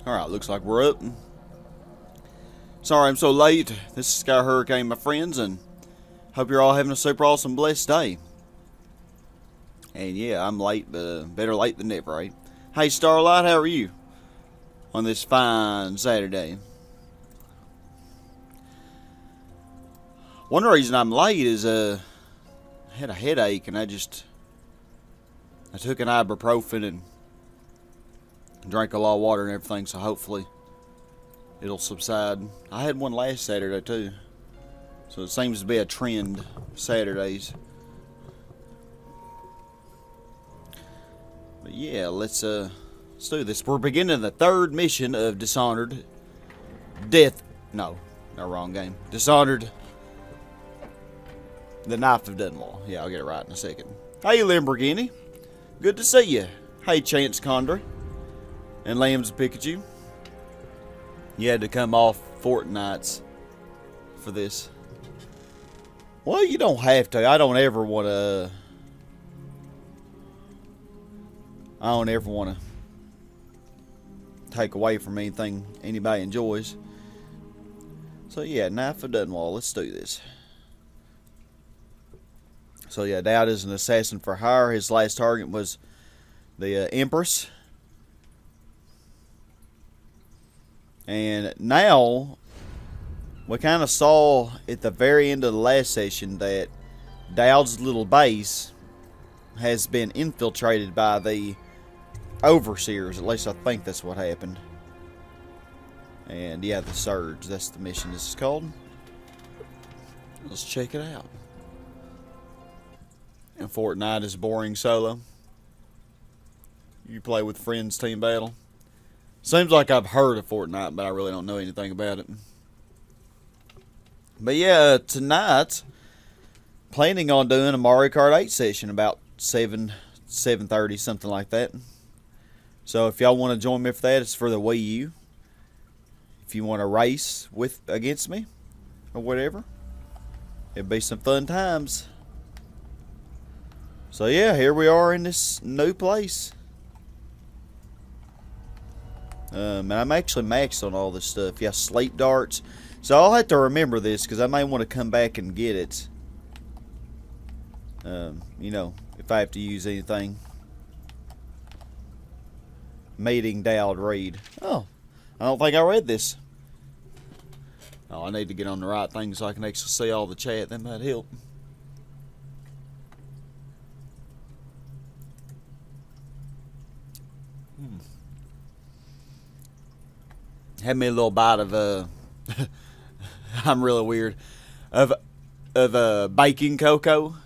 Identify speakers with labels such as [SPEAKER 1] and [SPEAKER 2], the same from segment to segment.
[SPEAKER 1] Alright, looks like we're up. Sorry I'm so late. This is Sky Hurricane, my friends, and hope you're all having a super awesome, blessed day. And yeah, I'm late, but better late than never, right? Hey Starlight, how are you on this fine Saturday? One reason I'm late is I had a headache, and I took an ibuprofen and drank a lot of water and everything, so hopefully it'll subside. I had one last Saturday too, so it seems to be a trend Saturdays. But yeah, let's do this. We're beginning the third mission of Dishonored. Wrong game. Dishonored. The Knife of Dunwall. Yeah, I'll get it right in a second. Hey, Lamborghini. Good to see you. Hey, Chance Condor. And Lamb's Pikachu. You had to come off Fortnights for this. Well, you don't have to. I don't ever want to take away from anything anybody enjoys. So yeah, Knife of Dunwall. Let's do this. So yeah, Daud is an assassin for hire. His last target was the Empress. And now, we kind of saw at the very end of the last session that Daud's little base has been infiltrated by the Overseers. At least I think that's what happened. And yeah, the Surge. That's the mission this is called. Let's check it out. And Fortnite is boring solo. You play with friends team battle. Seems like I've heard of Fortnite, but I really don't know anything about it. But yeah, tonight, planning on doing a Mario Kart 8 session about 7:30, something like that. So if y'all want to join me for that, it's for the Wii U. If you want to race against me, or whatever, it'd be some fun times. So yeah, here we are in this new place. And I'm actually maxed on all this stuff. Yeah, sleep darts. So I'll have to remember this, because I may want to come back and get it. You know, if I have to use anything. Meeting Daud read. Oh, I don't think I read this. Oh, I need to get on the right thing so I can actually see all the chat. That might help. Had me a little bite of I'm really weird, of baking cocoa,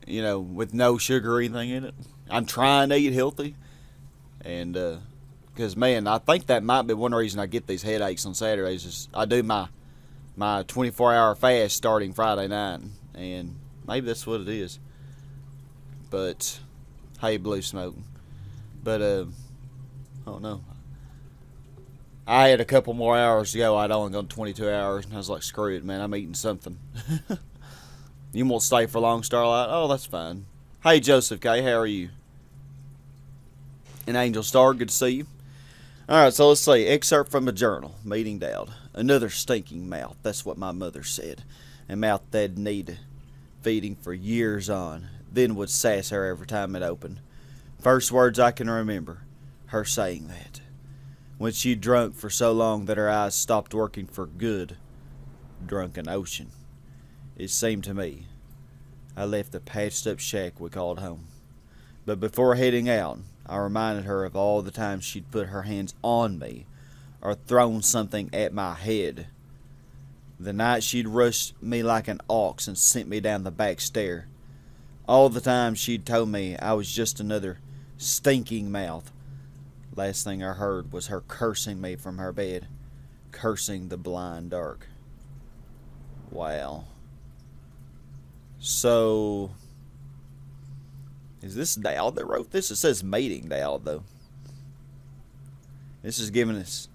[SPEAKER 1] you know, with no sugar or anything in it. I'm trying to eat healthy, and because man, I think that might be one reason I get these headaches on Saturdays. Is I do my 24-hour fast starting Friday night, and maybe that's what it is. But hey, blue smoke. But I don't know. I had a couple more hours to go. I'd only gone 22 hours, and I was like, screw it, man. I'm eating something. You won't stay for long, Starlight? Oh, that's fine. Hey, Joseph K., how are you? And Angel Star, good to see you. Alright, so let's see. Excerpt from a journal. Meeting Daud. Another stinking mouth. That's what my mother said. A mouth that'd need feeding for years on. Then would sass her every time it opened. First words I can remember. Her saying that. When she drunk for so long that her eyes stopped working for good. Drunken ocean. It seemed to me I left the patched up shack we called home. But before heading out, I reminded her of all the times she'd put her hands on me or thrown something at my head. The night she'd rushed me like an ox and sent me down the back stair. All the time she'd told me I was just another stinking mouth. Last thing I heard was her cursing me from her bed. Cursing the blind dark. Wow. So, is this Daud that wrote this? It says mating Daud, though. This is giving us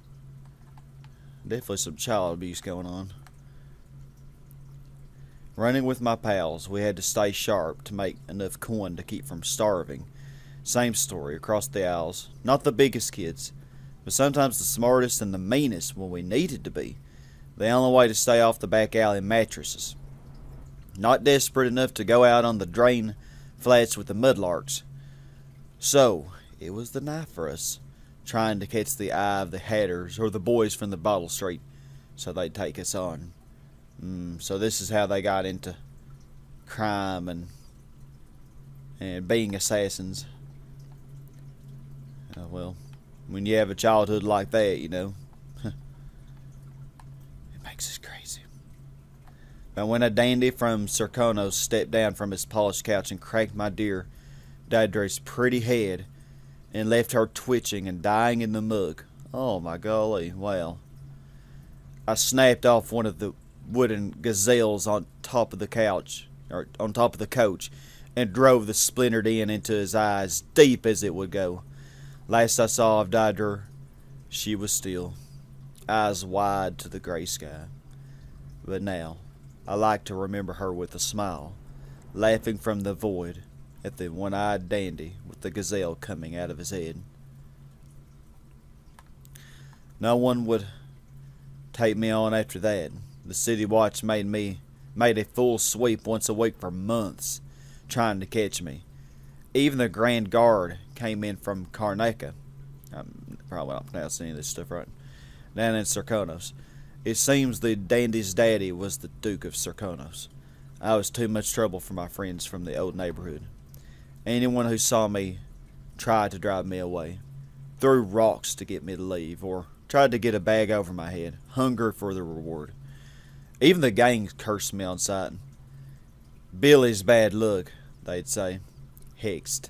[SPEAKER 1] definitely some child abuse going on. Running with my pals, we had to stay sharp to make enough coin to keep from starving. Same story across the aisles. Not the biggest kids, but sometimes the smartest and the meanest when we needed to be. The only way to stay off the back alley mattresses. Not desperate enough to go out on the drain flats with the mudlarks. So, it was the knife for us, trying to catch the eye of the hatters or the boys from the Bottle Street, so they'd take us on. So this is how they got into crime and being assassins. Well, when you have a childhood like that, you know, it makes us crazy. But when a dandy from Serkonos stepped down from his polished couch and cracked my dear Daedra's pretty head and left her twitching and dying in the mug, oh my golly, well, I snapped off one of the wooden gazelles on top of the couch, or on top of the coach, and drove the splintered end into his eyes, deep as it would go. Last I saw of Daedra, she was still, eyes wide to the gray sky. But now, I like to remember her with a smile, laughing from the void at the one-eyed dandy with the gazelle coming out of his head. No one would take me on after that. The city watch made a full sweep once a week for months, trying to catch me. Even the Grand Guard came in from Karnaca. I'm probably not pronouncing any of this stuff right. Down in Serkonos. It seems the dandy's daddy was the Duke of Serkonos. I was too much trouble for my friends from the old neighborhood. Anyone who saw me tried to drive me away, threw rocks to get me to leave, or tried to get a bag over my head, hungry for the reward. Even the gang cursed me on sight. Billy's bad luck, they'd say. Hexed.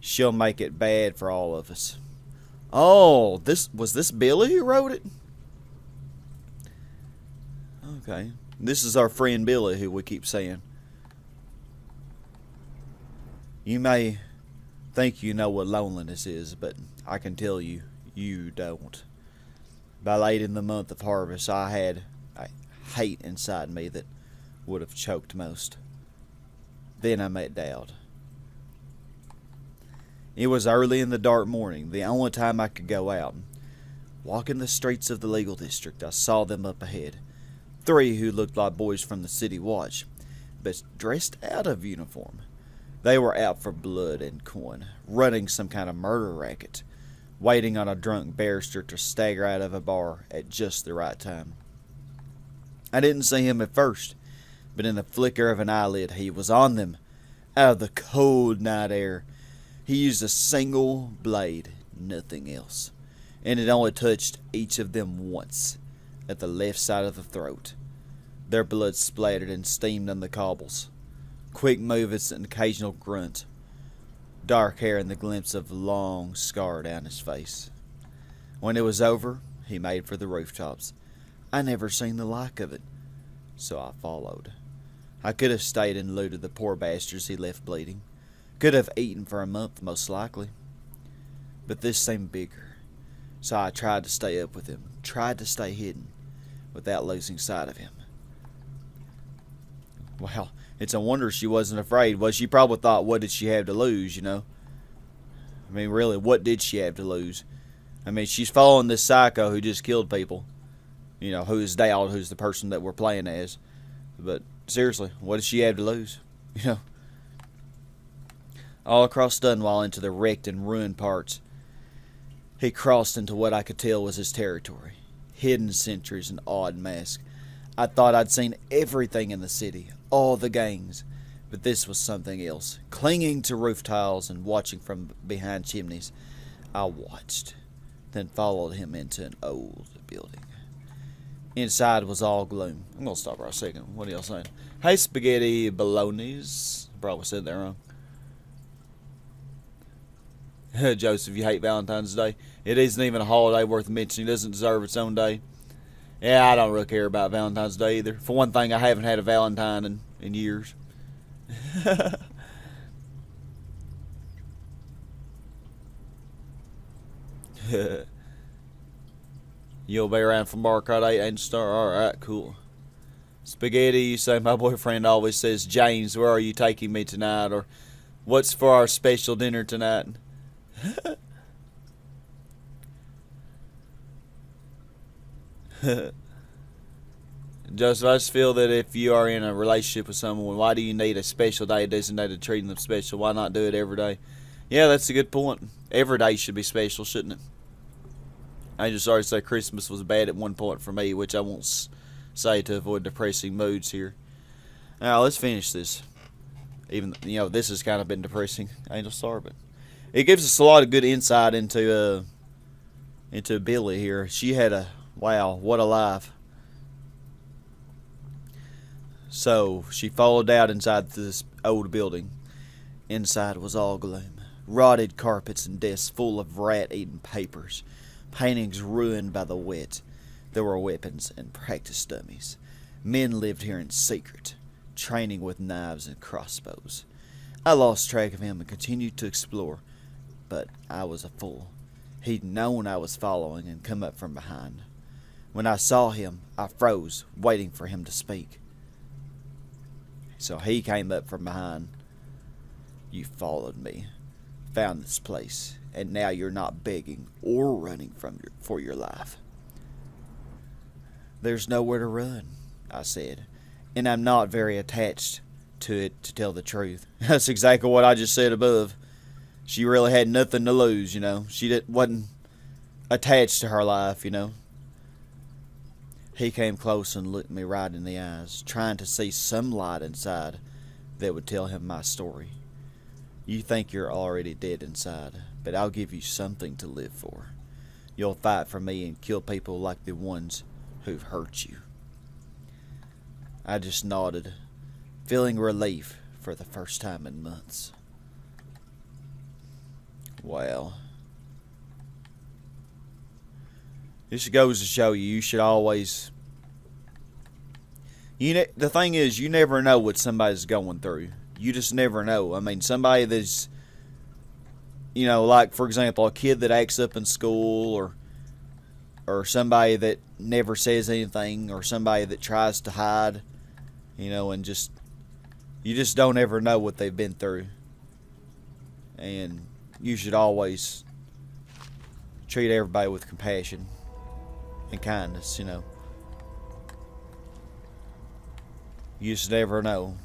[SPEAKER 1] She'll make it bad for all of us. Oh, was this Billy who wrote it? Okay. This is our friend Billy, who we keep saying. You may think you know what loneliness is, but I can tell you, you don't. By late in the month of harvest, I had a hate inside me that would have choked most. Then I met Daud. It was early in the dark morning, the only time I could go out. Walking the streets of the legal district, I saw them up ahead. 3 who looked like boys from the city watch, but dressed out of uniform. They were out for blood and coin, running some kind of murder racket, waiting on a drunk barrister to stagger out of a bar at just the right time. I didn't see him at first, but in the flicker of an eyelid he was on them, out of the cold night air. He used a single blade, nothing else, and it only touched each of them once, at the left side of the throat. Their blood splattered and steamed on the cobbles. Quick movements and occasional grunt. Dark hair and the glimpse of long scar down his face. When it was over, he made for the rooftops. I never seen the like of it, so I followed. I could have stayed and looted the poor bastards he left bleeding. Could have eaten for a month, most likely. But this seemed bigger, so I tried to stay up with him, tried to stay hidden, without losing sight of him. Well, it's a wonder she wasn't afraid. Well, she probably thought, what did she have to lose, you know? I mean, really, what did she have to lose? I mean, she's following this psycho who just killed people. You know, who's Daud, who's the person that we're playing as. But, seriously, what does she have to lose? You know? All across Dunwall into the wrecked and ruined parts, he crossed into what I could tell was his territory. Hidden sentries and odd masks. I thought I'd seen everything in the city, all the gangs, but this was something else. Clinging to roof tiles and watching from behind chimneys, I watched, then followed him into an old building. Inside was all gloom. I'm gonna stop right a second. What are y'all saying? Hey, spaghetti bolognese. Probably said that wrong. Joseph, you hate Valentine's Day. It isn't even a holiday worth mentioning. It doesn't deserve its own day. Yeah, I don't really care about Valentine's Day either. For one thing, I haven't had a Valentine in years. You'll be around for Marcot 8 and Star. Alright, cool. Spaghetti, you say my boyfriend always says, James, where are you taking me tonight? Or what's for our special dinner tonight? Joseph, I just feel that if you are in a relationship with someone, why do you need a special day designated to treating them special? Why not do it every day? Yeah, that's a good point. Every day should be special, shouldn't it? I just already say Christmas was bad at one point for me, which I won't say to avoid depressing moods here. Now, let's finish this. Even, you know, this has kind of been depressing, Angel Star, but it gives us a lot of good insight into Billy here. She had a, wow, what a life. So, she followed out inside this old building. Inside was all gloom. Rotted carpets and desks full of rat-eaten papers. Paintings ruined by the wet. There were weapons and practice dummies. Men lived here in secret, training with knives and crossbows. I lost track of him and continued to explore, but I was a fool. He'd known I was following and come up from behind. When I saw him, I froze, waiting for him to speak. So he came up from behind. You followed me, found this place, and now you're not begging or running for your life. There's nowhere to run, I said, and I'm not very attached to it, to tell the truth. That's exactly what I just said above. She really had nothing to lose, you know. She wasn't attached to her life, you know. He came close and looked me right in the eyes, trying to see some light inside that would tell him my story. You think you're already dead inside, but I'll give you something to live for. You'll fight for me and kill people like the ones who've hurt you. I just nodded, feeling relief for the first time in months. Well, this goes to show you should always... the thing is, you never know what somebody's going through. You just never know. I mean, somebody that's, you know, like, for example, a kid that acts up in school, or somebody that never says anything, or somebody that tries to hide, you know, and you just don't ever know what they've been through. And you should always treat everybody with compassion and kindness, you know. You just never know.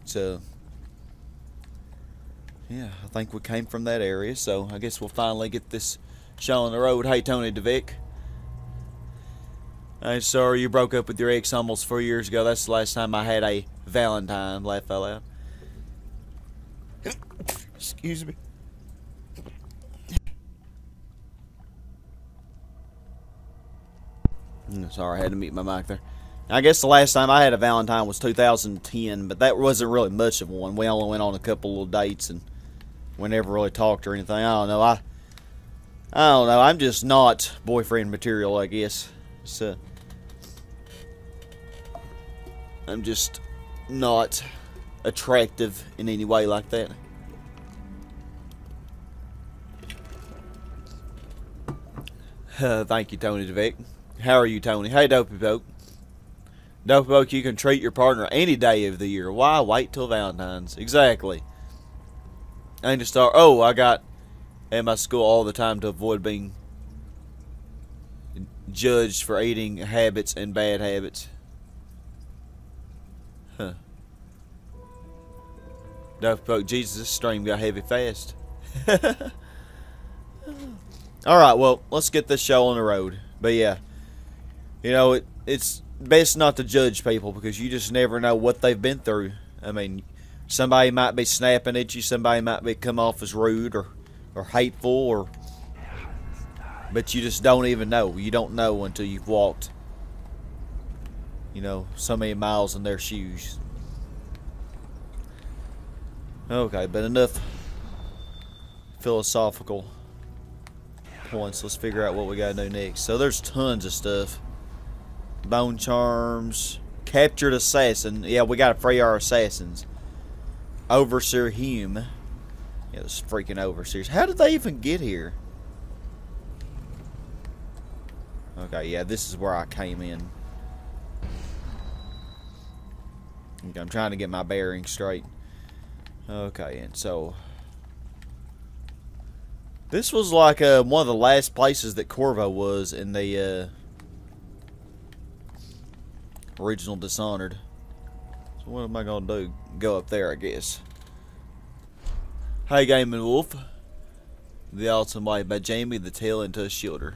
[SPEAKER 1] So, yeah, I think we came from that area, so I guess we'll finally get this show on the road. Hey, Tony DeVick. I'm sorry you broke up with your ex almost 4 years ago. That's the last time I had a Valentine. Laugh out loud. Excuse me. Sorry, I had to mute my mic there. I guess the last time I had a Valentine was 2010, but that wasn't really much of one. We only went on a couple little dates, and we never really talked or anything. I don't know. I don't know. I'm just not boyfriend material, I guess. So I'm just not attractive in any way like that. Thank you, Tony DeVick. How are you, Tony? Hey, Dopeypoke. Dopeypoke, you can treat your partner any day of the year. Why wait till Valentine's? Exactly. I need to start. Oh, I got at my school all the time to avoid being judged for eating habits and bad habits. Huh. Dopeypoke, Jesus, this stream got heavy fast. Alright, well, let's get this show on the road. But yeah, you know, it's best not to judge people because you just never know what they've been through. I mean, somebody might be snapping at you, somebody might be come off as rude or hateful, but you just don't even know. You don't know until you've walked, you know, so many miles in their shoes. Okay, but enough philosophical points. Let's figure out what we gotta do next. So there's tons of stuff. Bone charms, captured assassin. Yeah, we gotta free our assassins. Overseer Hume. Yeah, those freaking overseers. How did they even get here? Okay, yeah, this is where I came in. Okay, I'm trying to get my bearings straight. Okay, and so This was like one of the last places that Corvo was in the original Dishonored. So what am I gonna do? Go up there, I guess. Hey, Game and Wolf. The Awesome Way by Jamie the Tail into a Shielder.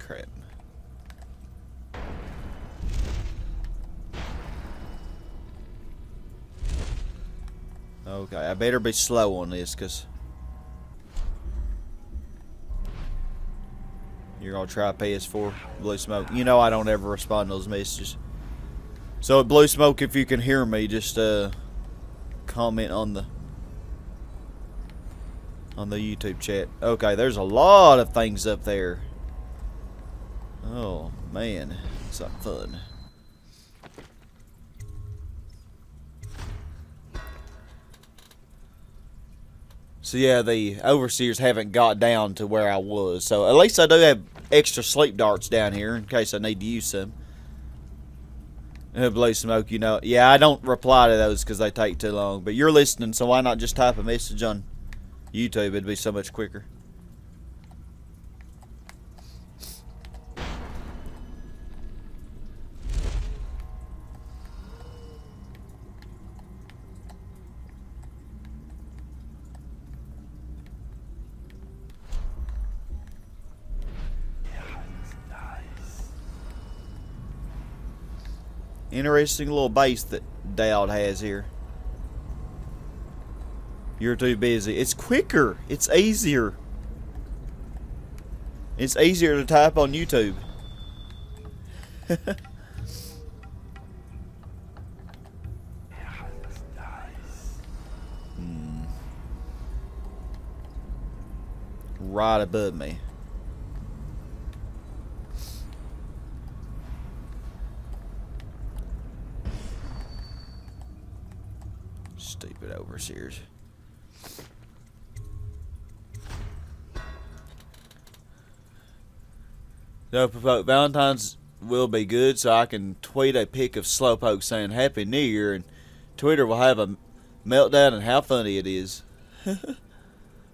[SPEAKER 1] Crap. Okay, I better be slow on this, because you're going to try PS4, Blue Smoke. You know I don't ever respond to those messages. So at Blue Smoke, if you can hear me, just comment on the YouTube chat. Okay, there's a lot of things up there. Oh, man. It's not fun. So yeah, the overseers haven't got down to where I was. So at least I do have extra sleep darts down here in case I need to use some. Blue Smoke, you know. Yeah, I don't reply to those because they take too long. But you're listening, so why not just type a message on YouTube? It'd be so much quicker. Interesting little base that Daud has here. You're too busy. It's quicker. It's easier. It's easier to type on YouTube. Right above me. Stupid overseers. Dopeypoke, Valentine's will be good, so I can tweet a pic of Slowpoke saying Happy New Year, and Twitter will have a meltdown and how funny it is.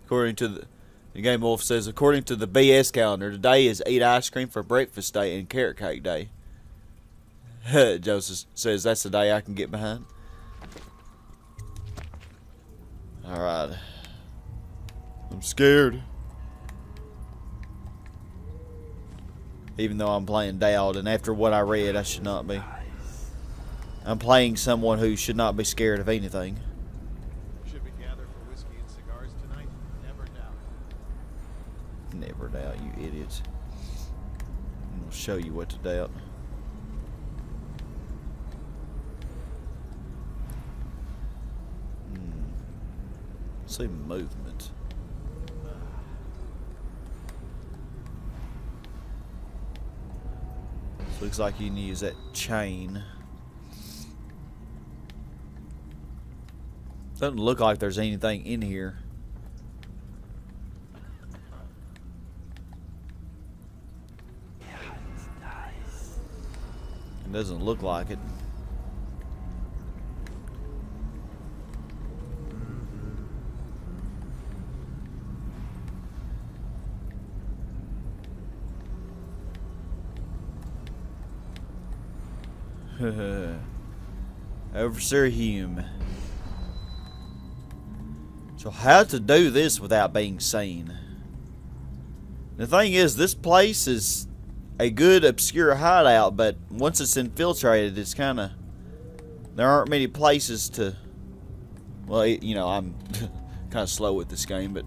[SPEAKER 1] According to the Game Wolf says, according to the BS calendar, today is Eat Ice Cream for Breakfast Day and Carrot Cake Day. Joseph says that's the day I can get behind. Alright. I'm scared. Even though I'm playing Daud, and after what I read, I should not be. I'm playing someone who should not be scared of anything.
[SPEAKER 2] Should we gather for whiskey and cigars tonight? Never doubt.
[SPEAKER 1] Never doubt, you idiots. I'll show you what to doubt. See movement. Looks like you can use that chain. Doesn't look like there's anything in here. It doesn't look like it. Overseer Hume. So how to do this without being seen? The thing is, this place is a good obscure hideout, but once it's infiltrated, it's kind of... There aren't many places to... Well, you know, I'm kind of slow with this game, but...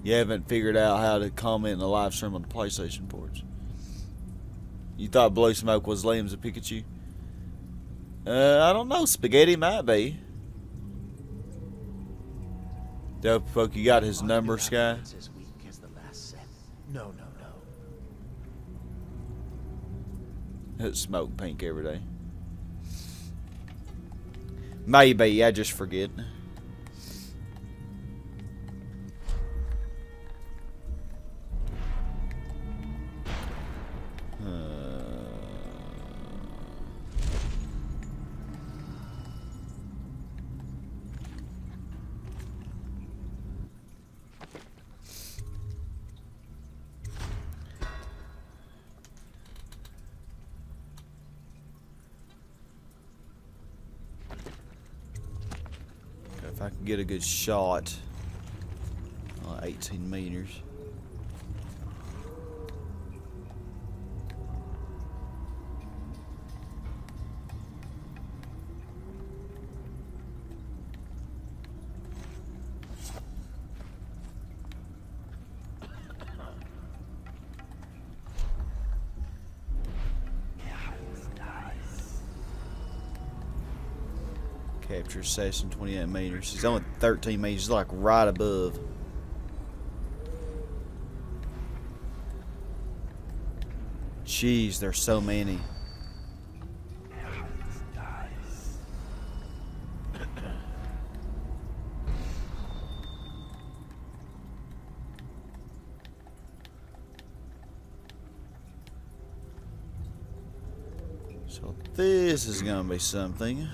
[SPEAKER 1] You haven't figured out how to comment in the live stream on the PlayStation ports. You thought Blue Smoke was Liam's a Pikachu? I don't know. Spaghetti might be. Dopeypoke, you got his number, Sky?
[SPEAKER 2] No.
[SPEAKER 1] Smoke pink every day. Maybe, I just forget. If I can get a good shot. 18 meters. Capture assassin 28 meters. He's only 13 meters. He's like right above. Jeez, there's so many. So this is gonna be something.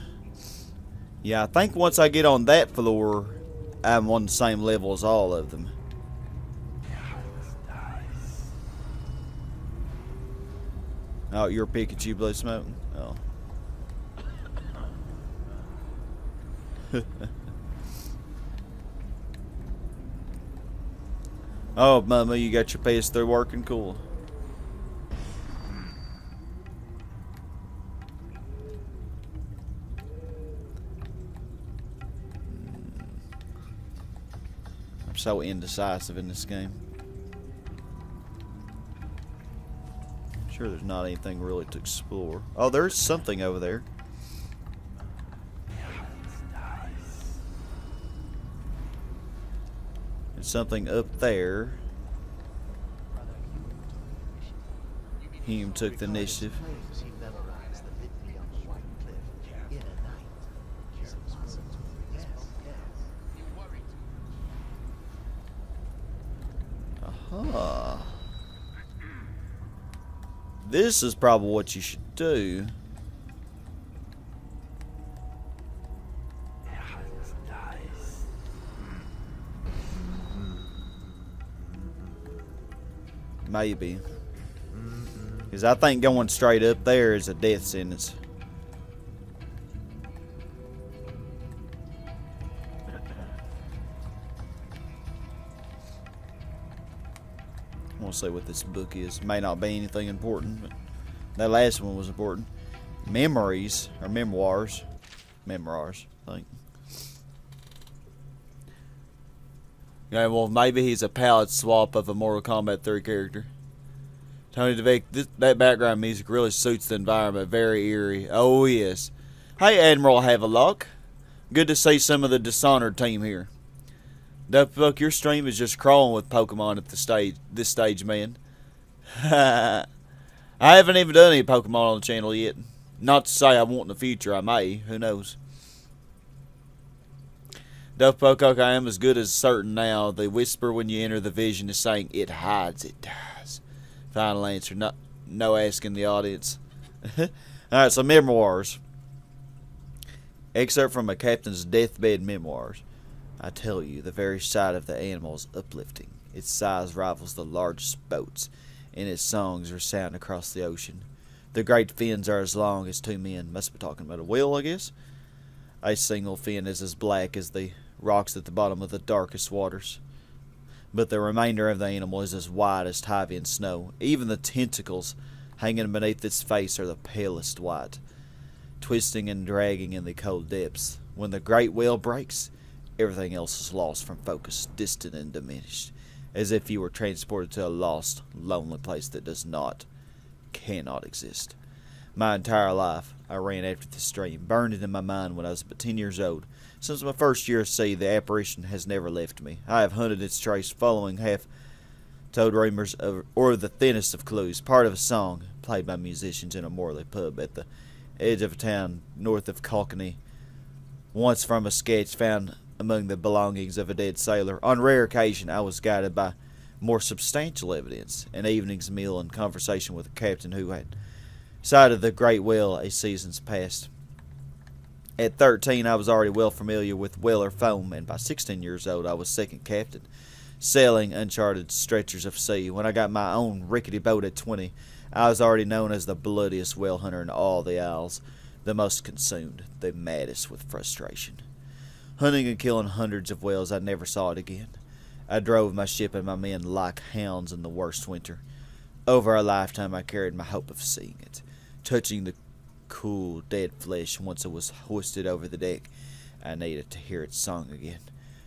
[SPEAKER 1] Yeah, I think once I get on that floor, I'm on the same level as all of them. Oh, you're Pikachu Blue Smoking? Oh. Oh, Mama, you got your PS3 working? Cool. I'm so indecisive in this game. Sure, there's not anything really to explore. Oh, there's something over there. There's something up there. Hume took the initiative. Aha. This is probably what you should do. Maybe. Because I think going straight up there is a death sentence. I want to see what this book is. May not be anything important, but that last one was important. Memories, or memoirs. Memoirs, I think. Yeah, well, maybe he's a palette swap of a Mortal Kombat 3 character. Tony DeVick, that background music really suits the environment. Very eerie. Oh, yes. Hey, Admiral Havelock. Good to see some of the Dishonored team here. Dopeypoke, your stream is just crawling with Pokemon at this stage, man. I haven't even done any Pokemon on the channel yet. Not to say I won't in the future. I may. Who knows? Dopeypoke, I am as good as certain now. The whisper when you enter the vision is saying, it hides, it dies. Final answer. No asking the audience. Alright, so memoirs. Excerpt from a captain's deathbed memoirs. I tell you, the very sight of the animal is uplifting. Its size rivals the largest boats, and its songs resound across the ocean. The great fins are as long as two men. Must be talking about a whale, I guess. A single fin is as black as the rocks at the bottom of the darkest waters. But the remainder of the animal is as white as Tyvian snow. Even the tentacles hanging beneath its face are the palest white, twisting and dragging in the cold depths. When the great whale breaks, everything else is lost from focus, distant and diminished, as if you were transported to a lost, lonely place that cannot exist. My entire life, I ran after this stream, burned into my mind when I was but 10 years old. Since my first year at sea, the apparition has never left me. I have hunted its trace, following half-told rumors or the thinnest of clues, part of a song played by musicians in a Morley pub at the edge of a town north of Kilkenny, once from a sketch found among the belongings of a dead sailor. On rare occasion, I was guided by more substantial evidence, an evening's meal and conversation with a captain who had sighted the great whale a seasons past. At 13, I was already well familiar with whaler foam, and by 16 years old, I was second captain, sailing uncharted stretches of sea. When I got my own rickety boat at 20, I was already known as the bloodiest whale hunter in all the Isles, the most consumed, the maddest with frustration. hunting and killing hundreds of whales. I never saw it again. I drove my ship and my men like hounds in the worst winter. Over a lifetime I carried my hope of seeing it, touching the cool dead flesh once it was hoisted over the deck. I needed to hear its song again,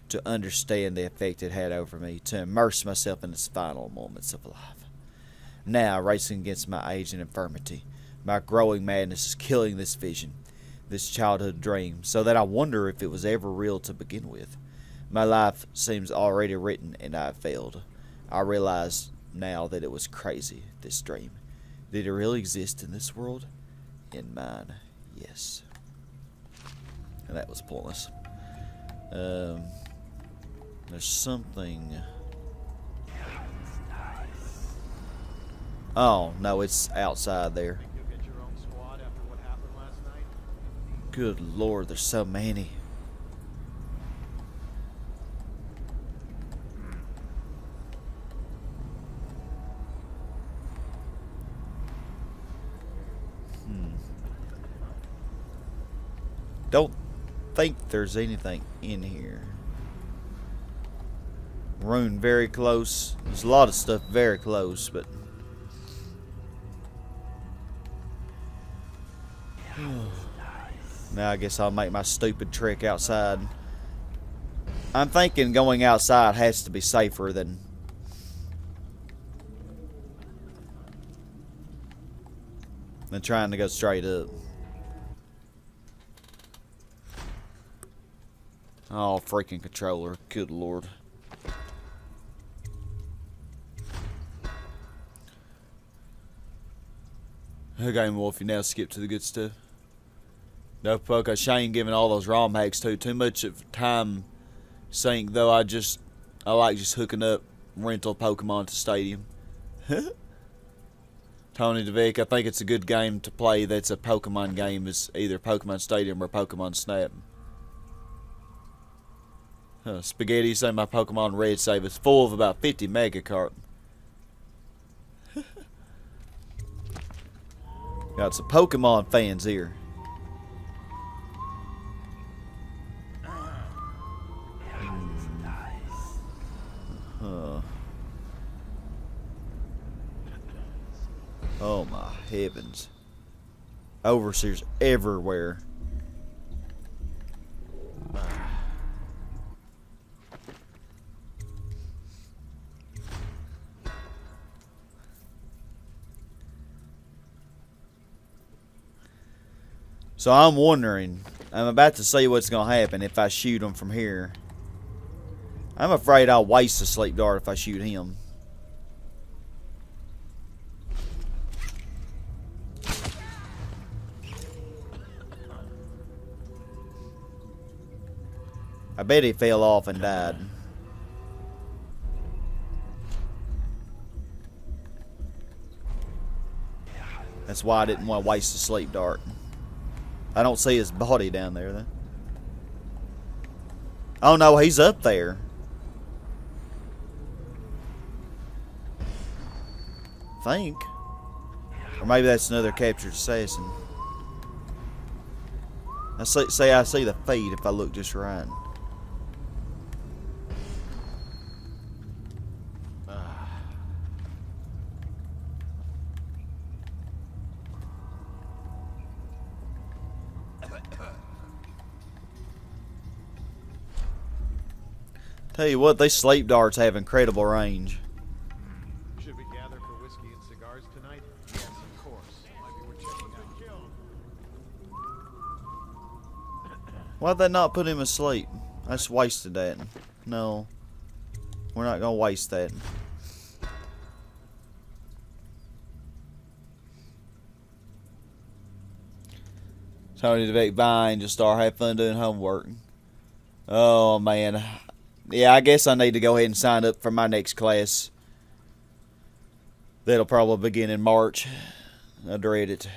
[SPEAKER 1] to understand the effect it had over me, to immerse myself in its final moments of life. Now, racing against my age and infirmity, my growing madness is killing this vision, this childhood dream, so that I wonder if it was ever real to begin with. My life seems already written, and I have failed. I realize now that it was crazy, this dream. Did it really exist in this world? In mine, yes. And that was pointless. There's something... Oh, no, it's outside there.
[SPEAKER 2] Think you'll get your own squad after what happened last night?
[SPEAKER 1] Good Lord, there's so many. Don't think there's anything in here. Rune very close. There's a lot of stuff very close, but now I guess I'll make my stupid trek outside. I'm thinking going outside has to be safer than trying to go straight up. Oh, freaking controller. Good Lord. Okay, Wolf, you now skip to the good stuff. Dopeypoke, Shane giving all those ROM hacks too much of time sink, though. I like just hooking up rental Pokemon to Stadium. Tony DeVick, I think it's a good game to play that's a Pokemon game. It's either Pokemon Stadium or Pokemon Snap. Spaghetti saying my Pokemon Red save is full of about 50 Megacarp. Got some Pokemon fans here. Oh my heavens. Overseers everywhere. So I'm wondering, I'm about to see what's going to happen if I shoot him from here. I'm afraid I'll waste a sleep dart if I shoot him. I bet he fell off and died. That's why I didn't want to waste a sleep dart. I don't see his body down there, though. Oh no, he's up there. Think. Or maybe that's another captured assassin. I see the feet if I look just right. Tell you what, these sleep darts have incredible range.
[SPEAKER 2] Should we gather for whiskey and cigars tonight? Yes, of course. Might be worth checking out.
[SPEAKER 1] Why'd they not put him asleep? I just wasted that. No. We're not gonna waste that. Tony DeVick Vine, just start having fun doing homework. Oh man. Yeah, I guess I need to go ahead and sign up for my next class. That'll probably begin in March. I dread it.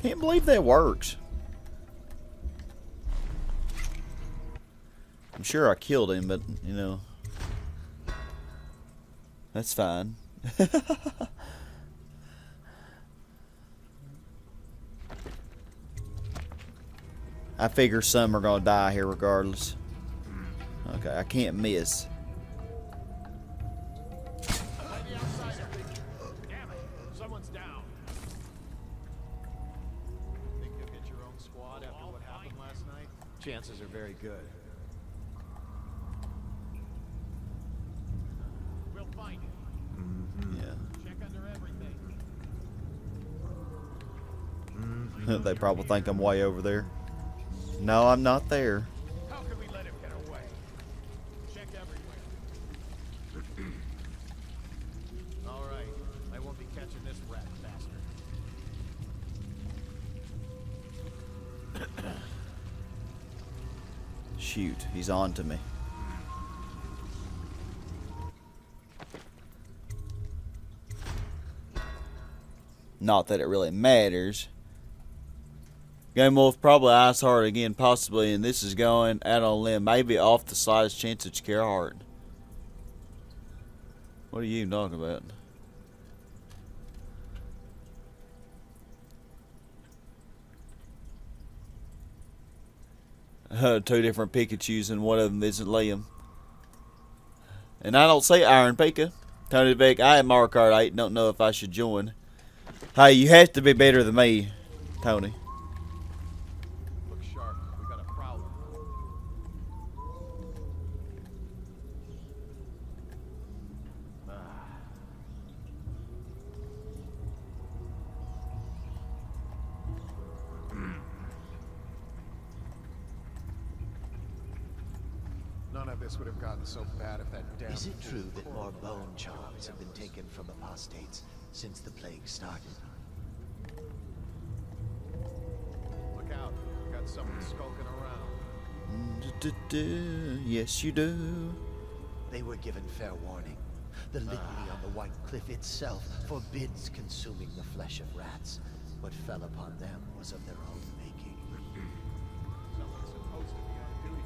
[SPEAKER 1] Can't believe that works. I'm sure I killed him, but, you know, that's fine. I figure some are gonna die here regardless. Okay, I can't miss.
[SPEAKER 2] Damn it! Someone's down. Think you'll get your own squad after what happened last night? Chances are very good. We'll find it.
[SPEAKER 1] Yeah.
[SPEAKER 2] Check under everything.
[SPEAKER 1] They probably think I'm way over there. No, I'm not there.
[SPEAKER 2] How can we let him get away? Check everywhere. All right. I won't be catching this rat bastard.
[SPEAKER 1] Shoot, he's on to me. Not that it really matters. Game Wolf, probably Ice Heart again, possibly, and this is going out on a limb. Maybe off the slightest chance it's Carahart. What are you talking about? Two different Pikachus, and one of them isn't Liam. And I don't say Iron Pika. Tony Vick, I am Mario Kart 8. Don't know if I should join. Hey, you have to be better than me, Tony.
[SPEAKER 2] Look sharp. We got a prowler. None of this would have gotten so bad if that damn...
[SPEAKER 3] Is it true that more bone charms have been taken from apostates since the plague started?
[SPEAKER 2] Look out. We got someone skulking around.
[SPEAKER 1] Yes, you do.
[SPEAKER 3] They were given fair warning. The litany on the White Cliff itself forbids consuming the flesh of rats. What fell upon them was of their own making.
[SPEAKER 2] Someone's supposed to be on duty.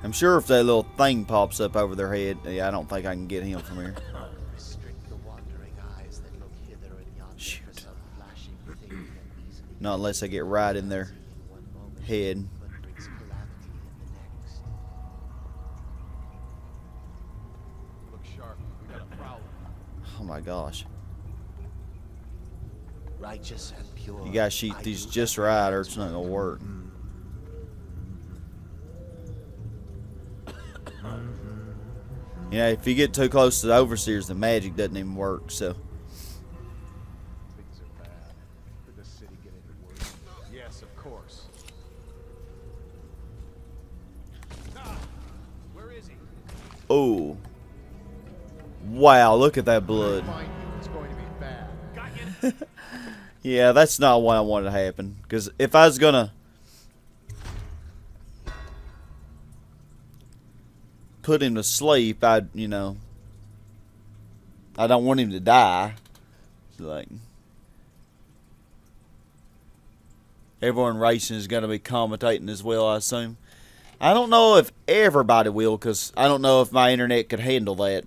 [SPEAKER 1] I'm sure if that little thing pops up over their head, yeah, I don't think I can get him from here.
[SPEAKER 3] Restrict the wandering eyes that look hither and yonder
[SPEAKER 1] Shoot.
[SPEAKER 3] for some flashing thing that easily
[SPEAKER 1] Not unless I get right in their
[SPEAKER 3] in one moment,
[SPEAKER 1] head.
[SPEAKER 3] but brings calamity in the next.
[SPEAKER 2] Look sharp. We got a prowler.
[SPEAKER 1] Oh my gosh.
[SPEAKER 3] Righteous and pure.
[SPEAKER 1] You gotta shoot
[SPEAKER 3] I
[SPEAKER 1] these
[SPEAKER 3] do
[SPEAKER 1] just
[SPEAKER 3] have
[SPEAKER 1] right or
[SPEAKER 3] words
[SPEAKER 1] it's not
[SPEAKER 3] for
[SPEAKER 1] gonna
[SPEAKER 3] you.
[SPEAKER 1] work. Yeah, if you get too close to the overseers, the magic doesn't even work, so.
[SPEAKER 2] Things are bad. Could the city get any worse? Yes, of course. Ah! Where is he?
[SPEAKER 1] Oh. Wow, look at that blood.
[SPEAKER 2] Find you. It's going to be bad. Got you.
[SPEAKER 1] Yeah, that's not what I wanted to happen. Because if I was gonna put him to sleep, I don't want him to die. Like, everyone racing is gonna be commentating as well, I assume. I don't know if everybody will, because I don't know if my internet could handle that.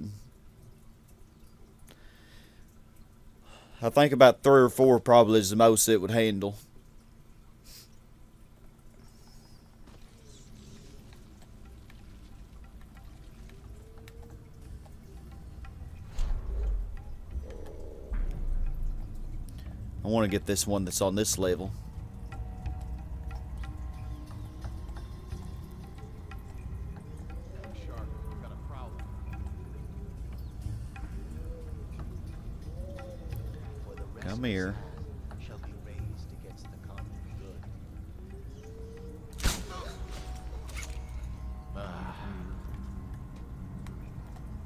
[SPEAKER 1] I think about 3 or 4 probably is the most it would handle. I want to get this one that's on this level.
[SPEAKER 2] Look sharp. We got a prowler.
[SPEAKER 3] For the
[SPEAKER 1] Come
[SPEAKER 3] restless
[SPEAKER 1] here.
[SPEAKER 3] hand shall be raised against the common good.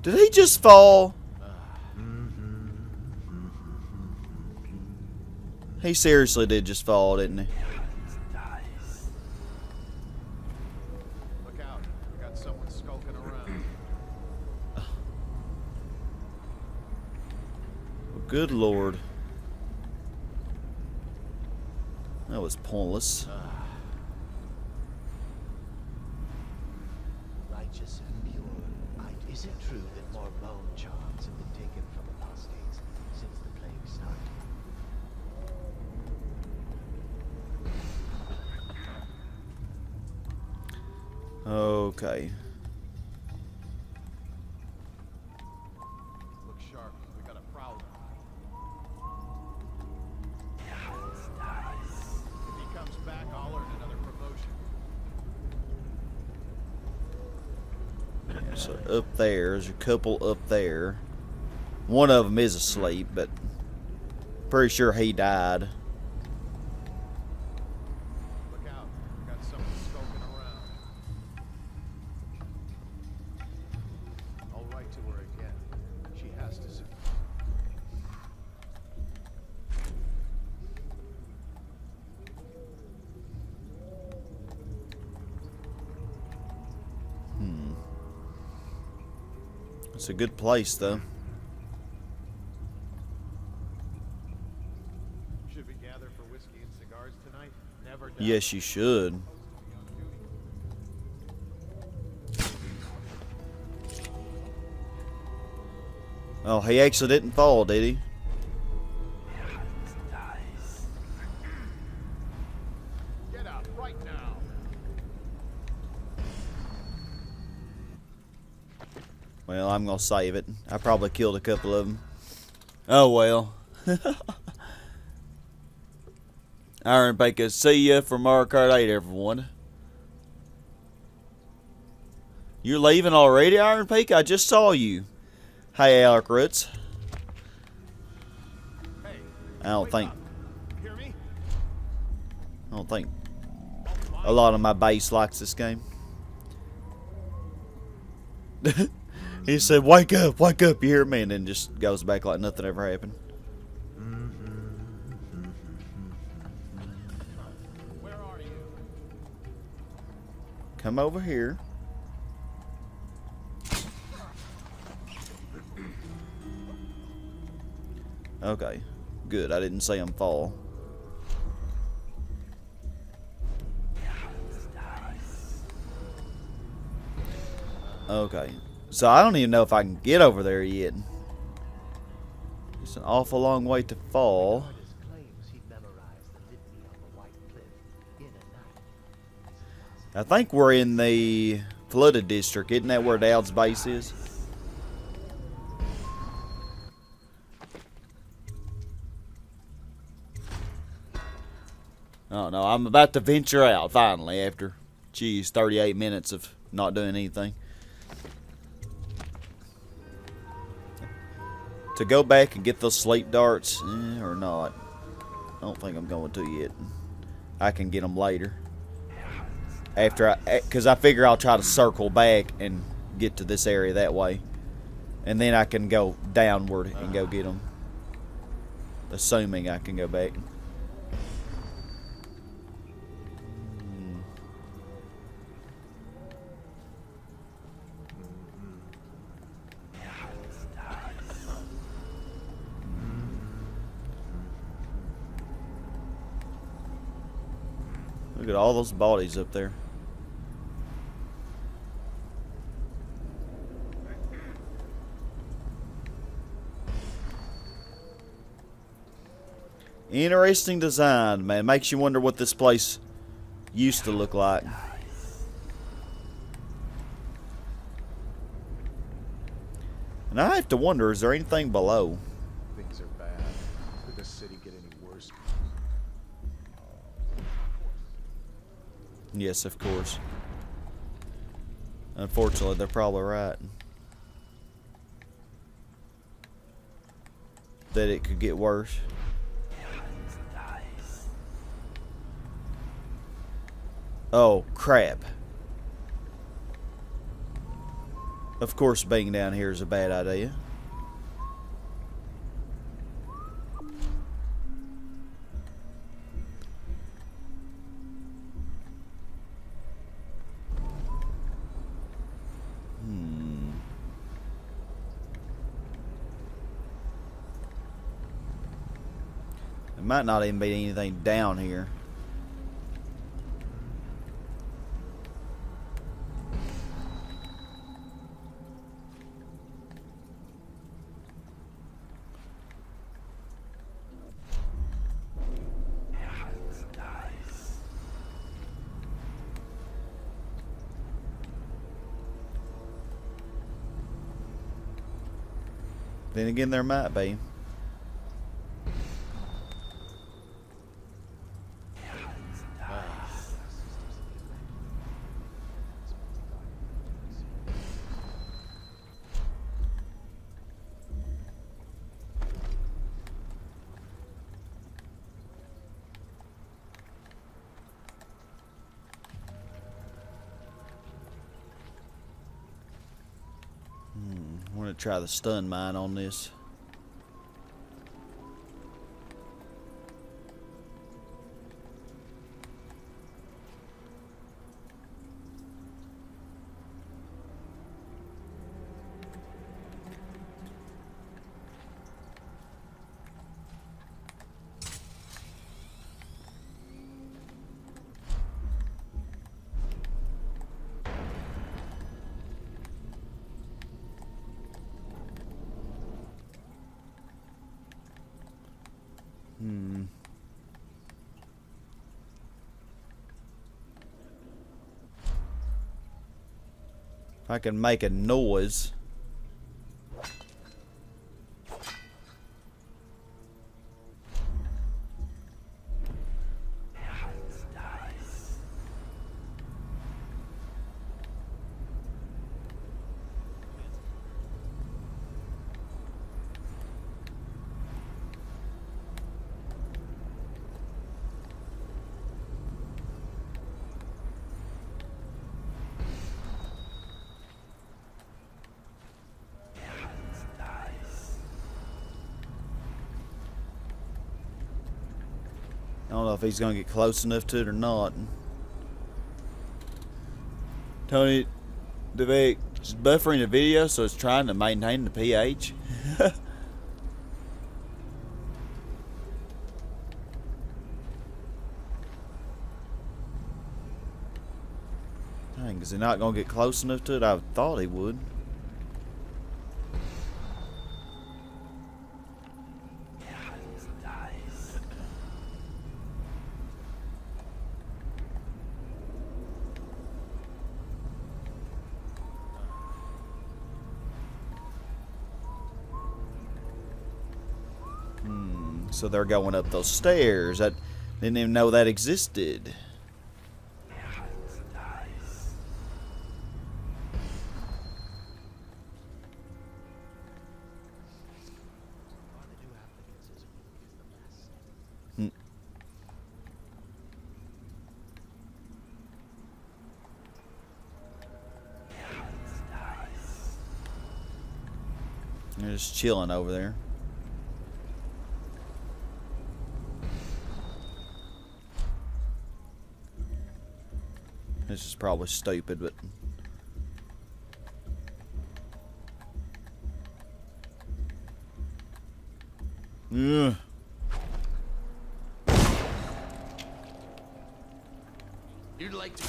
[SPEAKER 1] Did he just fall? He seriously did just fall, didn't he?
[SPEAKER 2] Look out. We got someone skulking around.
[SPEAKER 1] Good Lord. was pointless.
[SPEAKER 3] Righteous and pure. Is it true that more bone charms have been taken from apostates since the plague started?
[SPEAKER 1] Okay.
[SPEAKER 2] Look sharp. We got a prowler. If he comes back, I'll earn another promotion.
[SPEAKER 1] So up there's a couple up there. One of them is asleep, but pretty sure he died.
[SPEAKER 2] Look out. Got someone skulking around. I'll write to her again. She has to survive.
[SPEAKER 1] It's a good place, though.
[SPEAKER 2] Should we gather for whiskey and cigars tonight? Never doubt.
[SPEAKER 1] Yes, you should. Oh, he actually didn't fall, did he?
[SPEAKER 2] Get out right now.
[SPEAKER 1] Well, I'm gonna save it. I probably killed a couple of them. Oh well. IleMaster, see ya for Mario Kart 8, everyone. You're leaving already, IleMaster? I just saw you. Hey, Alec Roots.
[SPEAKER 2] Hey,
[SPEAKER 1] I don't think
[SPEAKER 2] hear me?
[SPEAKER 1] a lot of my base likes this game. He said, wake up, you hear me? And then just goes back like nothing ever happened.
[SPEAKER 2] Where are you?
[SPEAKER 1] Come over here. Okay, good. I didn't see him fall. Okay, so I don't even know if I can get over there yet. It's an awful long way to fall.
[SPEAKER 3] Artist claims he memorized the litany on the White Cliff in a night.
[SPEAKER 1] I think we're in the flooded district. Isn't that where Daud's base is? Oh no, I'm about to venture out finally after, geez, 38 minutes of not doing anything. To go back and get those sleep darts, or not. I don't think I'm going to yet. I can get them later. After because I figure I'll try to circle back and get to this area that way. And then I can go downward and go get them. Assuming I can go back. Look at all those bodies up there. Interesting design, man. Makes you wonder what this place used to look like. And I have to wonder, is there anything below?
[SPEAKER 2] Things are bad. Could the city get any worse?
[SPEAKER 1] Yes, of course. Unfortunately, they're probably right. That it could get worse. Oh, crap. Of course, being down here is a bad idea. There might not even be anything down here. Then again, there might be. I want to try the stun mine on this. If I can make a noise. I don't know if he's going to get close enough to it or not. Tony, do they just buffering the video so it's trying to maintain the pH? Dang, is he not going to get close enough to it? I thought he would. So they're going up those stairs. I didn't even know that existed. They're just chilling over there. This is probably stupid, but ugh.
[SPEAKER 3] You'd like to.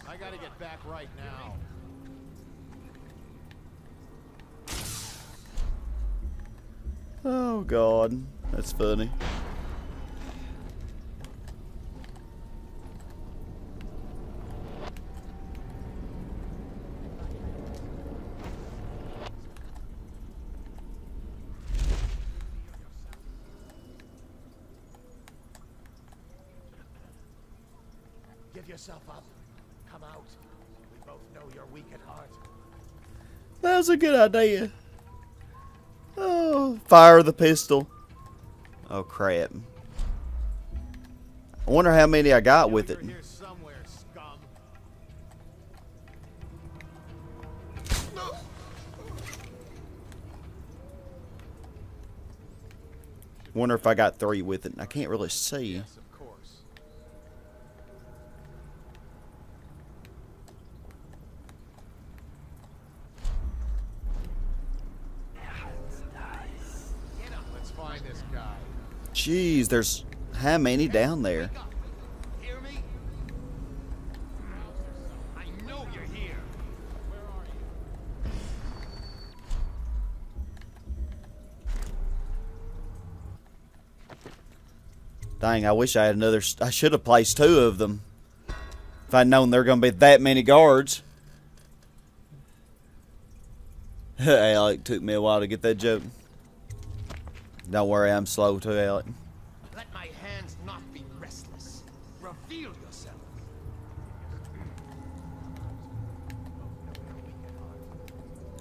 [SPEAKER 2] I gotta get back right now.
[SPEAKER 1] Oh God, that's funny.
[SPEAKER 3] Give yourself up. Come out. We both know you're weak at heart.
[SPEAKER 1] That was a good idea. Oh, fire the pistol. Oh crap. I wonder how many I got with it.
[SPEAKER 2] You're here somewhere, scum.
[SPEAKER 1] Wonder if I got 3 with it. I can't really see.
[SPEAKER 2] Yes, of course. Let's find this guy.
[SPEAKER 1] Jeez, there's how many down there?
[SPEAKER 2] Hear me? I know you're here. Where are you?
[SPEAKER 1] Dang, I wish I had another. I should have placed 2 of them. If I'd known there were going to be that many guards. Alec, took me a while to get that joke. Don't worry, I'm slow too, Alec.
[SPEAKER 3] Let my hands not be restless. Reveal yourself.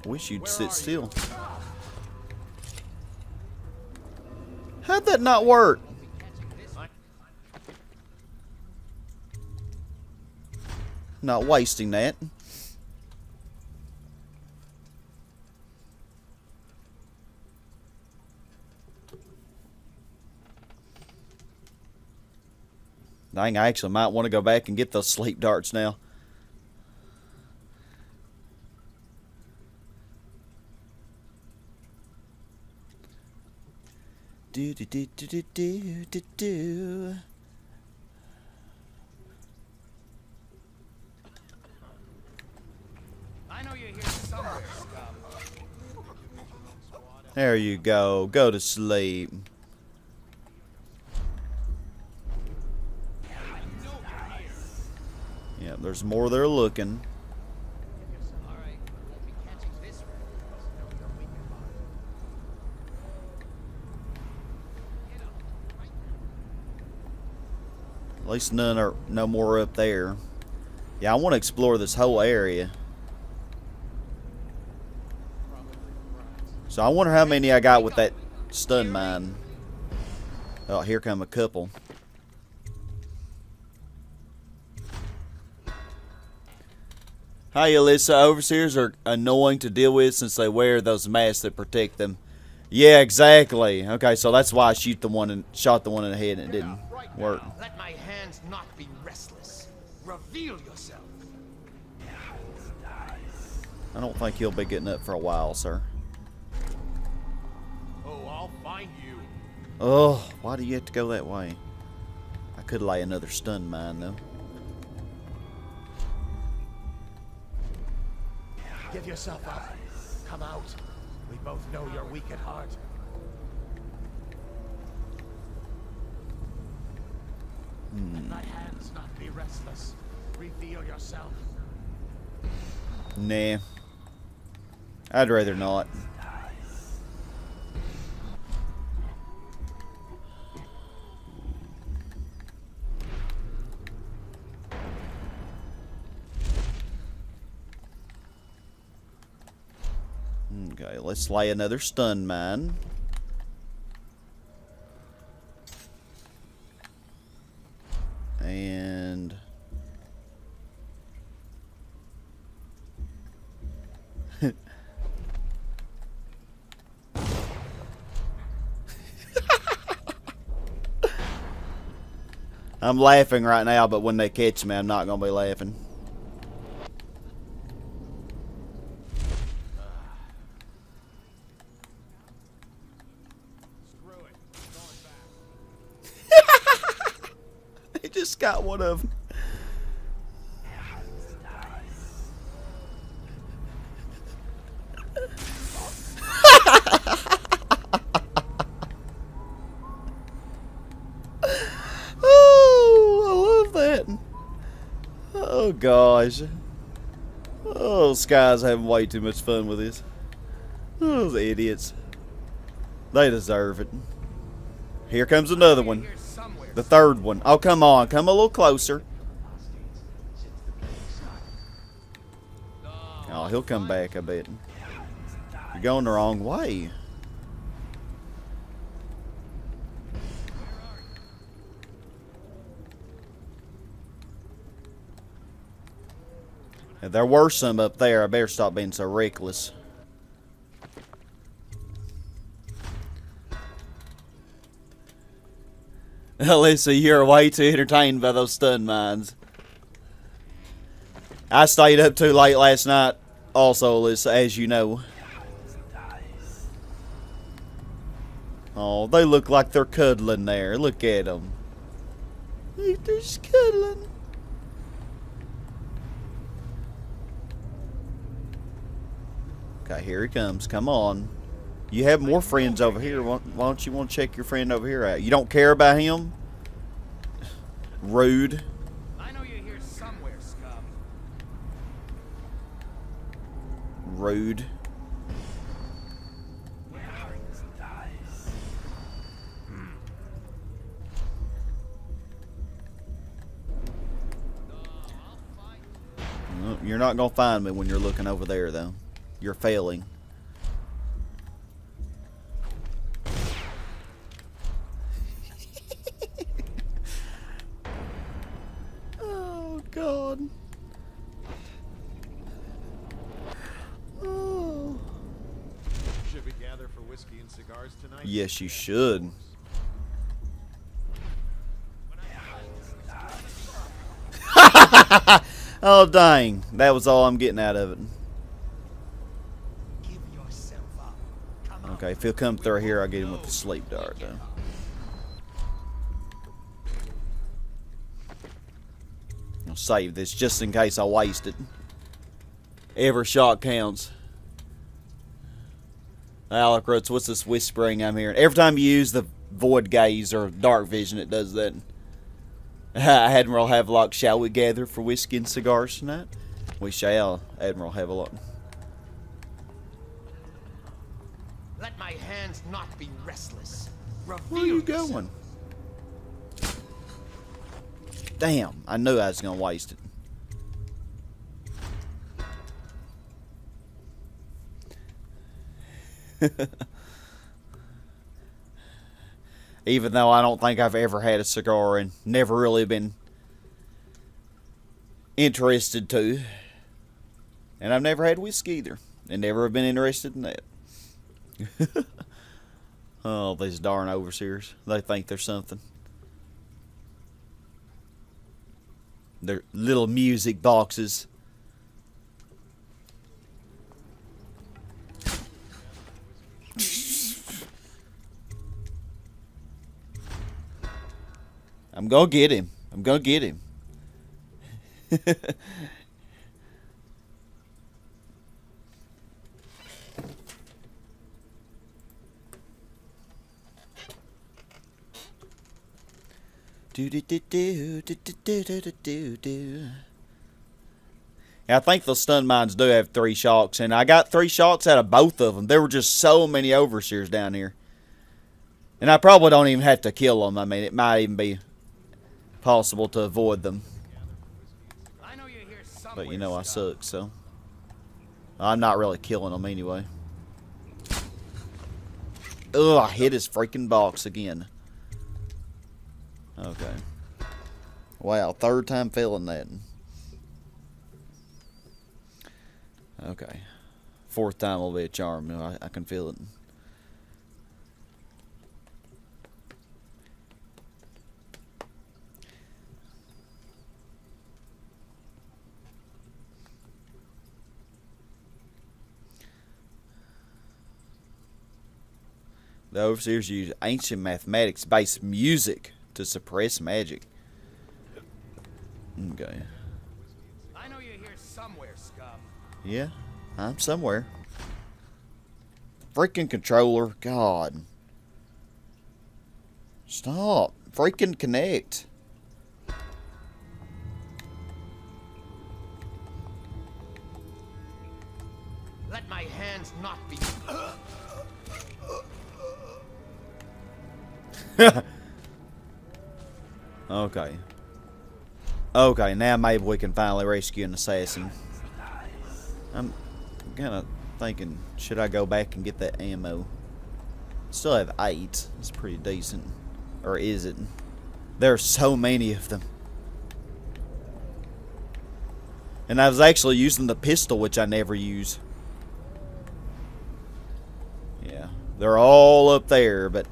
[SPEAKER 1] Wish you'd sit still. How'd that not work? Not wasting that. Dang, I actually might want to go back and get those sleep darts now. Do do do do do do do do.
[SPEAKER 3] I know you're here somewhere, scum.
[SPEAKER 1] There you go. Go to sleep. Yeah, there's more there looking. At least none are no more up there. Yeah, I want to explore this whole area. So I wonder how many I got with that stun mine. Oh, here come a couple. Hi, Alyssa. Overseers are annoying to deal with since they wear those masks that protect them. Yeah, exactly. Okay, so that's why I shot the one in the head and it didn't work.
[SPEAKER 3] Let my hands not be restless. Reveal yourself.
[SPEAKER 1] I don't think he'll be getting up for a while, sir.
[SPEAKER 2] Oh, I'll find you.
[SPEAKER 1] Oh, why do you have to go that way? I could lay another stun mine, though.
[SPEAKER 3] Give yourself up. Come out. We both know you're weak at heart. Let my hands not be restless. Reveal yourself.
[SPEAKER 1] Nah. I'd rather not. Okay, let's lay another stun mine. And I'm laughing right now, but when they catch me, I'm not going to be laughing. He just got one of them. Oh, I love that. Oh, gosh. Oh, Sky's having way too much fun with this. Those idiots. They deserve it. Here comes another one. The third one. Oh, come on. Come a little closer. Oh, he'll come back, I bet. You're going the wrong way. If there were some up there, I better stop being so reckless. Alyssa, you're way too entertained by those stun mines. I stayed up too late last night also, Alyssa, as you know. Oh, they look like they're cuddling there. Look at them. They're just cuddling. Okay, here he comes. Come on. You have more friends over here. Why don't you want to check your friend over here out? You don't care about him? Rude.
[SPEAKER 3] I know you're here somewhere,
[SPEAKER 1] Rude. Well, you're not going to find me when you're looking over there, though. You're failing. Oh, God. Oh.
[SPEAKER 2] Should we gather for whiskey and cigars tonight?
[SPEAKER 1] Yes, you should. Oh, dang. That was all I'm getting out of it.
[SPEAKER 3] Give yourself up. Come on.
[SPEAKER 1] Okay, if he'll come through here, I'll get him with the sleep dart, though. I'll save this just in case I waste it. Every shot counts. Alec Roots, what's this whispering I'm hearing? Every time you use the void gaze or dark vision, it does that. Admiral Havelock, shall we gather for whiskey and cigars tonight? We shall, Admiral Havelock.
[SPEAKER 3] Let my hands not be restless.
[SPEAKER 1] Where are you going? Damn, I knew I was going to waste it. Even though I don't think I've ever had a cigar and never really been interested to. And I've never had whiskey either. And never have been interested in that. Oh, these darn overseers. They think they're something. They're little music boxes. I'm gonna get him. I'm gonna get him. Do do do do do do do do do do. Yeah, I think the stun mines do have 3 shocks, and I got 3 shocks out of both of them. There were just so many overseers down here, and I probably don't even have to kill them. I mean, it might even be possible to avoid them. But you know I suck, so I'm not really killing them anyway. Ugh, I hit his freaking box again. Okay. Wow, 3rd time failing that. Okay. 4th time will be a charm. I can feel it. The overseers use ancient mathematics-based music to suppress magic. Okay.
[SPEAKER 3] I know you're here somewhere, scum.
[SPEAKER 1] Yeah, I'm somewhere. Freaking controller, God. Stop. Freaking connect.
[SPEAKER 3] Let my hands not be.
[SPEAKER 1] Okay. Okay, now maybe we can finally rescue an assassin. I'm kind of thinking, should I go back and get that ammo? Still have 8. It's pretty decent. Or is it? There are so many of them. And I was actually using the pistol, which I never use. Yeah, they're all up there, but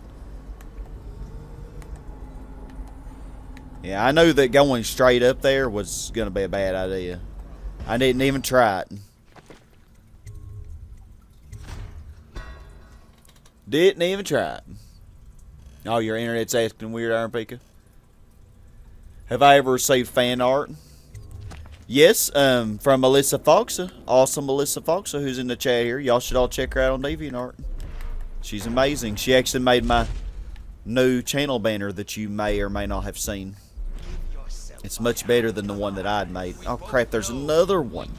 [SPEAKER 1] yeah, I knew that going straight up there was going to be a bad idea. I didn't even try it. Didn't even try it. Oh, your internet's acting weird, Iron Pika. Have I ever received fan art? Yes, from Melissa Foxa. Awesome Melissa Foxa, who's in the chat here. Y'all should all check her out on DeviantArt. She's amazing. She actually made my new channel banner that you may or may not have seen. It's much better than the one that I'd made. Oh crap, there's another one.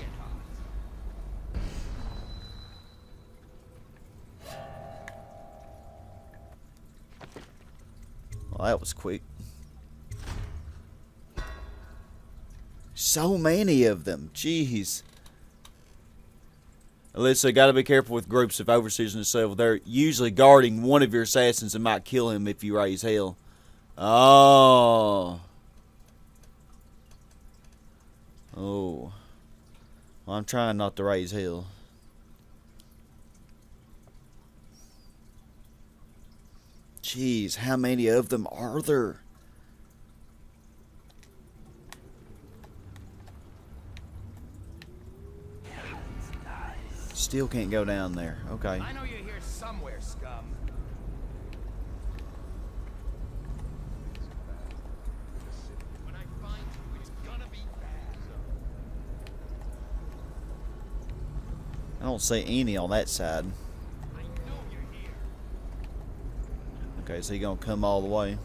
[SPEAKER 1] Well, that was quick. So many of them. Jeez. Alyssa, gotta be careful with groups of overseers in the level. They're usually guarding one of your assassins and might kill him if you raise hell. Oh. Oh. Well, I'm trying not to raise hell. Jeez, how many of them are there? Still can't go down there. Okay.
[SPEAKER 4] I know you're here somewhere, scum. When I find you, it's gonna be bad.
[SPEAKER 1] I don't see any on that side.
[SPEAKER 4] I know you're here.
[SPEAKER 1] Okay, so he gonna come all the way.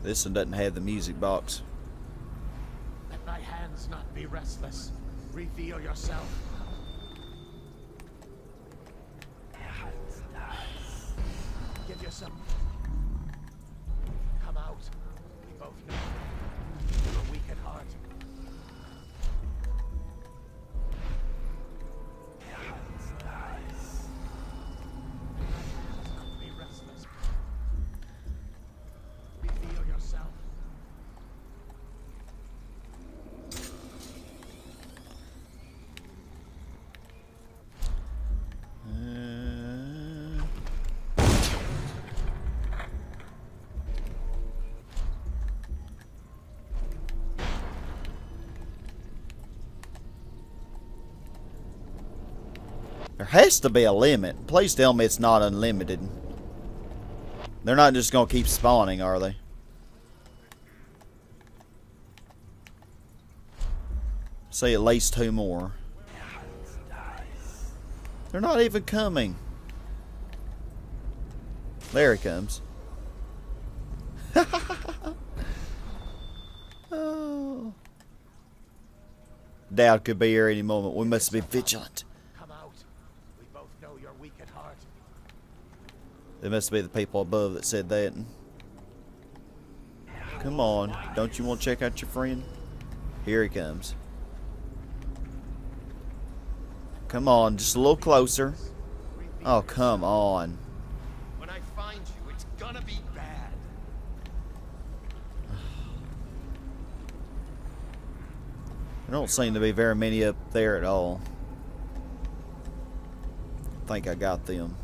[SPEAKER 1] This one doesn't have the music box.
[SPEAKER 3] Let thy hands not be restless. Reveal yourself. Give yourself. Come out. We both know you're weak at heart. Be restless. Reveal yourself.
[SPEAKER 1] There has to be a limit. Please tell me it's not unlimited. They're not just gonna keep spawning, are they? Say at least 2 more. They're not even coming. There he comes. Oh. Daud could be here any moment. We must be vigilant.
[SPEAKER 3] Come out. We both know you're weak at heart.
[SPEAKER 1] It must be the people above that said that. Come on. Don't you want to check out your friend? Here he comes. Come on, just a little closer. Oh, come on.
[SPEAKER 4] When I find you, it's gonna be bad.
[SPEAKER 1] There don't seem to be very many up there at all. I think I got them.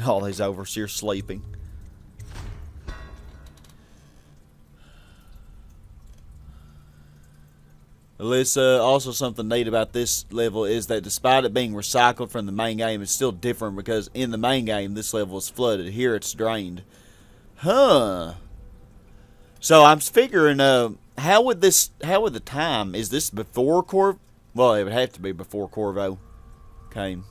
[SPEAKER 1] All these overseers sleeping. Alyssa, also something neat about this level is that despite it being recycled from the main game, it's still different because in the main game this level is flooded. Here it's drained. Huh. So I'm figuring, how would the time, is this before Corvo? Well, it would have to be before Corvo came.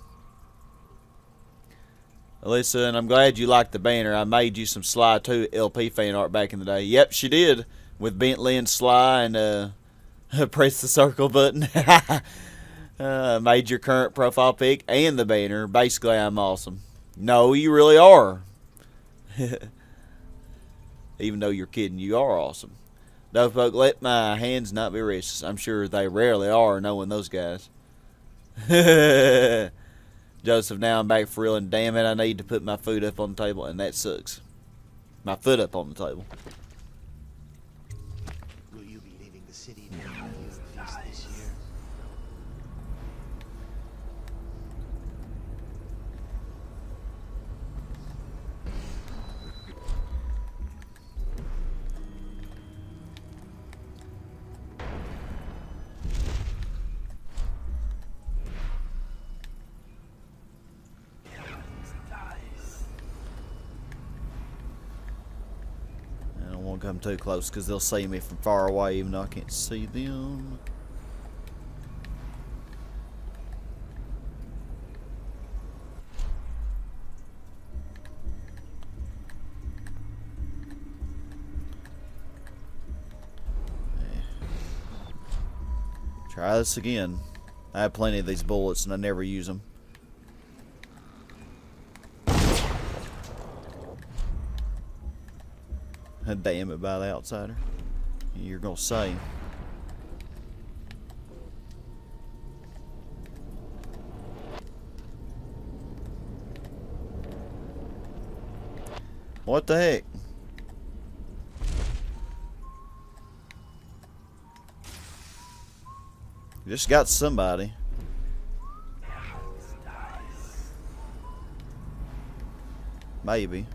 [SPEAKER 1] Alyssa, and I'm glad you liked the banner. I made you some Sly 2 LP fan art back in the day. Yep, she did. With Bentley and Sly and, press the circle button. Made your current profile pic and the banner. Basically, I'm awesome. No, you really are. Even though you're kidding, you are awesome. Dopeypoke, let my hands not be restless. I'm sure they rarely are, knowing those guys. Joseph, now I'm back for real, and damn it, I need to put my food up on the table, and that sucks. My foot up on the table.
[SPEAKER 3] Will you be leaving the city now? Feast this year?
[SPEAKER 1] I don't want to come too close because they'll see me from far away even though I can't see them. Try this again. I have plenty of these bullets and I never use them. Damn it, by the outsider. You're gonna say. What the heck? Just got somebody. Maybe.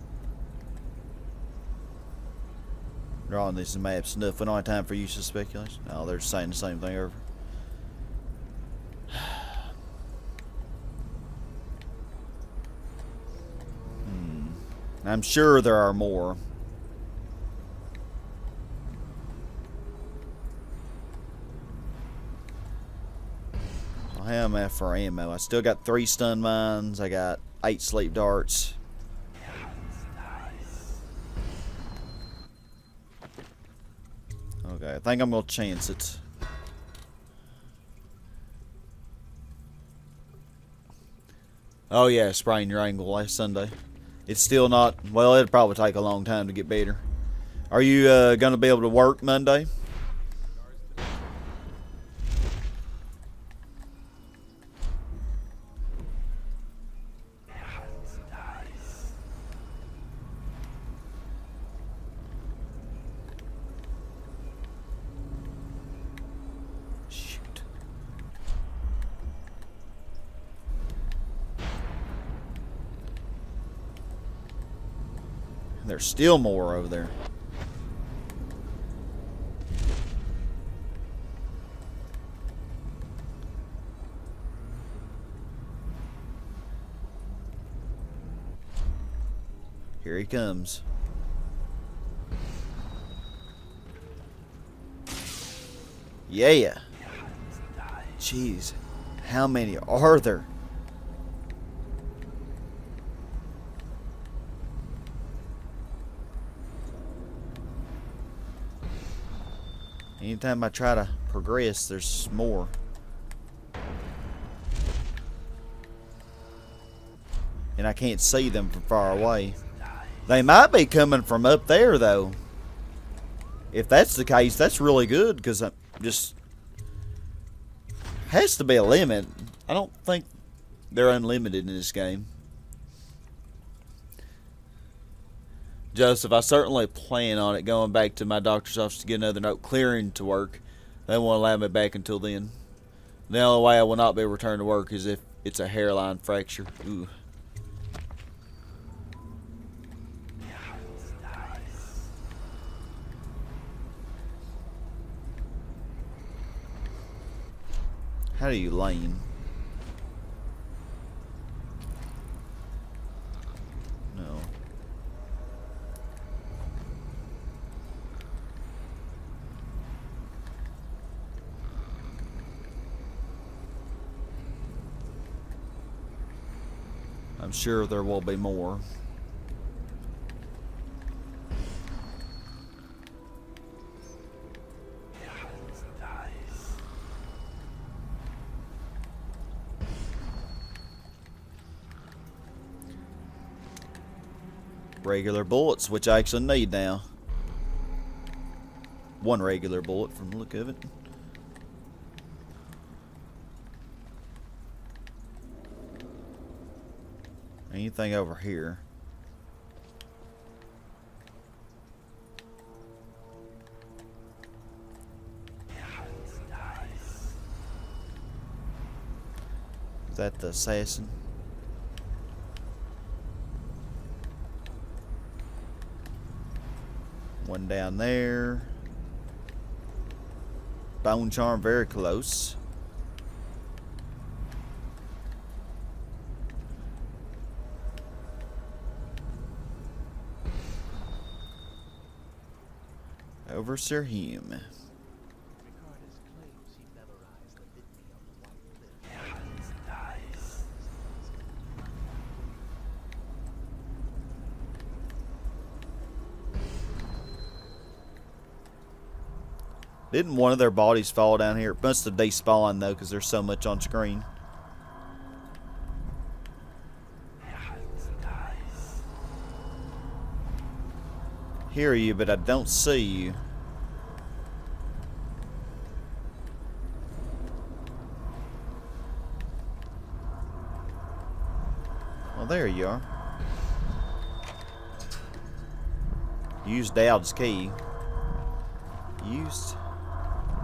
[SPEAKER 1] Drawing these maps enough. We don't have time for useless speculation. No, they're saying the same thing over. I'm sure there are more. So how am I for ammo? I still got 3 stun mines. I got 8 sleep darts. Okay, I think I'm gonna chance it. Oh yeah, sprained your ankle last Sunday. It's still not, well, it'll probably take a long time to get better. Are you going to be able to work Monday? Shoot. There's still more over there. Here he comes. Yeah. Jeez. How many are there? Anytime I try to progress, there's more. And I can't see them from far away. They might be coming from up there, though. If that's the case, that's really good, because I'm just... Has to be a limit. I don't think they're unlimited in this game. Joseph, I certainly plan on it, going back to my doctor's office to get another note clearing to work. They won't allow me back until then. The only way I will not be returned to work is if it's a hairline fracture. Ooh. How do you lane? No. I'm sure there will be more. Regular bullets, which I actually need now. 1 regular bullet from the look of it. Anything over here? Is that the assassin? One down there. Bone charm very close. Over Sir Hume. Didn't one of their bodies fall down here? It must have despawned, though, because there's so much on screen. Hear you, but I don't see you. Well, there you are. Use Daud's key. Used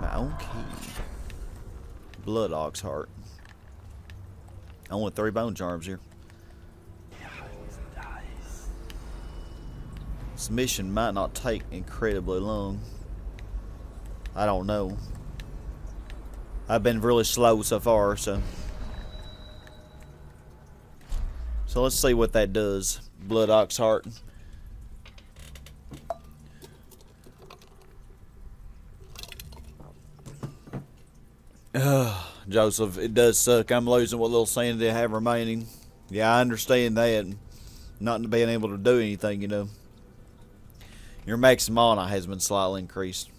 [SPEAKER 1] my own key. Blood Ox Heart. Only 3 bone charms here. This mission might not take incredibly long. I don't know. I've been really slow so far, so let's see what that does. Blood Ox Heart. Joseph, it does suck. I'm losing what little sanity I have remaining. Yeah, I understand that. Not being able to do anything, you know. Your max mana has been slightly increased.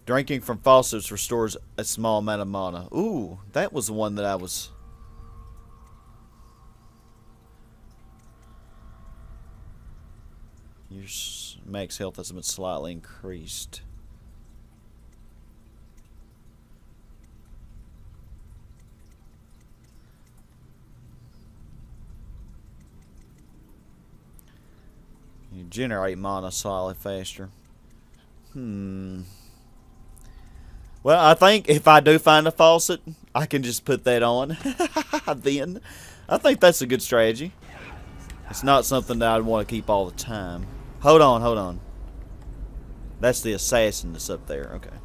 [SPEAKER 1] Drinking from faucets restores a small amount of mana. Ooh, that was the one that I was... Your max health has been slightly increased. You generate mana slightly faster. Well, I think if I do find a faucet, I can just put that on. Then, I think that's a good strategy. It's not something that I'd want to keep all the time. Hold on, hold on. That's the assassin that's up there. Okay.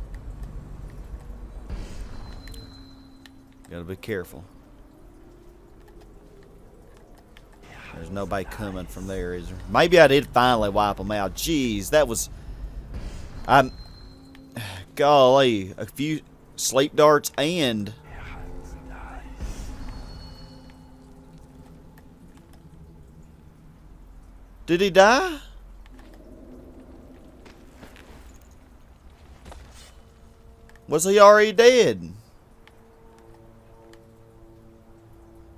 [SPEAKER 1] Gotta be careful. There's nobody coming from there, is there? Maybe I did finally wipe them out. Jeez, that was... Golly, a few sleep darts and... Did he die? Was he already dead?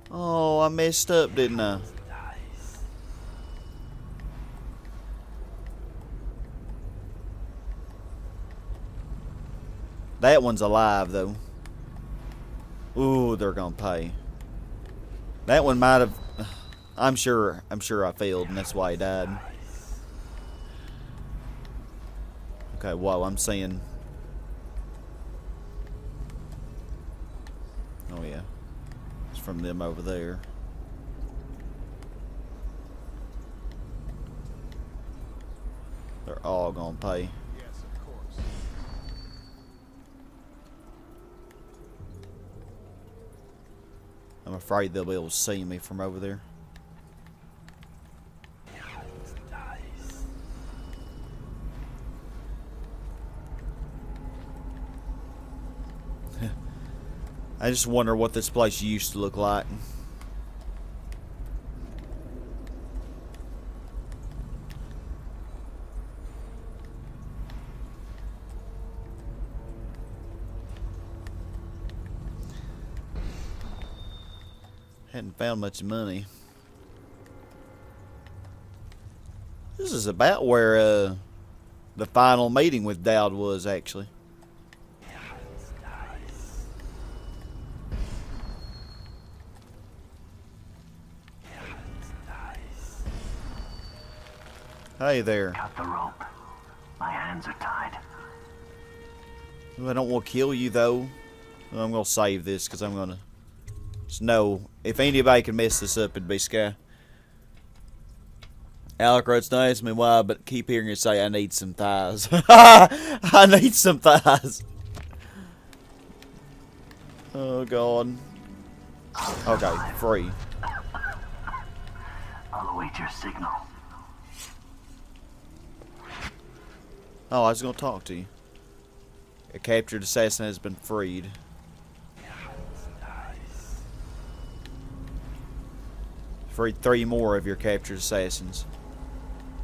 [SPEAKER 1] Oh, I messed up, didn't I? That one's alive, though. Ooh, they're gonna pay. That one might have... I'm sure I failed, and that's why he died. Okay, whoa, I'm seeing... Oh, yeah. It's from them over there. They're all gonna pay.
[SPEAKER 2] Yes, of course.
[SPEAKER 1] I'm afraid they'll be able to see me from over there. I just wonder what this place used to look like. Hadn't found much money. This is about where the final meeting with Daud was, actually. Hey there.
[SPEAKER 5] Cut the rope. My hands are tied.
[SPEAKER 1] Ooh, I don't want to kill you, though. I'm going to save this because I'm going to just know if anybody can mess this up, it'd be Sky. Alec wrote, "Don't ask me why, but keep hearing you say I need some thighs." I need some thighs. Oh, God. Okay, free.
[SPEAKER 5] I'll await your signal.
[SPEAKER 1] Oh, I was going to talk to you. A captured assassin has been freed. Freed 3 more of your captured assassins.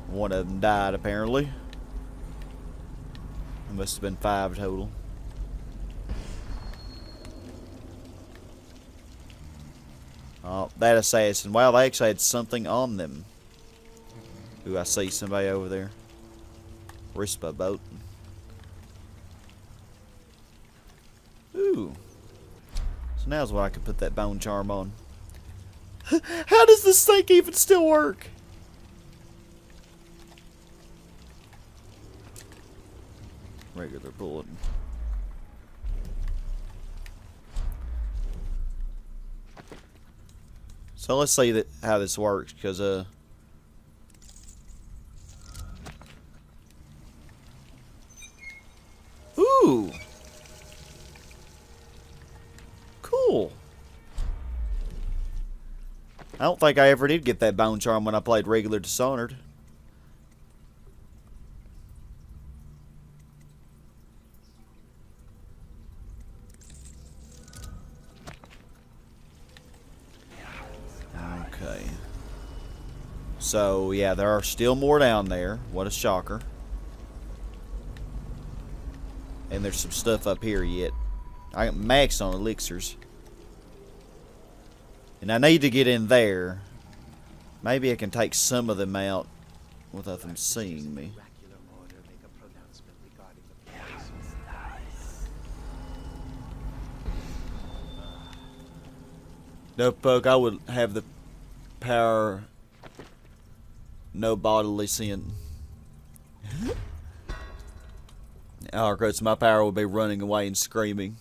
[SPEAKER 1] One of them died, apparently. Must have been 5 total. Oh, that assassin. Wow, they actually had something on them. Ooh, I see somebody over there. Rispa boat. Ooh. So now's when I can put that bone charm on. How does this thing even still work? Regular bullet. So let's see how this works, because ooh, cool. I don't think I ever did get that bone charm when I played regular Dishonored. Okay. So, yeah, there are still more down there. What a shocker. And there's some stuff up here yet. I got maxed on elixirs. And I need to get in there. Maybe I can take some of them out without them seeing me. Dopeypoke, I would have the power, no bodily sin. Oh, great, so my power would be running away and screaming.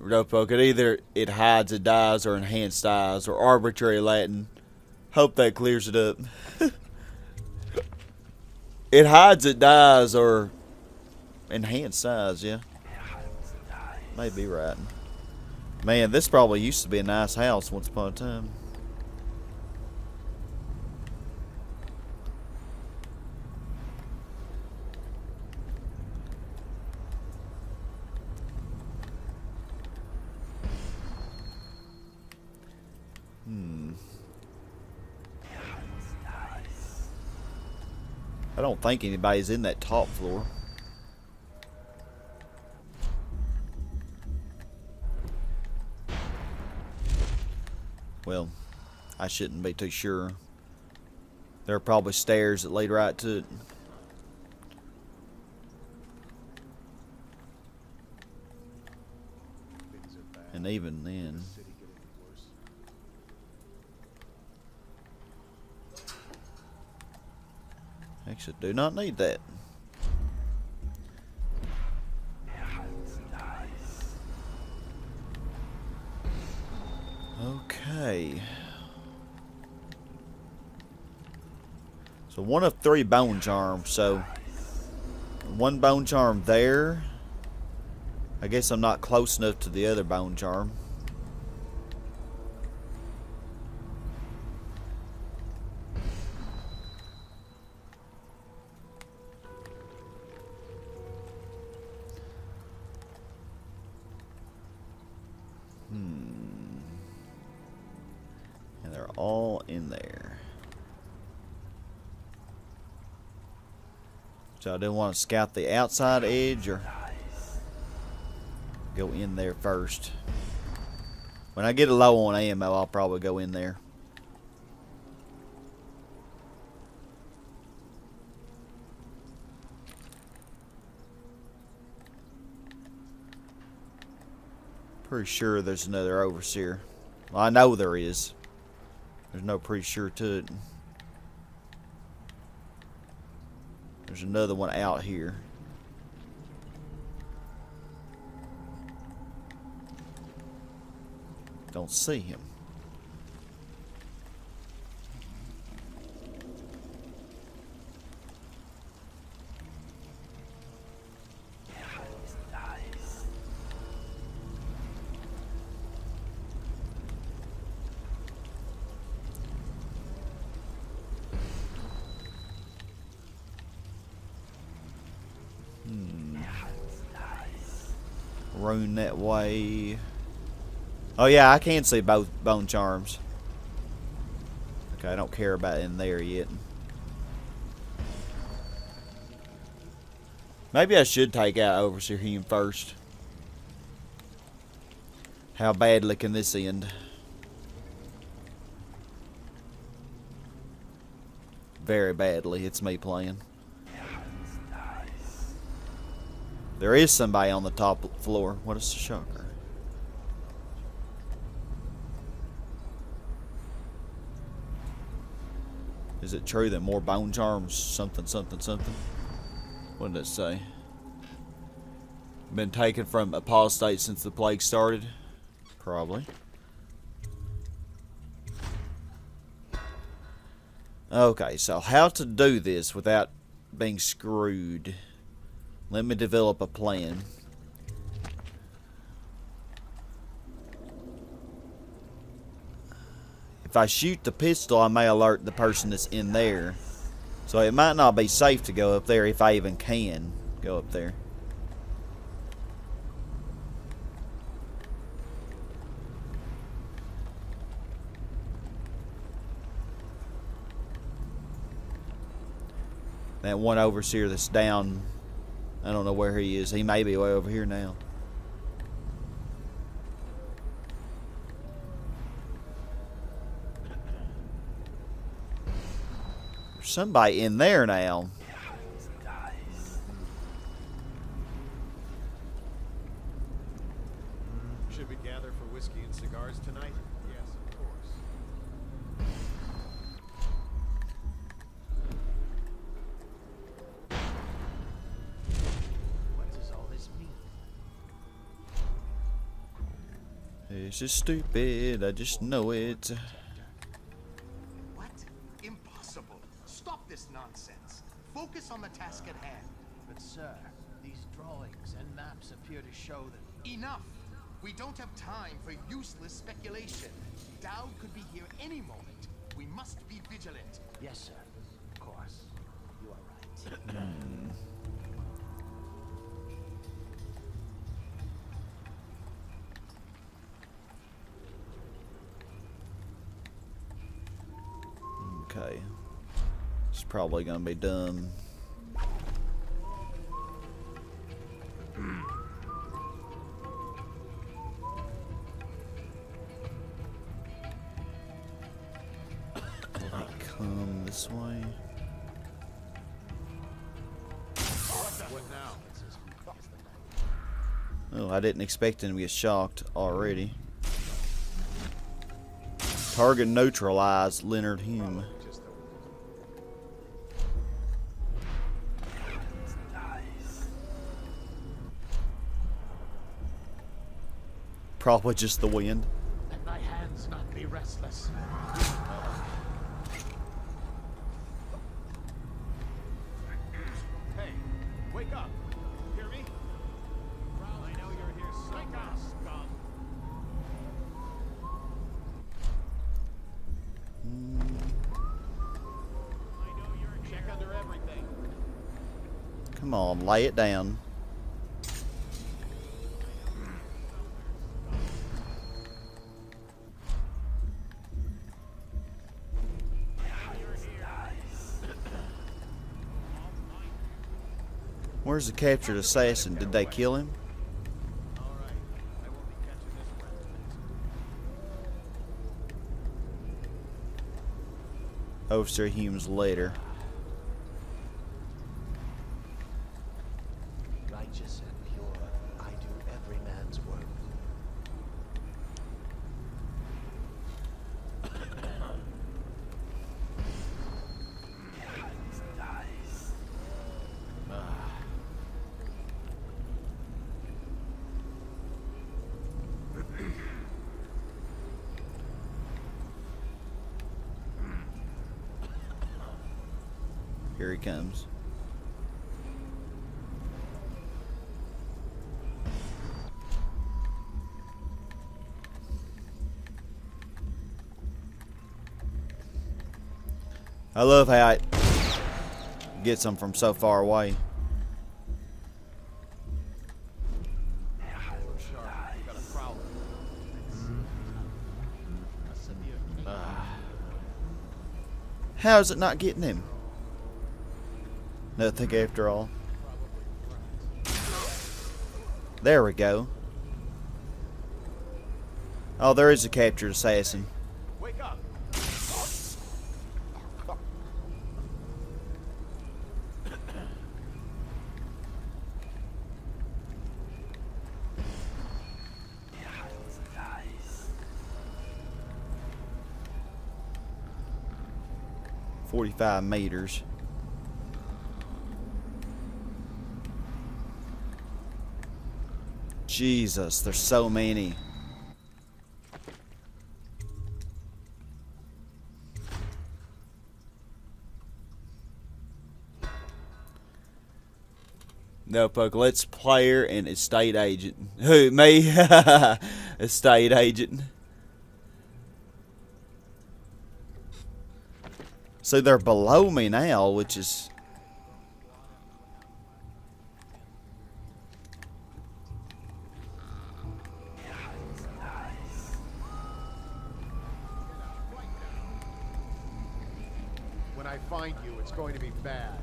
[SPEAKER 1] Dopeypoke, either it hides, it dies, or enhanced dies, or arbitrary Latin. Hope that clears it up. It hides, it dies, or enhanced dies, yeah. May be right. Man, this probably used to be a nice house once upon a time. I don't think anybody's in that top floor. Well, I shouldn't be too sure. There are probably stairs that lead right to it. And even then... Actually, do not need that. Okay. So 1 of 3 bone charms. So 1 bone charm there. I guess I'm not close enough to the other bone charm. And they're all in there. So I didn't want to scout the outside edge or go in there first. When I get low on ammo, I'll probably go in there. Pretty sure there's another overseer. Well, I know there is. There's no pretty sure to it. There's another one out here. Don't see him. Rune that way. Oh yeah, I can see both bone charms. Okay, I don't care about in there yet. Maybe I should take out Overseer Hume first. How badly can this end? Very badly. It's me playing. There is somebody on the top floor. What is the shocker? Is it true that more bone charms something something something? What did it say? Been taken from apostate since the plague started? Probably. Okay, so how to do this without being screwed? Let me develop a plan. If I shoot the pistol, I may alert the person that's in there. So it might not be safe to go up there if I even can go up there. That one overseer that's down, I don't know where he is. He may be way over here now. There's somebody in there now.
[SPEAKER 2] Should we gather for whiskey and cigars tonight? Yes, of course.
[SPEAKER 3] What does all this mean?
[SPEAKER 1] This is stupid. I just know it.
[SPEAKER 4] What? Impossible. Stop this nonsense. Focus on the task at hand.
[SPEAKER 3] But sir, these drawings and maps appear to show that...
[SPEAKER 4] Enough! We don't have time for useless speculation. Daud could be here any moment. We must be vigilant.
[SPEAKER 3] Yes, sir. Of course. You are right.
[SPEAKER 1] Okay. It's probably gonna be dumb. Come this way.
[SPEAKER 2] What now?
[SPEAKER 1] Oh, I didn't expect him to get shocked already. Target neutralized, Leonard Hume.
[SPEAKER 2] Just the
[SPEAKER 1] Probably just the wind.
[SPEAKER 3] Let thy hands not be restless.
[SPEAKER 2] Hey, wake up! Hear me? I know you're here, scum. I know you're here. Check under everything.
[SPEAKER 1] Come on, lay it down. Where's the captured assassin? Did they kill him?
[SPEAKER 2] All right, I won't be catching this one.
[SPEAKER 1] Overseer Hume's later.
[SPEAKER 3] Righteous and pure, I do every man's work.
[SPEAKER 1] Here he comes. I love how it gets them from so far away.
[SPEAKER 2] We've got a prowler. A severe
[SPEAKER 1] How is it not getting him? Nothing after all. There we go. Oh, there is a captured assassin.
[SPEAKER 2] Wake up!
[SPEAKER 1] 45 meters. Jesus, there's so many. Dopeypoke, let's player and estate agent. Who, me? Estate agent. So they're below me now, which is...
[SPEAKER 2] When I find you, it's going to be bad.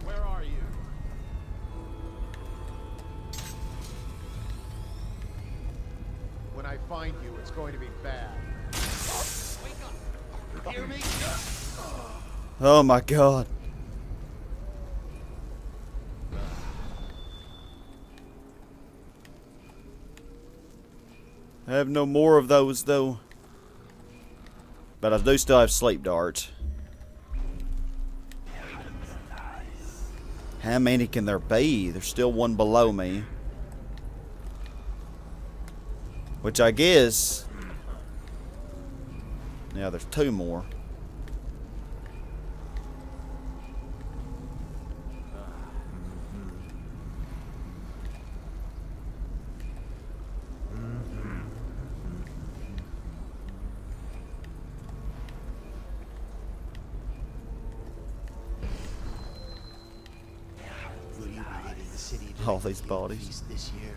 [SPEAKER 2] Where are you? When I find you, it's going to be bad. Wake up! You hear me?
[SPEAKER 1] Oh my God. I have no more of those though. But I do still have sleep darts. How many can there be? There's still one below me. Which I guess... Yeah, there's two more.
[SPEAKER 3] Will you be leaving the city
[SPEAKER 1] All
[SPEAKER 3] during
[SPEAKER 1] these
[SPEAKER 3] the
[SPEAKER 1] bodies.
[SPEAKER 3] feast this year?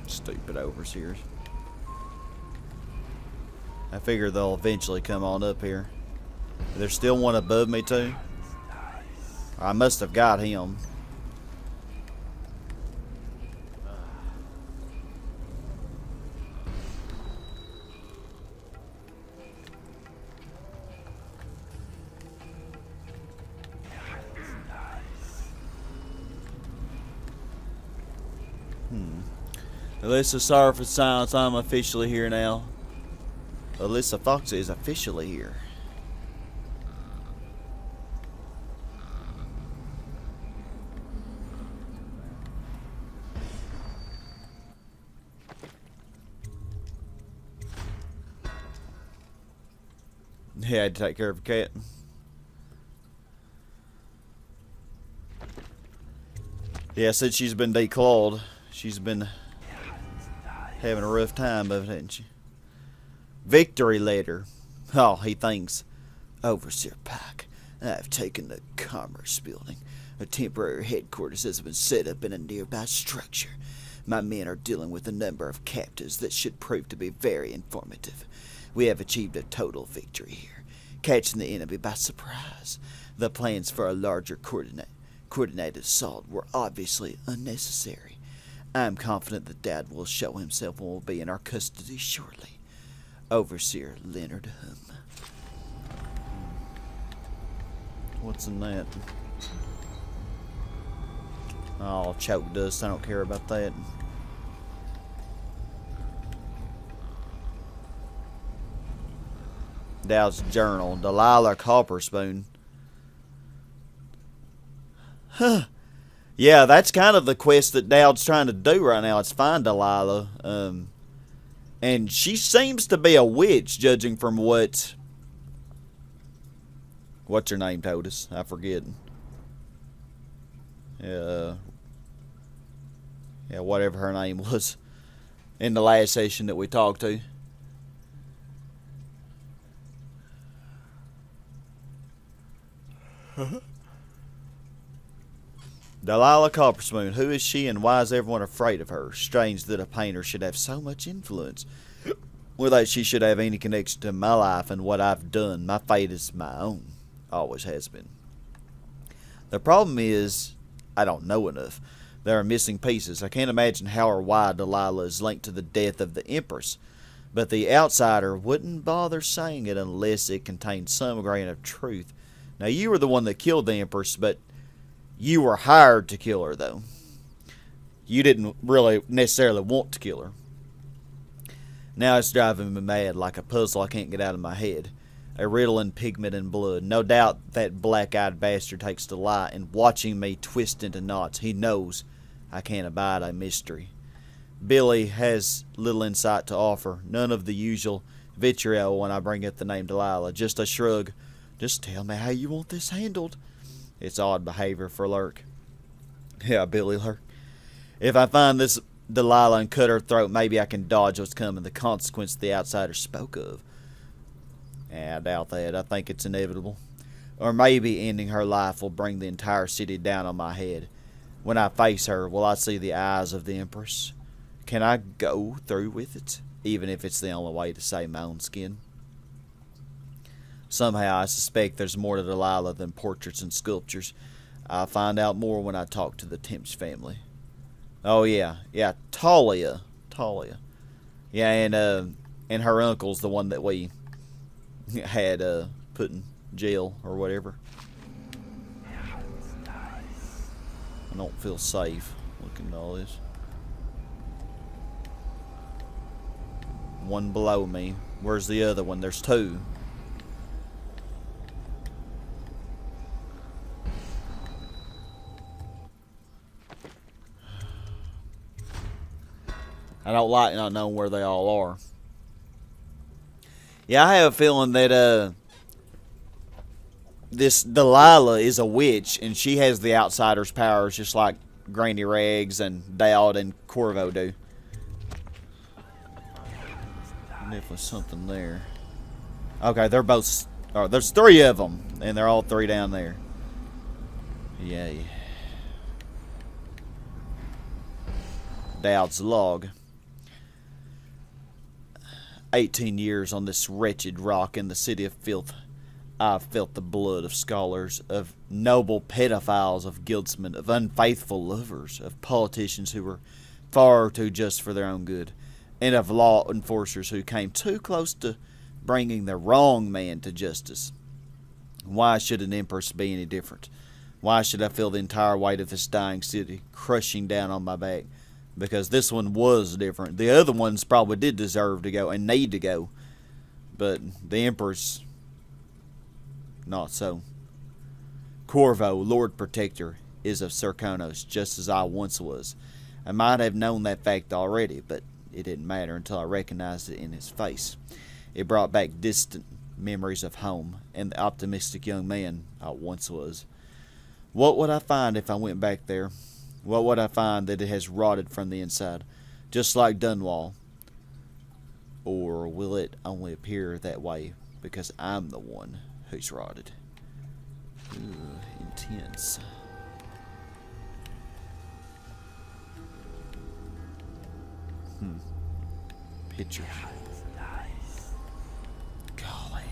[SPEAKER 1] Stupid overseers. I figure they'll eventually come on up here. There's still one above me too. I must have got him. Alyssa, sorry for silence. I'm officially here now. Alyssa Fox is officially here. Yeah, I had to take care of a cat. Yeah, since she's been declawed, she's been having a rough time of it, hasn't she? Victory letter. Oh, he thinks. Overseer Pike, I've taken the Commerce Building. A temporary headquarters has been set up in a nearby structure. My men are dealing with a number of captives that should prove to be very informative. We have achieved a total victory here, catching the enemy by surprise. The plans for a larger coordinated assault were obviously unnecessary. I am confident that Daud will show himself and will be in our custody shortly. Overseer Leonard Hum. What's in that? Oh, choke dust. I don't care about that. Daud's journal. Dalila Copper Spoon. Huh. Yeah, that's kind of the quest that Daud's trying to do right now. It's find Dalila. And she seems to be a witch, judging from what... What's her name told us? I forget. Yeah, whatever her name was. in the last session that we talked to. Dalila Copperspoon, who is she and why is everyone afraid of her? Strange that a painter should have so much influence without she should have any connection to my life and what I've done. My fate is my own. Always has been. The problem is, I don't know enough. There are missing pieces. I can't imagine how or why Dalila is linked to the death of the Empress, but the outsider wouldn't bother saying it unless it contained some grain of truth. Now, you were the one that killed the Empress, but you were hired to kill her, though. You didn't really necessarily want to kill her. Now it's driving me mad, like a puzzle I can't get out of my head. A riddle in pigment and blood. No doubt that black-eyed bastard takes delight in watching me twist into knots. He knows I can't abide a mystery. Billy has little insight to offer. None of the usual vitriol when I bring up the name Dalila. Just a shrug. Just tell me how you want this handled. It's odd behavior for Lurk. Yeah, Billy Lurk. If I find this Dalila and cut her throat, maybe I can dodge what's coming. The consequence the outsider spoke of. I doubt that. I think it's inevitable. Or maybe ending her life will bring the entire city down on my head. When I face her, will I see the eyes of the Empress? Can I go through with it, even if it's the only way to save my own skin? Somehow I suspect there's more to Dalila than portraits and sculptures. I'll find out more when I talk to the Tempest family. Oh yeah, Talia. Yeah, and her uncle's the one that we had put in jail or whatever. I don't feel safe looking at all this. One below me. Where's the other one? There's two. I don't like not knowing where they all are. Yeah, I have a feeling that this Dalila is a witch, and she has the outsider's powers just like Granny Rags and Daud and Corvo do. Definitely something there. Okay, they're both... Oh, there's three of them, and they're all three down there. Yay. Daud's log. 18 years on this wretched rock in the city of filth. I've felt the blood of scholars, of noble pedophiles, of guildsmen, of unfaithful lovers, of politicians who were far too just for their own good, and of law enforcers who came too close to bringing the wrong man to justice. Why should an empress be any different? Why should I feel the entire weight of this dying city crushing down on my back? Because this one was different. The other ones probably did deserve to go and need to go. But the Empress, not so. Corvo, Lord Protector, is of Serkonos, just as I once was. I might have known that fact already, but it didn't matter until I recognized it in his face. It brought back distant memories of home and the optimistic young man I once was. What would I find if I went back there? What would I find that it has rotted from the inside, just like Dunwall? Or will it only appear that way because I'm the one who's rotted? Ooh, intense. Pictures. Golly.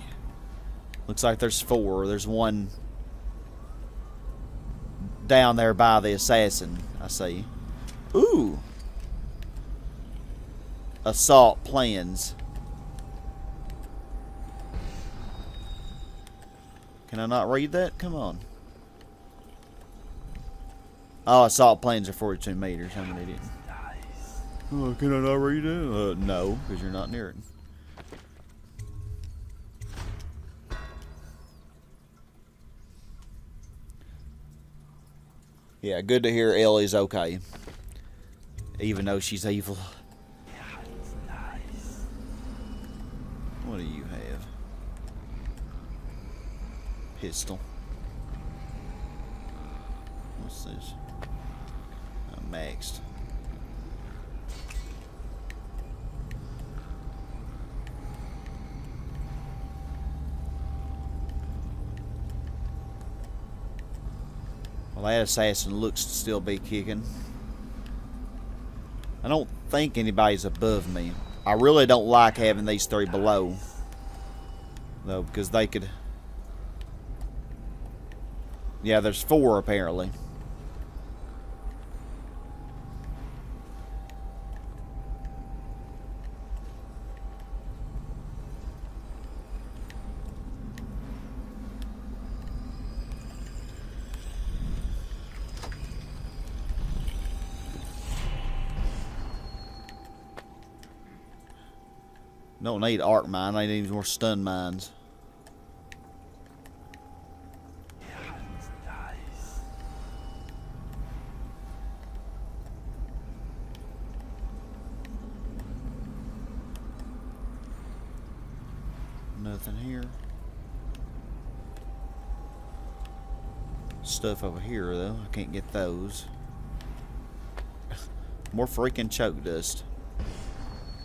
[SPEAKER 1] Looks like there's four. There's one down there by the assassin, I see. Ooh. Assault plans. Can I not read that? Come on. Oh, assault plans are 42 meters. I'm an idiot. Oh, can I not read it? No, because you're not near it. Yeah, good to hear Ellie's okay. Even though she's evil. What do you have? Pistol. What's this? I'm maxed. Well, that assassin looks to still be kicking. I don't think anybody's above me. I really don't like having these three below, though, because they could... Yeah, there's 4 apparently. Don't need arc mine, I need more stun mines. Nothing here. Stuff over here though, I can't get those. More freaking choke dust.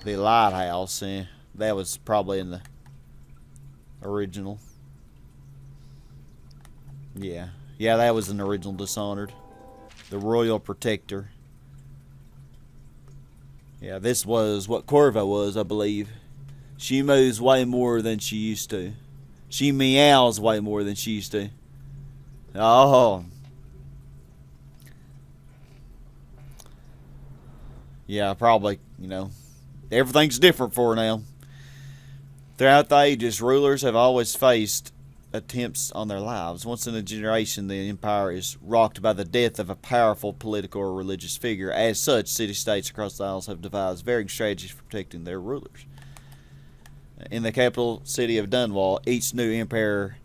[SPEAKER 1] The lighthouse, that was probably in the original. Yeah, that was an original Dishonored. The Royal Protector. Yeah, this was what Corvo was, I believe. She moves way more than she used to. She meows way more than she used to. Oh. Yeah, probably, you know, everything's different for her now. Throughout the ages, rulers have always faced attempts on their lives. Once in a generation, the empire is rocked by the death of a powerful political or religious figure. As such, city-states across the Isles have devised varying strategies for protecting their rulers. In the capital city of Dunwall, each new emperor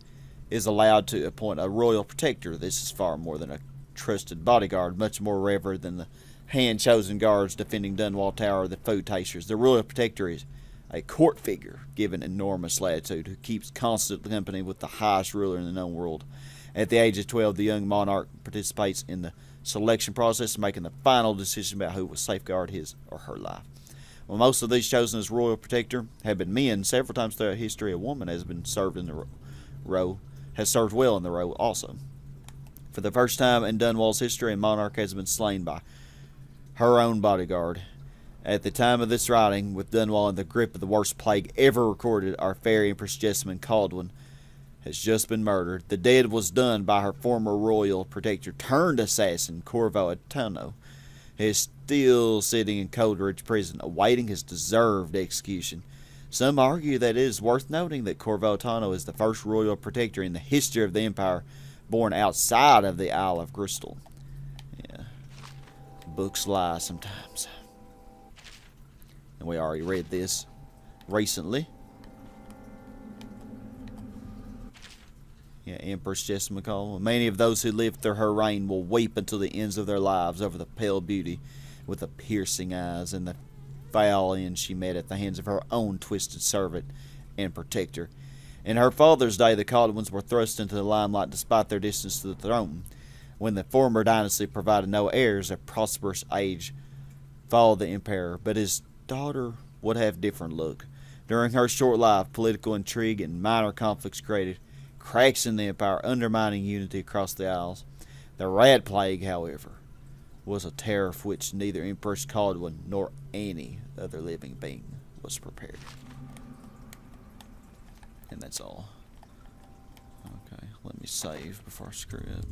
[SPEAKER 1] is allowed to appoint a royal protector. This is far more than a trusted bodyguard, much more revered than the hand-chosen guards defending Dunwall Tower, the food tasters. The royal protector is a court figure given enormous latitude who keeps constant company with the highest ruler in the known world. At the age of 12, the young monarch participates in the selection process, making the final decision about who will safeguard his or her life. Well, most of these chosen as royal protector have been men. Several times throughout history, a woman has been served in the row, has served well in the row also. For the first time in Dunwall's history, a monarch has been slain by her own bodyguard. At the time of this writing, with Dunwall in the grip of the worst plague ever recorded, our fair Empress Jessamine Caldwin has just been murdered. The deed was done by her former royal protector turned assassin, Corvo Attano. He is still sitting in Coleridge prison, awaiting his deserved execution. Some argue that it is worth noting that Corvo Attano is the first royal protector in the history of the empire born outside of the Isle of Crystal. Yeah, books lie sometimes. And we already read this recently. Yeah, Empress Jessamine Caldwin. Many of those who lived through her reign will weep until the ends of their lives over the pale beauty with the piercing eyes and the foul end she met at the hands of her own twisted servant and protector. In her father's day, the Caldwins were thrust into the limelight despite their distance to the throne. When the former dynasty provided no heirs, a prosperous age followed the emperor, but his daughter would have different luck. During her short life, political intrigue and minor conflicts created cracks in the empire, undermining unity across the Isles. The Rat Plague, however, was a terror for which neither Empress Caldwin nor any other living being was prepared. And that's all. Okay, let me save before I screw up.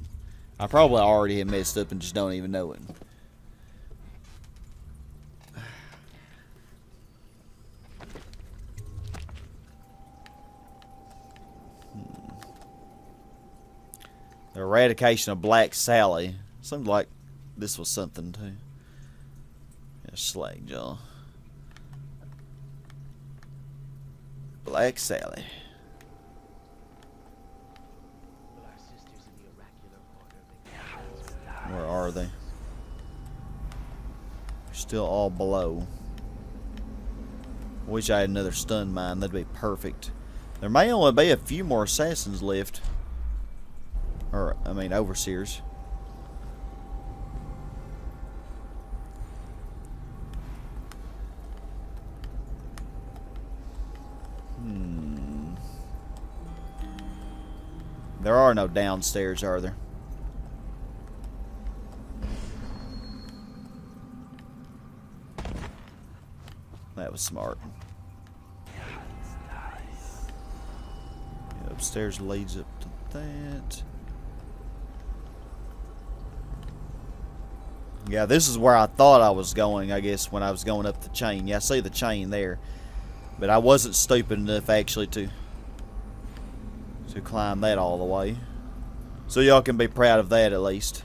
[SPEAKER 1] I probably already have messed up and just don't even know it. The eradication of Black Sally. Seemed like this was something too. Yeah, slag jaw. Black Sally. Where are they? They're still all below. Wish I had another stun mine. That'd be perfect. There may only be a few more assassins left. Or, I mean, overseers. There are no downstairs, are there? That was smart. Yeah, upstairs leads up to that. Yeah, this is where I thought I was going, I guess, when I was going up the chain. Yeah, I see the chain there. But I wasn't stupid enough, actually, to climb that all the way. So y'all can be proud of that, at least.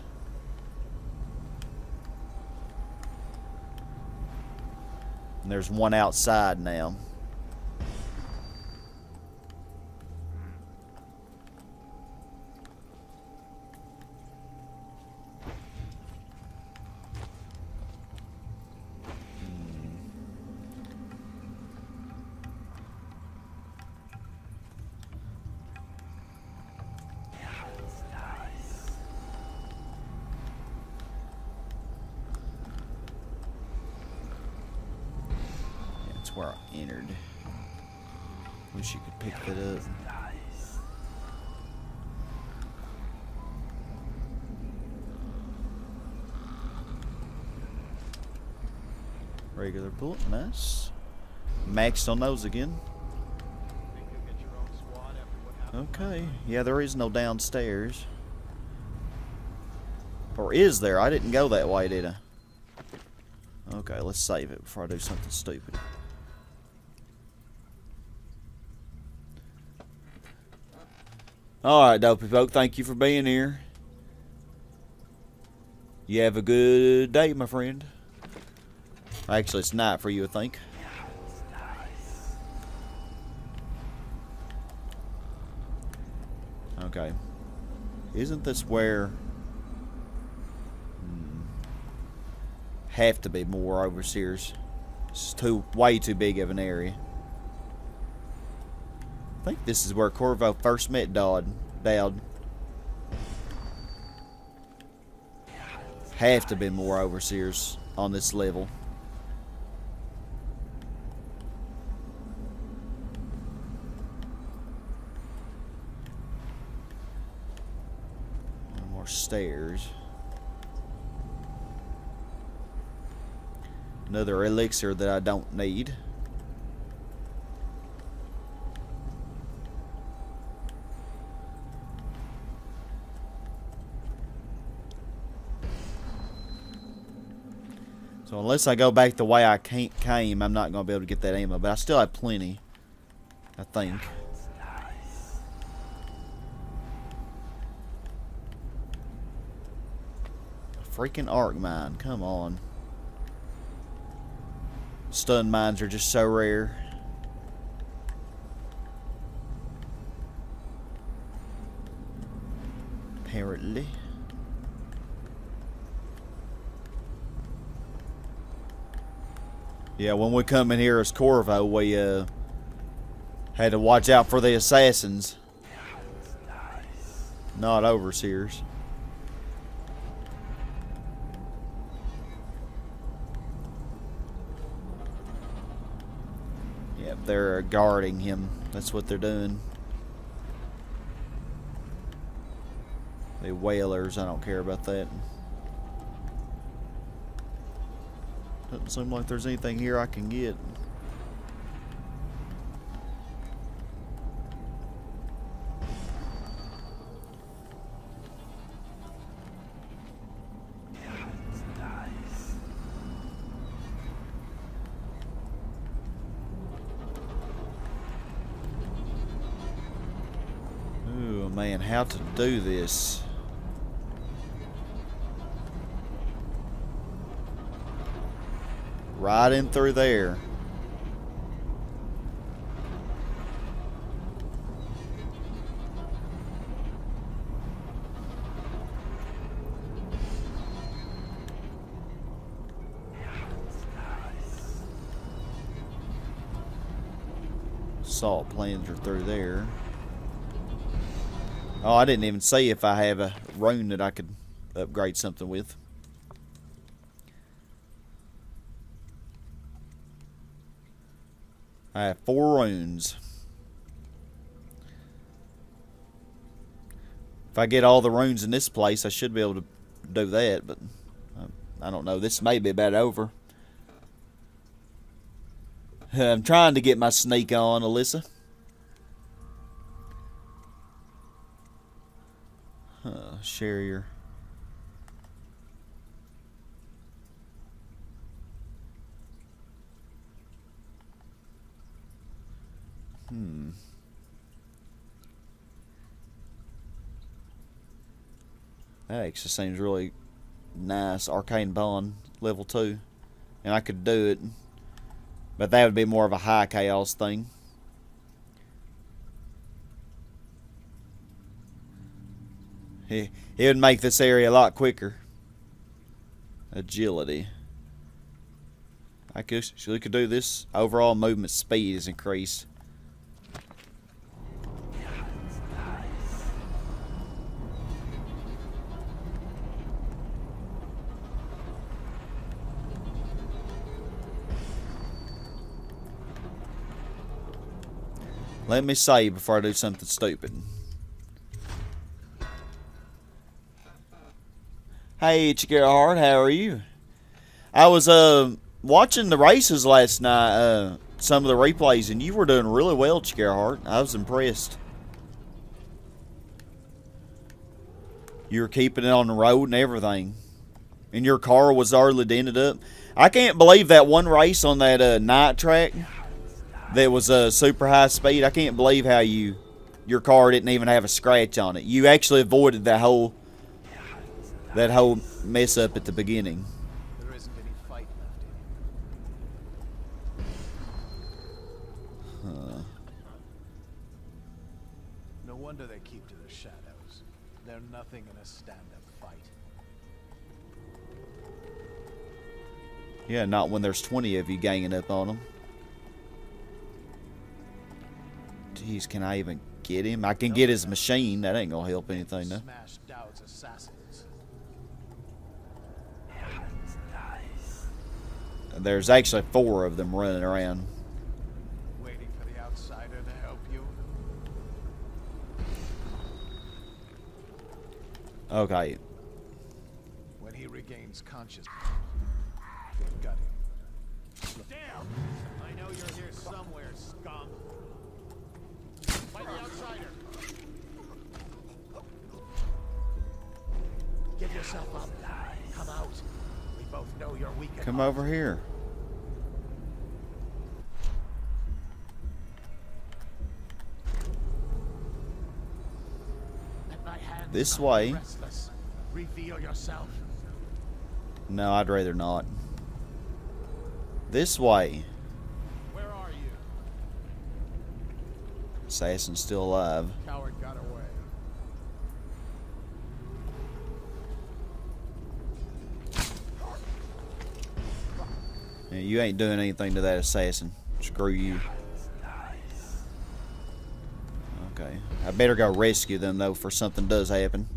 [SPEAKER 1] And there's one outside now. Where I entered. Wish you could pick that up. Regular bullet, nice. Maxed on those again. Okay, yeah, there is no downstairs. Or is there? I didn't go that way, did I? Okay, let's save it before I do something stupid. Alright, Dopeypoke, thank you for being here. You have a good day, my friend. Actually, it's night for you, I think. Okay. Isn't this where... have to be more overseers. It's way too big of an area. I think this is where Corvo first met Daud. Have to be more overseers on this level. More stairs. Another elixir that I don't need. So unless I go back the way I came, I'm not going to be able to get that ammo. But I still have plenty, I think. Freaking arc mine, come on. Stun mines are just so rare. Apparently. Yeah, when we come in here as Corvo, we had to watch out for the assassins. Not overseers. Yep, they're guarding him. That's what they're doing. The whalers, I don't care about that. Doesn't seem like there's anything here I can get. Ooh, man, how to do this? Right in through there. Salt plains are through there. Oh, I didn't even see if I have a rune that I could upgrade something with. I have 4 runes. If I get all the runes in this place, I should be able to do that, but I don't know. This may be about over. I'm trying to get my sneak on, Alyssa. Sherrier. That actually seems really nice. Arcane Bond, level 2. And I could do it. But that would be more of a high chaos thing. It would make this area a lot quicker. Agility. I could do this. Overall movement speed is increased. Let me save before I do something stupid. Hey, Chickara, how are you? I was watching the races last night, some of the replays, and you were doing really well, Chickara. I was impressed. You were keeping it on the road and everything. And your car was already dented up. I can't believe that one race on that night track that was super high speed. I can't believe how your car didn't even have a scratch on it. You actually avoided that whole mess up at the beginning.
[SPEAKER 2] There isn't any fight left in you. No wonder they keep to the shadows. They're nothing in a stand-up fight.
[SPEAKER 1] Yeah, not when there's 20 of you ganging up on them. Jeez, can I even get him? I can get his machine. That ain't gonna help anything, though.
[SPEAKER 2] Smash Daud's assassins.
[SPEAKER 1] There's actually 4 of them running around.
[SPEAKER 2] Waiting for the outsider to help you.
[SPEAKER 1] Okay.
[SPEAKER 2] When he regains consciousness, they've got him. Damn! I know you're here somewhere, scum. Fight the outsider. Give yourself up. Come out. We both know you're weak.
[SPEAKER 1] Come over here. This way.
[SPEAKER 2] Reveal yourself.
[SPEAKER 1] No, I'd rather not. This way.
[SPEAKER 2] Where are you?
[SPEAKER 1] Assassin's still alive.
[SPEAKER 2] Coward got away.
[SPEAKER 1] Yeah, you ain't doing anything to that assassin. Screw you. Okay. I better go rescue them, though, for something does happen.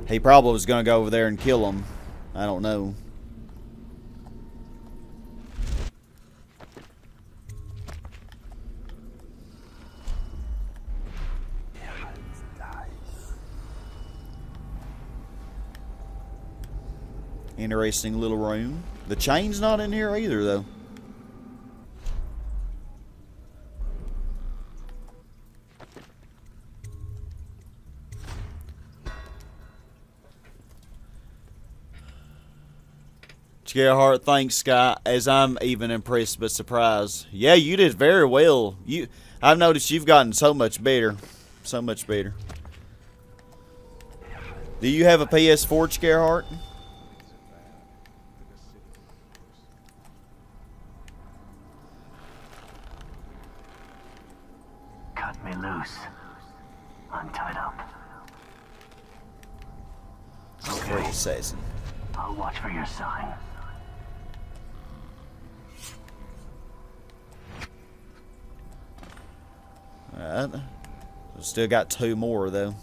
[SPEAKER 1] He probably was going to go over there and kill them. I don't know. Interesting little room. The chain's not in here either, though. Gerhardt, thanks, Scott. As I'm even impressed but surprised. Yeah, you did very well. I've noticed you've gotten so much better. So much better. Do you have a PS4, Gerhardt?
[SPEAKER 5] Cut me loose. I'm tied up.
[SPEAKER 1] Great assassin.
[SPEAKER 5] I'll watch for your sign.
[SPEAKER 1] Alright. Still got 2 more, though.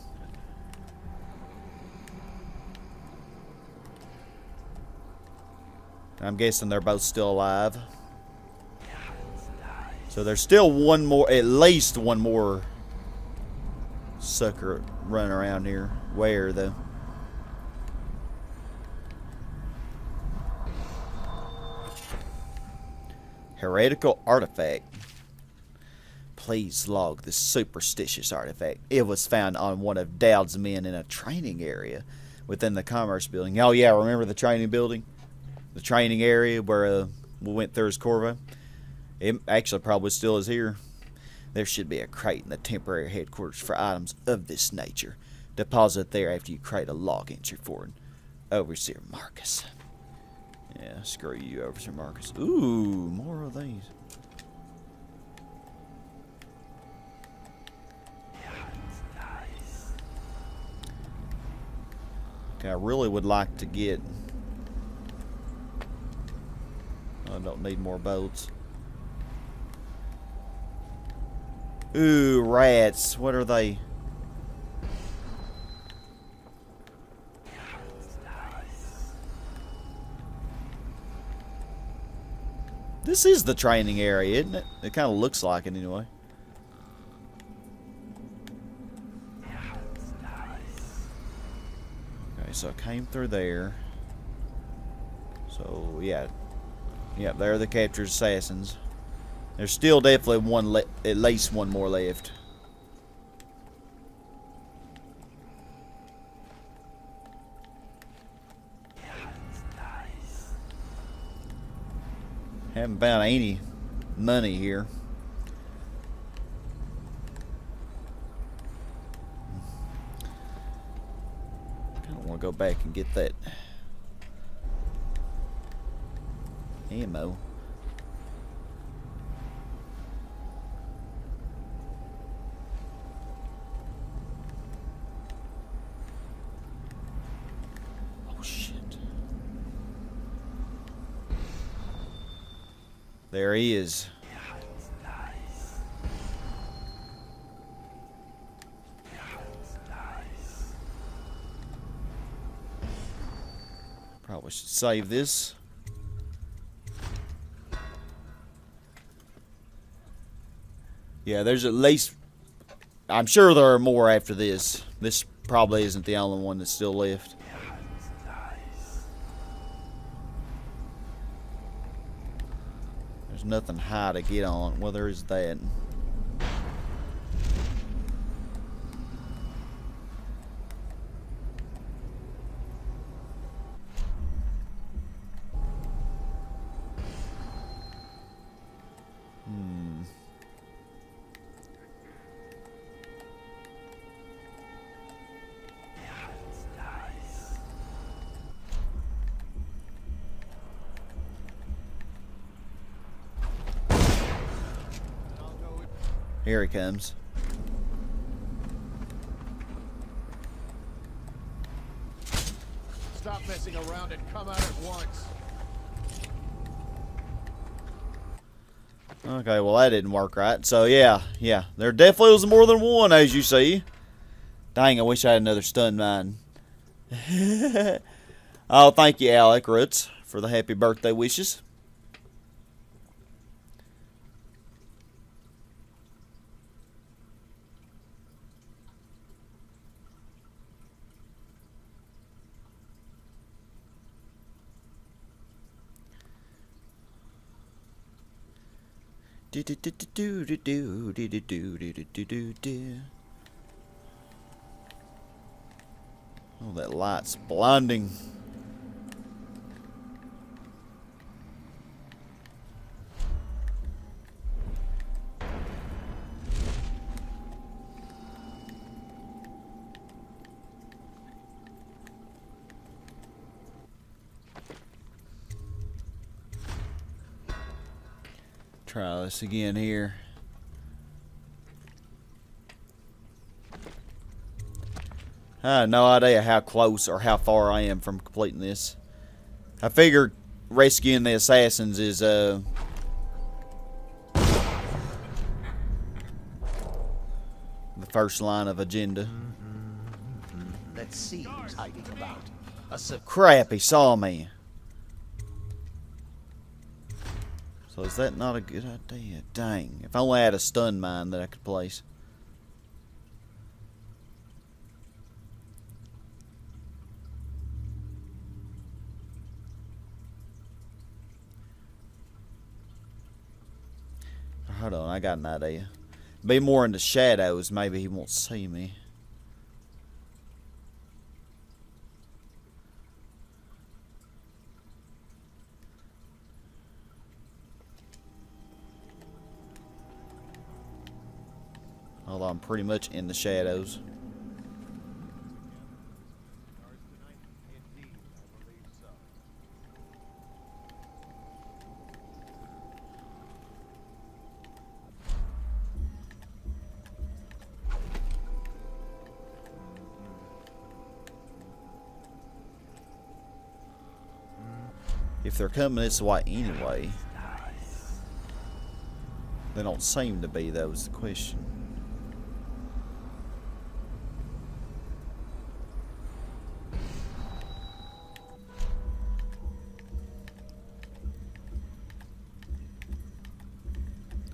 [SPEAKER 1] I'm guessing they're both still alive. So there's still one more, at least one more sucker running around here. Where, though? Heretical artifact. Please log this superstitious artifact. It was found on one of Daud's men in a training area within the commerce building. Oh yeah, remember the training building? The training area where we went through as Corvo? It actually probably still is here. There should be a crate in the temporary headquarters for items of this nature. Deposit there after you create a log entry for an Overseer Marcus. Yeah, screw you, Overseer Marcus. Ooh, more of these. Okay, I really would like to get... I don't need more boats. Ooh, rats. What are they? This is the training area, isn't it? It kind of looks like it anyway. Okay, so I came through there. So, yeah. Yep, there are the captured assassins. There's still definitely one, at least one more left. Haven't found any money here. Kind of want to go back and get that ammo. Oh shit. There he is. Probably should save this. Yeah, there's at least... I'm sure there are more after this. This probably isn't the only one that's still left. There's nothing high to get on. Well, there is that. Here he comes.
[SPEAKER 2] Stop messing around and come out at once.
[SPEAKER 1] Okay, well that didn't work right. So yeah, there definitely was more than one, as you see. Dang, I wish I had another stun mine. Oh, thank you, Alec Roots, for the happy birthday wishes. Oh, that light's blinding. Try this again here. I have no idea how close or how far I am from completing this. I figure rescuing the assassins is the first line of agenda.
[SPEAKER 3] Let's see who's hiding about.
[SPEAKER 1] Crap, he saw me. So is that not a good idea? Dang. If only I had a stun mine that I could place. I got an idea. Be more in the shadows. Maybe he won't see me. Although I'm pretty much in the shadows. If they're coming this way anyway, they don't seem to be, that was the question.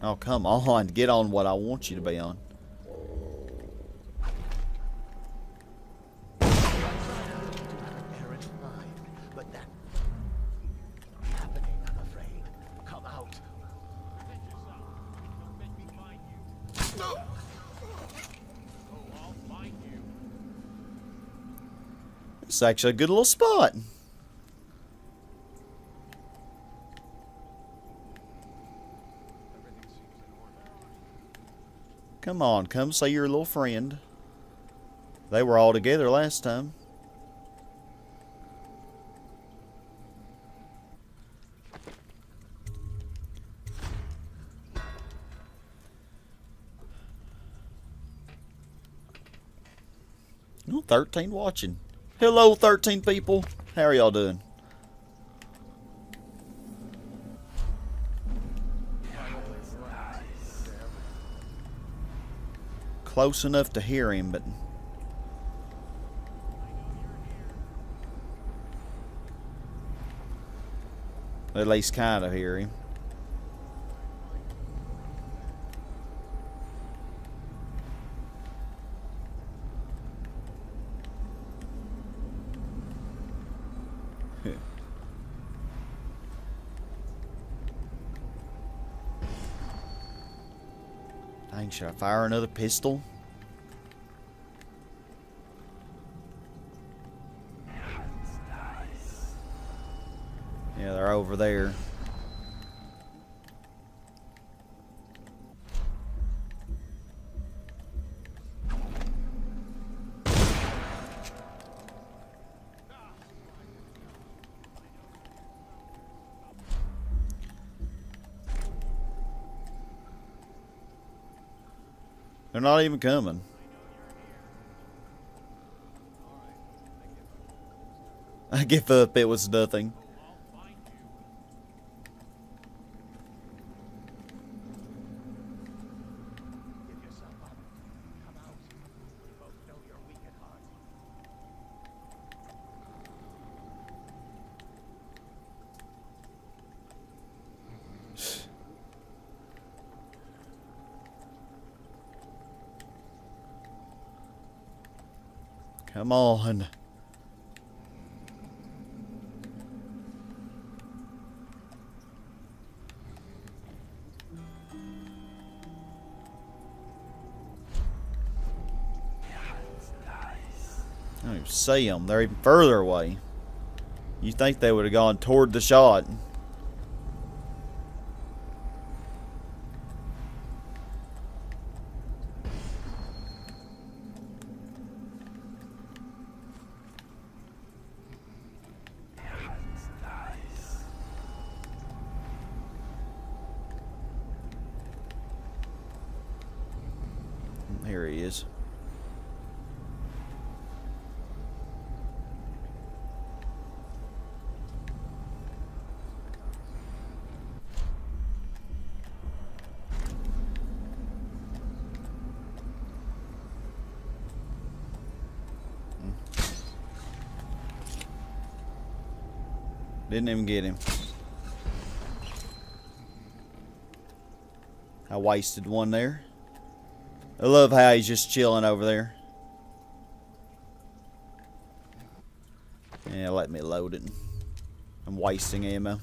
[SPEAKER 1] Oh, come on, get on what I want you to be on. It's actually a good little spot. Come on, come see your little friend. They were all together last time. Oh, 13 watching. Hello, 13 people. How are y'all doing? Close enough to hear him, but at least kind of hear him. Dang, should I fire another pistol? Yeah, they're over there. They're not even coming. I give up. It was nothing. Come on. I don't even see them. They're even further away. You think they would have gone toward the shot. Here he is. Didn't even get him. I wasted one there. I love how he's just chilling over there. Yeah, let me load it. I'm wasting ammo.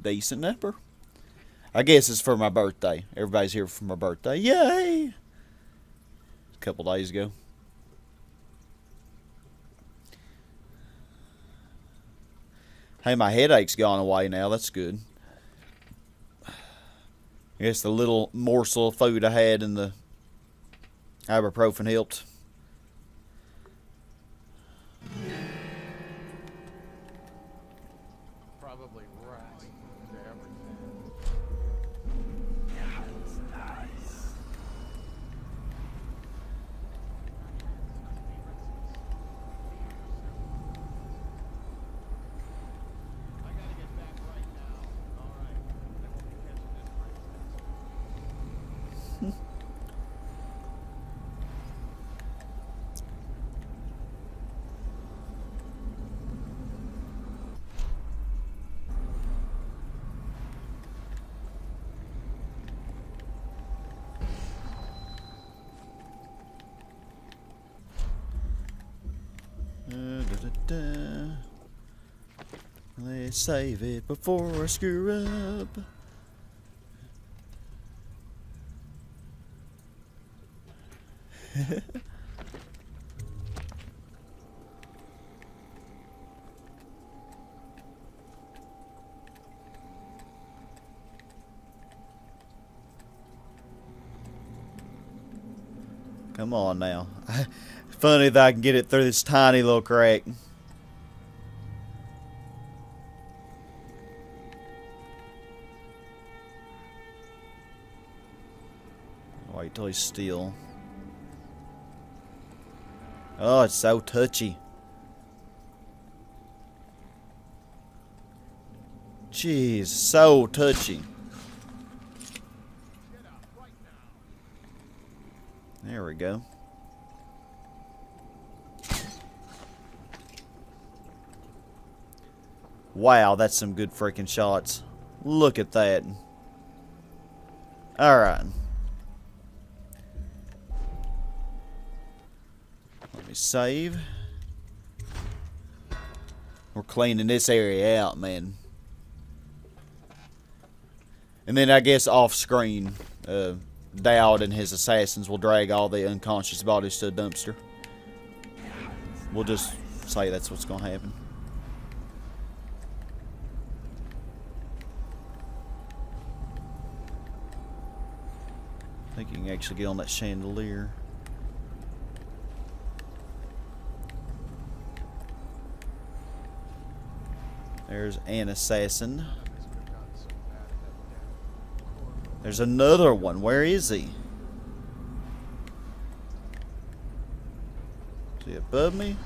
[SPEAKER 1] Decent number. I guess it's for my birthday. Everybody's here for my birthday. Yay! A couple days ago. Hey, my headache's gone away now. That's good. I guess the little morsel of food I had in the ibuprofen helped.
[SPEAKER 2] Probably rats to everything. I gotta get back right now. All right. I won't be catching this break.
[SPEAKER 1] Let's save it before I screw up. Come on now. Funny that I can get it through this tiny little crack. Wait till he's still. Oh, it's so touchy. Jeez, so touchy. There we go. Wow, that's some good freaking shots. Look at that. Alright. Let me save. We're cleaning this area out, man. And then I guess off screen, Daud and his assassins will drag all the unconscious bodies to a dumpster. We'll just say that's what's gonna happen. I think you can actually get on that chandelier. There's an assassin. There's another one. Where is he? Is he above me?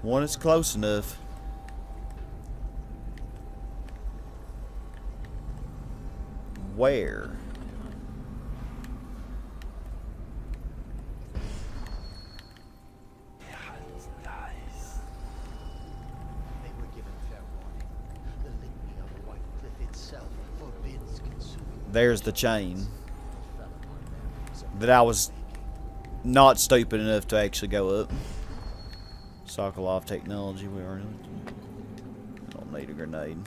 [SPEAKER 1] One is close enough. Where? There's the chain that I was not stupid enough to actually go up. Sokolov technology, we are. Don't need a grenade.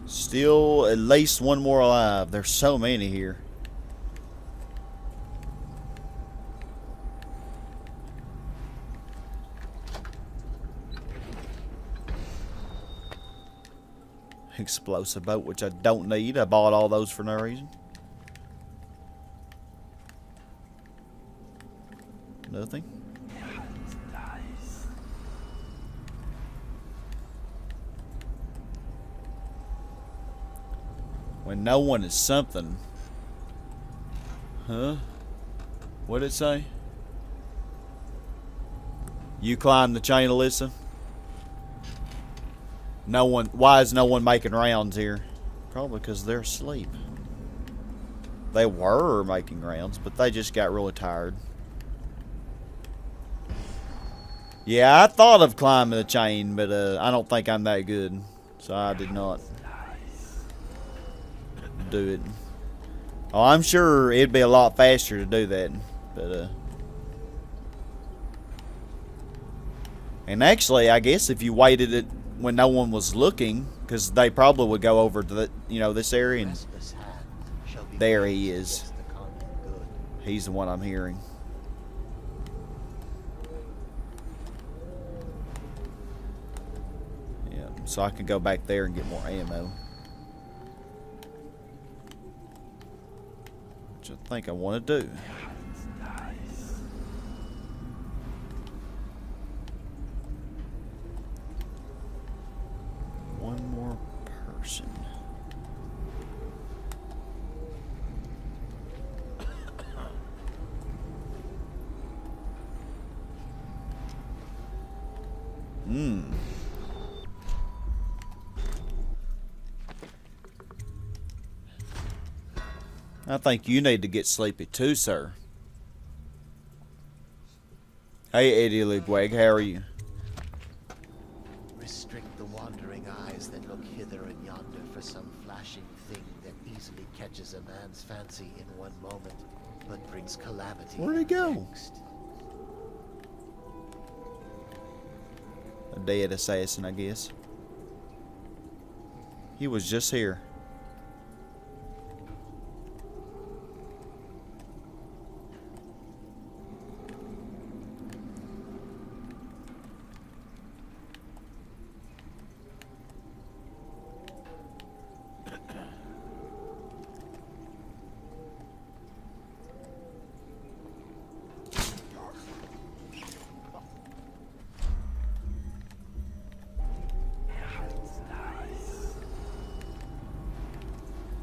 [SPEAKER 1] Still at least one more alive. There's so many here. Explosive boat, which I don't need. I bought all those for no reason. Nothing. When no one is something. Huh? What did it say? You climb the chain, Alyssa? No one. Why is no one making rounds here? Probably because they're asleep. They were making rounds, but they just got really tired. Yeah, I thought of climbing the chain, but I don't think I'm that good, so I did not do it. Oh, I'm sure it'd be a lot faster to do that, but and actually, I guess if you waited it when no one was looking, because they probably would go over to the, this area, and there he is. He's the one I'm hearing. Yeah, so I can go back there and get more ammo. Which I think I want to do. One more person. I think you need to get sleepy too, sir. Hey, Eddie Lugwag, how are you?
[SPEAKER 3] Restrict the wandering eyes that look hither and yonder for some flashing thing that easily catches a man's fancy in one moment, but brings calamity.
[SPEAKER 1] Where'd he go?
[SPEAKER 3] Next.
[SPEAKER 1] A dead assassin, I guess. He was just here.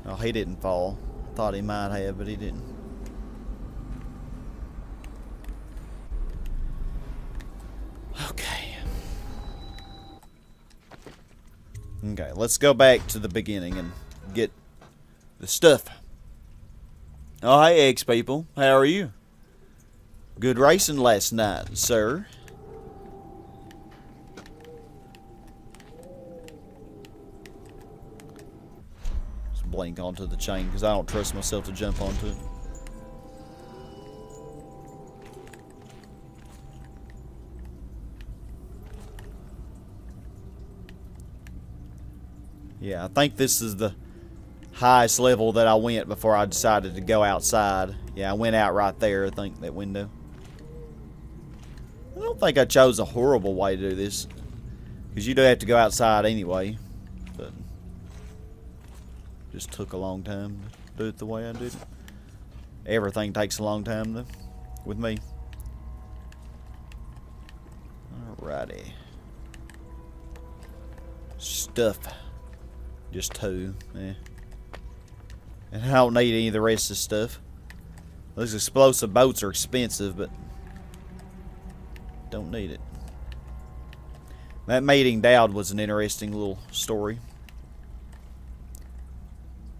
[SPEAKER 1] Oh, he didn't fall. Thought he might have, but he didn't. Okay. Okay, let's go back to the beginning and get the stuff. Oh, hey, eggs people. How are you? Good racing last night, sir. Blink onto the chain because I don't trust myself to jump onto it. Yeah, I think this is the highest level that I went before I decided to go outside. Yeah, I went out right there, I think, that window. I don't think I chose a horrible way to do this, because you do have to go outside anyway, but just took a long time to do it the way I did it. Everything takes a long time, though, with me. Alrighty. Stuff. Just 2. Yeah. And I don't need any of the rest of the stuff. Those explosive boats are expensive, but don't need it. That meeting Daud was an interesting little story.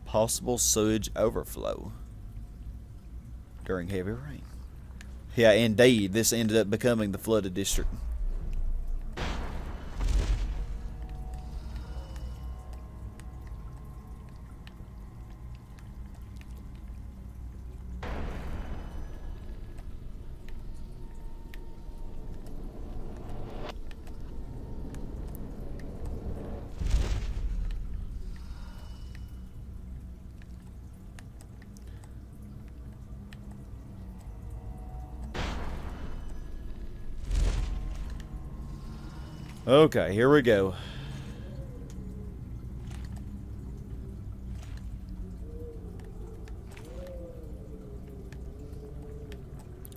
[SPEAKER 1] Possible sewage overflow during heavy rain. Yeah, indeed, this ended up becoming the flooded district. Okay, here we go.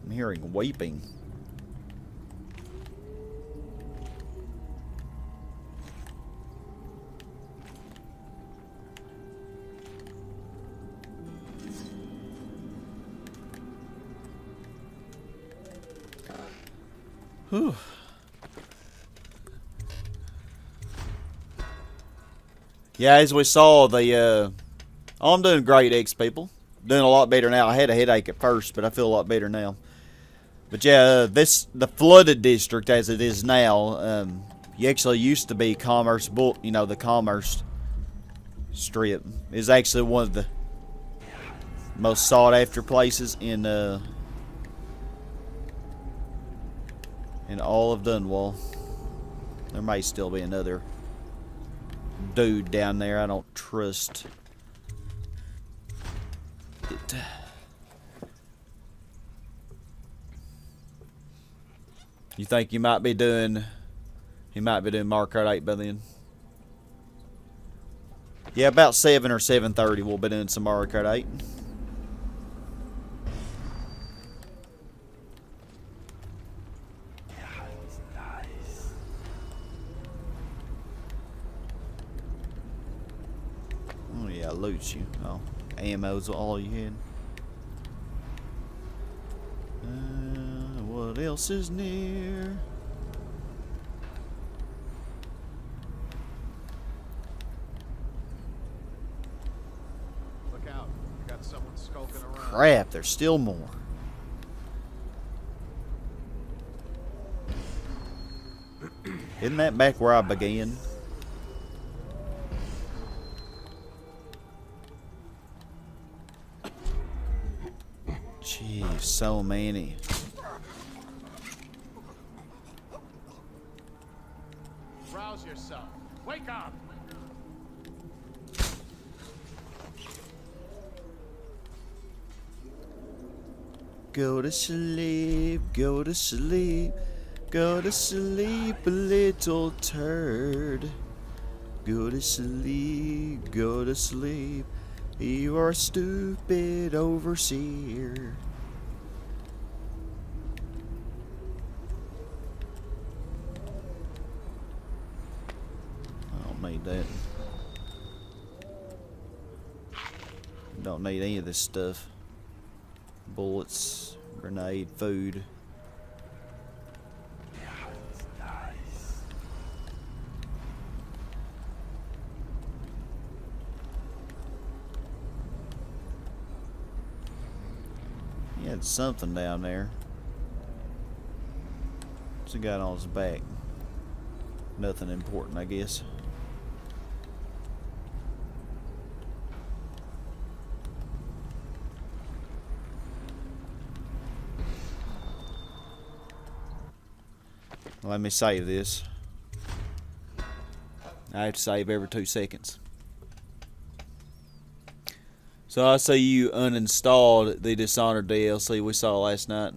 [SPEAKER 1] I'm hearing weeping. Yeah, as we saw, the oh, I'm doing great, X people. Doing a lot better now. I had a headache at first, but I feel a lot better now. But yeah, the flooded district as it is now, you actually used to be Commerce Book. You know, the Commerce Strip is actually one of the most sought after places in all of Dunwall. There may still be another dude down there. I don't trust it. You think you might be doing? He might be doing Mario Kart 8 by then. Yeah, about 7 or 7:30 we'll be doing some Mario Kart 8. Oh yeah, loot you. Oh, ammo's all you had. What else is near?
[SPEAKER 2] Look out. We got someone skulking around.
[SPEAKER 1] Crap, there's still more. Isn't that back where I began? Jeez, so many.
[SPEAKER 2] Rouse yourself. Wake up.
[SPEAKER 1] Go to sleep, go to sleep, go to sleep, little turd. Go to sleep, go to sleep. You are a stupid overseer. I don't need that. Don't need any of this stuff. Bullets, grenade, food. He had something down there. What's he got on his back? Nothing important, I guess. Let me save this. I have to save every 2 seconds. So I see you uninstalled the Dishonored DLC we saw last night.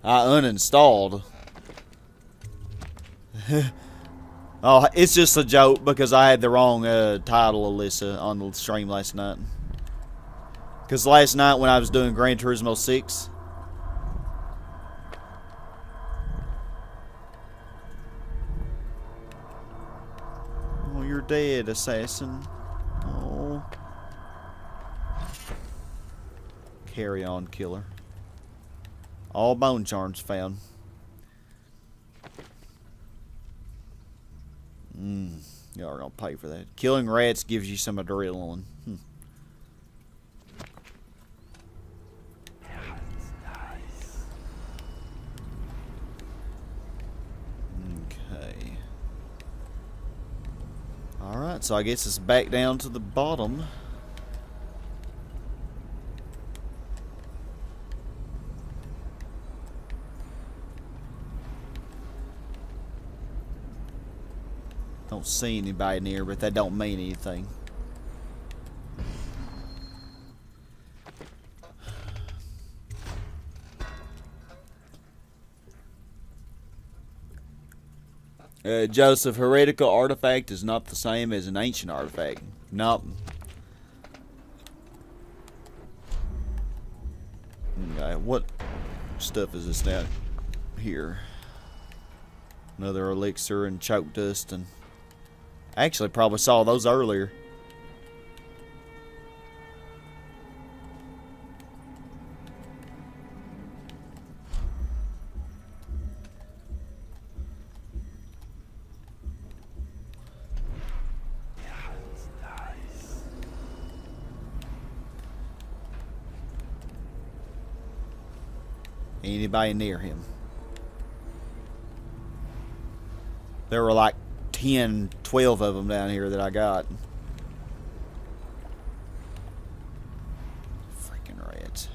[SPEAKER 1] I uninstalled. Oh, it's just a joke because I had the wrong title, Alyssa, on the stream last night. Because last night when I was doing Gran Turismo 6... Oh, you're dead, assassin. Oh. Carry on, killer. All bone charms found. Y'all are gonna pay for that. Killing rats gives you some adrenaline. Okay. Alright, so I guess it's back down to the bottom. Don't see anybody near, but that don't mean anything. Joseph, heretical artifact is not the same as an ancient artifact. Nope. Okay, what stuff is this down here? Another elixir and choke dust, and actually probably saw those earlier. anybody near him. There were like 10, 12 of them down here that I got. Freaking rats.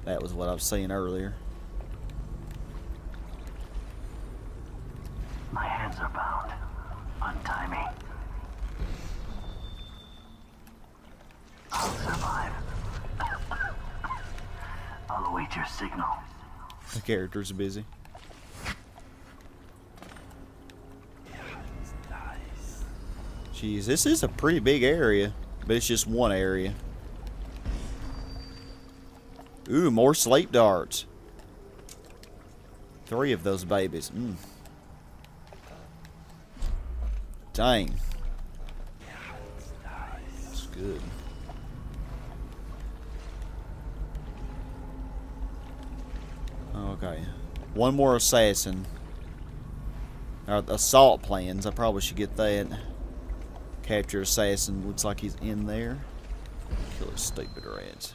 [SPEAKER 1] That was what I was saying earlier.
[SPEAKER 5] My hands are bound. Untie me. I'll survive. I'll await your signal.
[SPEAKER 1] The characters are busy. Jeez, this is a pretty big area, but it's just one area. Ooh, more sleep darts. 3 of those babies. Dang. That's good. Okay. One more assassin. Assault plans. I probably should get that. Capture assassin. Looks like he's in there. Kill his stupid rats.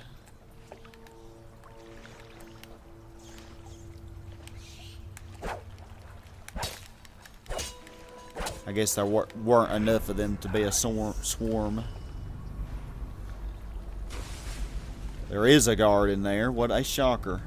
[SPEAKER 1] I guess there weren't enough of them to be a swarm. There is a guard in there. What a shocker.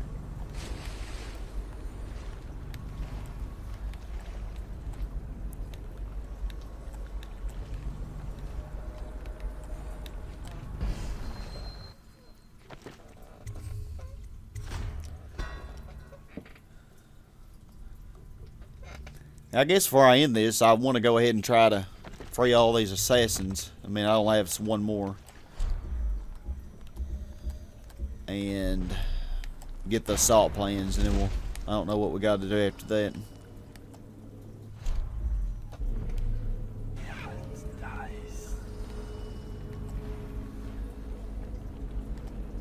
[SPEAKER 1] I guess before I end this, I want to go ahead and try to free all these assassins. I mean, I only have one more. And get the assault plans, and then I don't know what we got to do after that.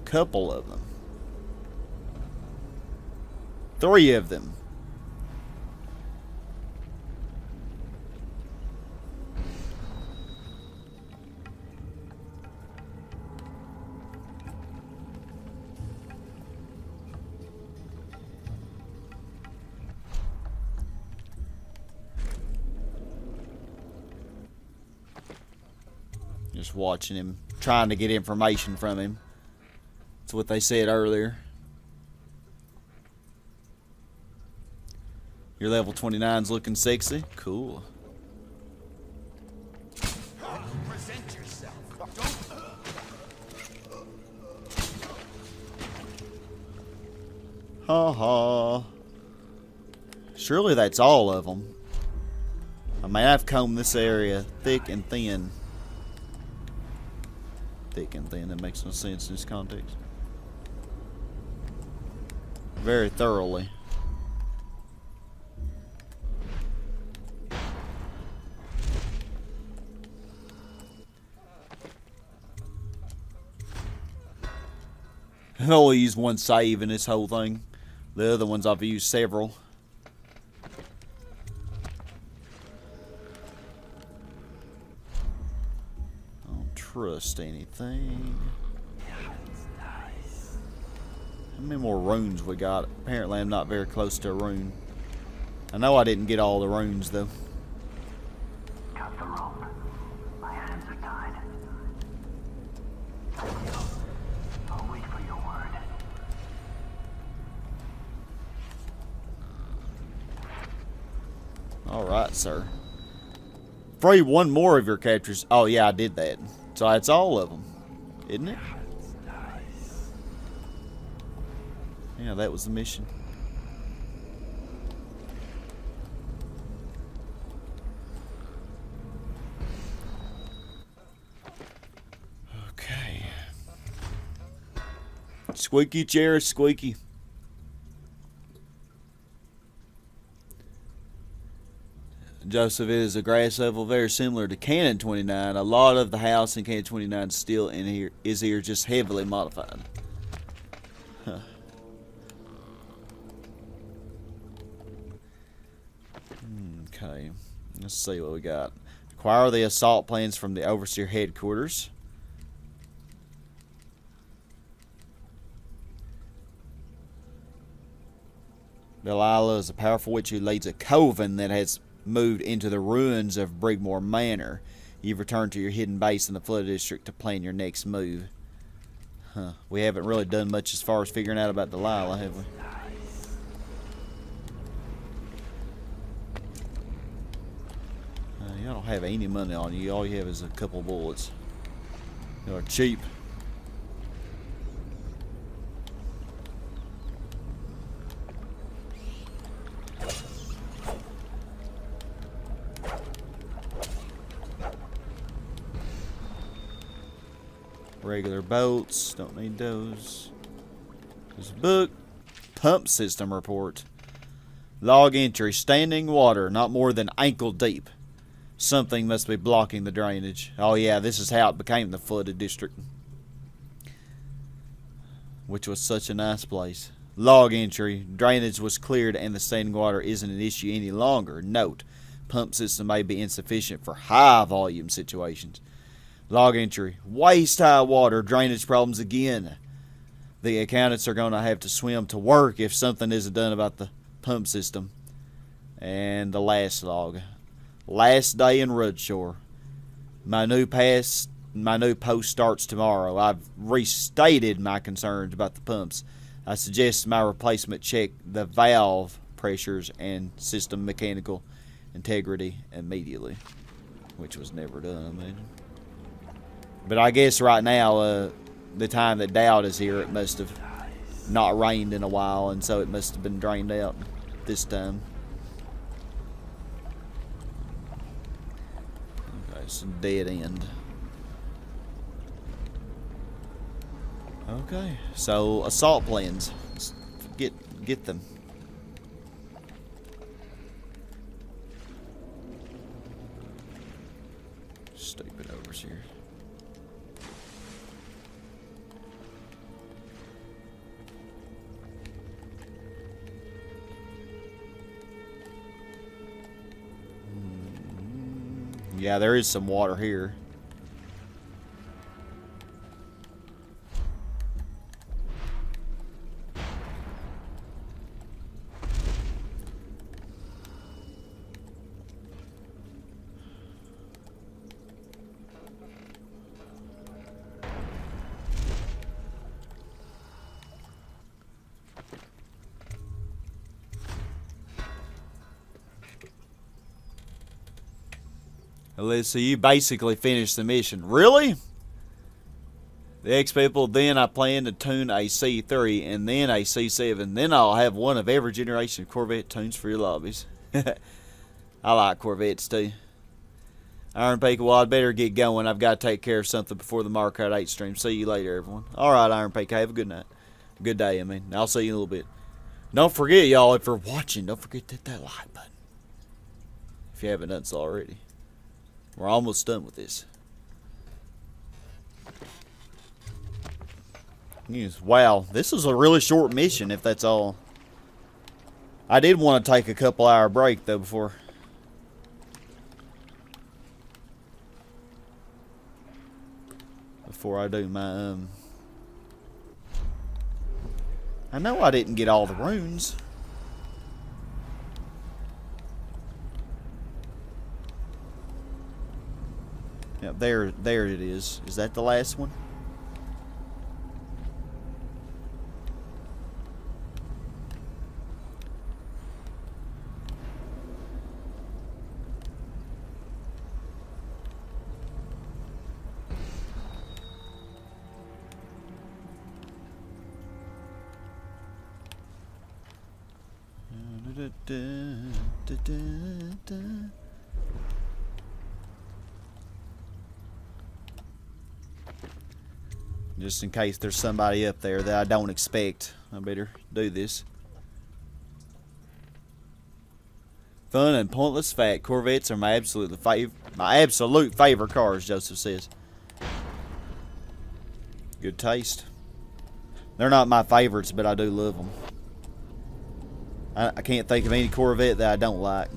[SPEAKER 1] Couple of them. 3 of them. Just watching him, trying to get information from him. That's what they said earlier. Your level 29's looking sexy. Cool.
[SPEAKER 4] Present yourself.
[SPEAKER 1] Ha ha. Surely that's all of them. I mean, I've combed this area thick and thin. Thick and thin, that makes no sense in this context. Very thoroughly. I've only used one save in this whole thing. The other ones I've used several. Trust anything. How many more runes we got? Apparently I'm not very close to a rune. I know I didn't get all the runes though.
[SPEAKER 5] Cut the rope. My hands are tied. I'll wait for your word.
[SPEAKER 1] Alright, sir. Free one more of your captures. Oh yeah, I did that. So that's all of them, isn't it? Yeah, that was the mission. Okay. Squeaky chair, squeaky. Joseph, it is a grass oval very similar to Canon 29. A lot of the house in Canon 29 still in here is here, just heavily modified. Huh. Okay, let's see what we got. Acquire the assault plans from the Overseer headquarters. Dalila is a powerful witch who leads a coven that has moved into the ruins of Brigmore Manor. You've returned to your hidden base in the Flood District to plan your next move. Huh. We haven't really done much as far as figuring out about Dalila, have we? Y'all don't have any money on you. All you have is a couple bullets. You're cheap. Regular bolts, don't need those. There's a book. Pump system report. Log entry, standing water, not more than ankle deep. Something must be blocking the drainage. Oh yeah, this is how it became the flooded district. Which was such a nice place. Log entry, drainage was cleared and the standing water isn't an issue any longer. Note, pump system may be insufficient for high volume situations. Log entry, waist high water, drainage problems again. The accountants are going to have to swim to work if something isn't done about the pump system. And the last log. Last day in Rudshore. My new post starts tomorrow. I've restated my concerns about the pumps. I suggest my replacement check the valve pressures and system mechanical integrity immediately. Which was never done, I imagine. But I guess right now, the time that Daud is here, it must have not rained in a while, and so it must have been drained out this time. Okay, it's a dead end. Okay, so assault plans. Let's get them. Stupid overseer. Yeah, there is some water here. So you basically finished the mission. Really? The X people, then I plan to tune a C3 and then a C7. Then I'll have one of every generation of Corvette tunes for your lobbies. I like Corvettes too. IronPake, well, I'd better get going. I've got to take care of something before the Mario Kart 8 stream. See you later, everyone. Alright, IronPake, have a good night. Good day, I mean. I'll see you in a little bit. Don't forget, y'all, if you're watching, don't forget to hit that like button. If you haven't done so already. We're almost done with this. Yes, wow, this is a really short mission, if that's all. I did want to take a couple-hour break, though, before I do my, I know I didn't get all the runes. Yeah, there it is. Is that the last one? Just in case there's somebody up there that I don't expect, I better do this. Fun and pointless fact: Corvettes are my absolute favorite cars. Joseph says. Good taste. They're not my favorites, but I do love them. I can't think of any Corvette that I don't like.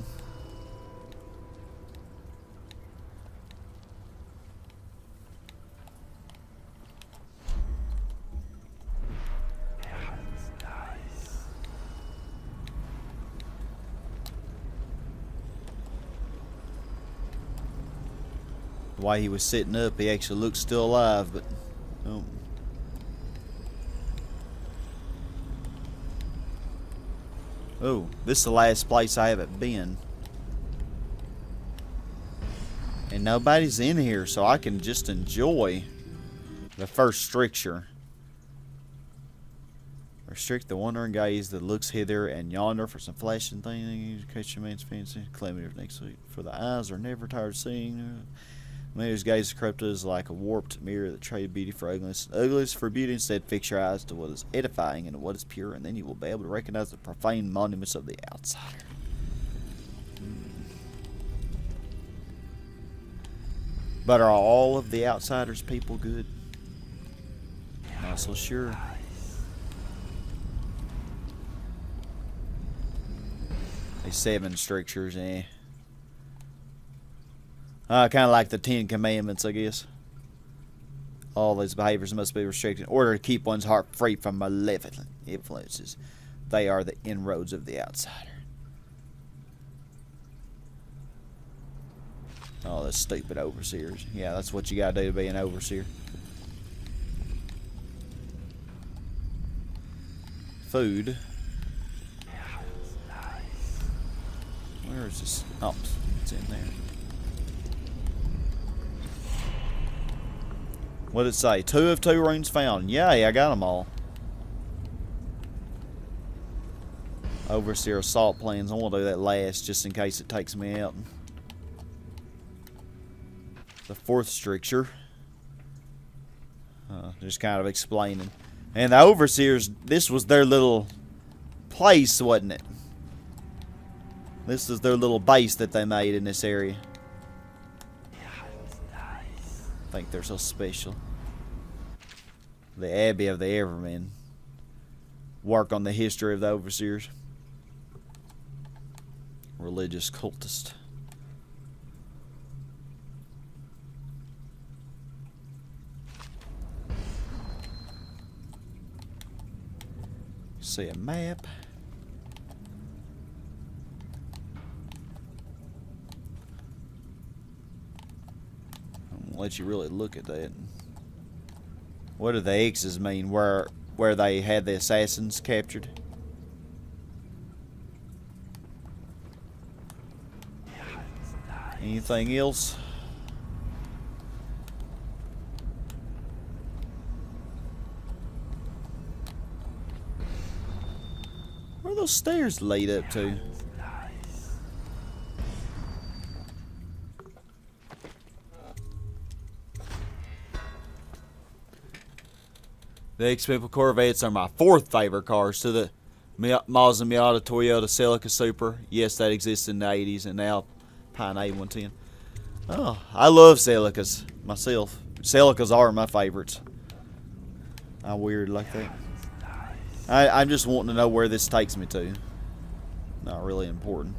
[SPEAKER 1] The way he was sitting up, he actually looked still alive, but oh. Oh, this is the last place I haven't been. And nobody's in here, so I can just enjoy the first stricture. Restrict the wandering gaze that looks hither and yonder for some flashing thing. Catch your man's fancy. Claim it next week. For the eyes are never tired of seeing. Man's gaze is corrupted as like a warped mirror that trade beauty for ugliness. Ugliness for beauty. Instead, fix your eyes to what is edifying and to what is pure, and then you will be able to recognize the profane monuments of the outsider. But are all of the outsiders people good? Not so sure. These 7 strictures, eh? Kind of like the 10 Commandments, I guess. All these behaviors must be restricted in order to keep one's heart free from malevolent influences. They are the inroads of the outsider. Oh, those stupid overseers. Yeah, that's what you gotta do to be an overseer. Food. Where is this? Oh, it's in there. What did it say? 2 of 2 runes found. Yay, I got them all. Overseer assault plans. I want to do that last just in case it takes me out. The 4th stricture. Just kind of explaining. And the overseers, this was their little place, wasn't it? This is their little base that they made in this area. I think they're so special. The Abbey of the Evermen. Work on the history of the overseers. Religious cultist. See a map. I'll let you really look at that. What do the X's mean? Where they had the assassins captured? Anything else? Where are those stairs lead up to? The X-People Corvettes are my 4th favorite cars to the Mazda Miata Toyota Celica Super. Yes, that existed in the 80s, and now Pine A110. Oh, I love Celicas myself. Celicas are my favorites. I'm weird like that. I'm just wanting to know where this takes me to. Not really important.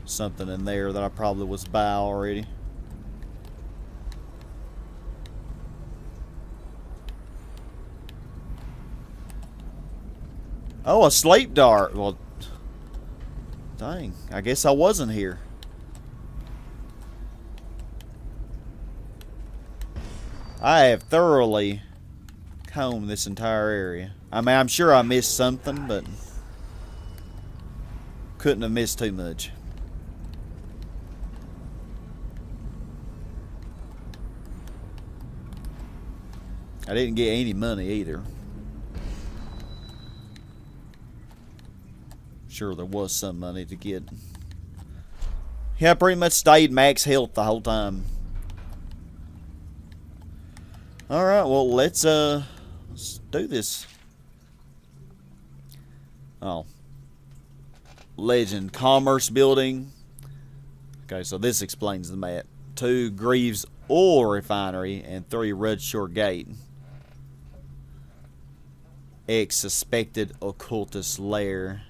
[SPEAKER 1] Something in there that I probably was by already. Oh, a sleep dart. Well, dang. I guess I wasn't here. I have thoroughly combed this entire area. I mean, I'm sure I missed something, but couldn't have missed too much. I didn't get any money either. Sure, there was some money to get. Yeah, I pretty much stayed max health the whole time. Alright, well, let's do this. Oh. Legend Commerce Building. Okay, so this explains the map. 2 Greaves Oil Refinery and 3 Red Shore Gate. X Suspected Occultist Lair.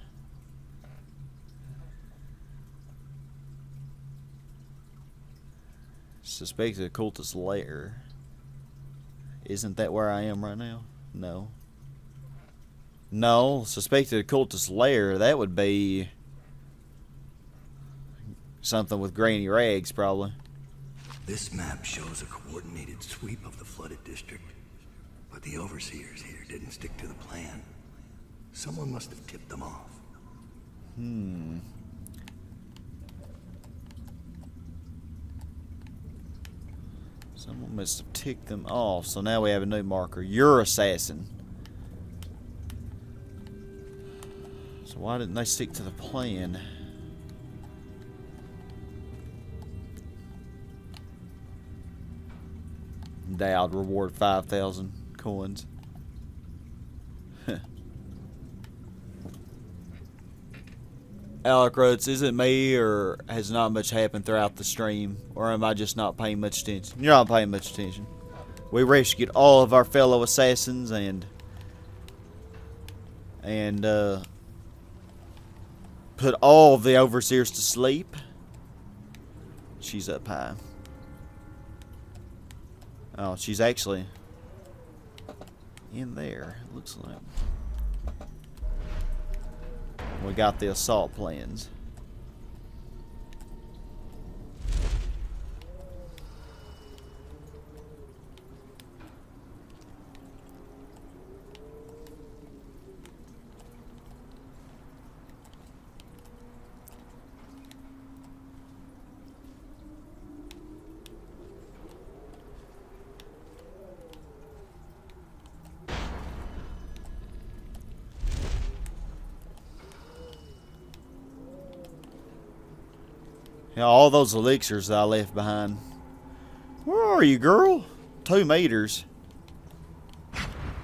[SPEAKER 1] Suspected Occultist Lair. Isn't that where I am right now? No. No, Suspected Occultist Lair, that would be something with Granny Rags, probably.
[SPEAKER 6] This map shows a coordinated sweep of the flooded district, but the overseers here didn't stick to the plan. Someone must have tipped them off.
[SPEAKER 1] Someone must have ticked them off. So now we have a new marker. You're assassin. So why didn't they stick to the plan? Daud reward 5,000 coins. Alec writes, is it me, or has not much happened throughout the stream? Or am I just not paying much attention? You're not paying much attention. We rescued all of our fellow assassins and put all of the overseers to sleep. She's up high. Oh, she's actually in there, it looks like. We got the assault plans. Yeah, all those elixirs that I left behind. Where are you, girl? 2 meters.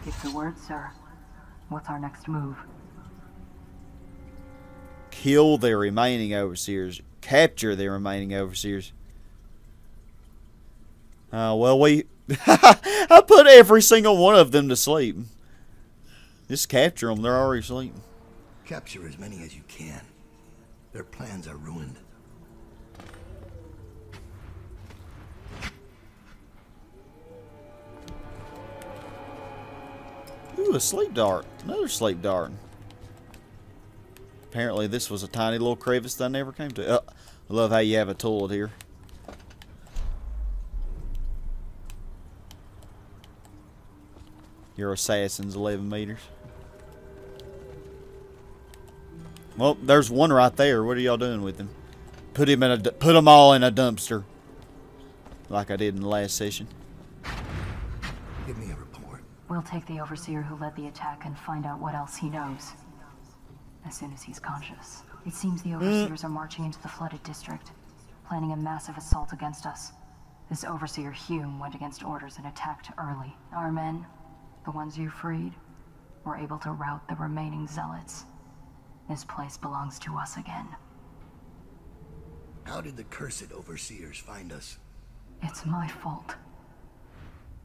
[SPEAKER 7] Give the word, sir. What's our next move?
[SPEAKER 1] Kill the remaining overseers. Capture the remaining overseers. Well, we... I put every single one of them to sleep. Just capture them. They're already asleep.
[SPEAKER 6] Capture as many as you can. Their plans are ruined.
[SPEAKER 1] Ooh, a sleep dart. Another sleep dart. Apparently this was a tiny little crevice that I never came to. I love how you have a toilet here. Your assassin's 11 meters. Well, there's one right there. What are y'all doing with him? Put them all in a dumpster. Like I did in the last session.
[SPEAKER 6] Give me a report.
[SPEAKER 7] We'll take the overseer who led the attack and find out what else he knows. As soon as he's conscious. It seems the overseers are marching into the flooded district, planning a massive assault against us. This overseer Hume went against orders and attacked early. Our men, the ones you freed, were able to rout the remaining zealots. This place belongs to us again.
[SPEAKER 6] How did the cursed overseers find us?
[SPEAKER 7] It's my fault.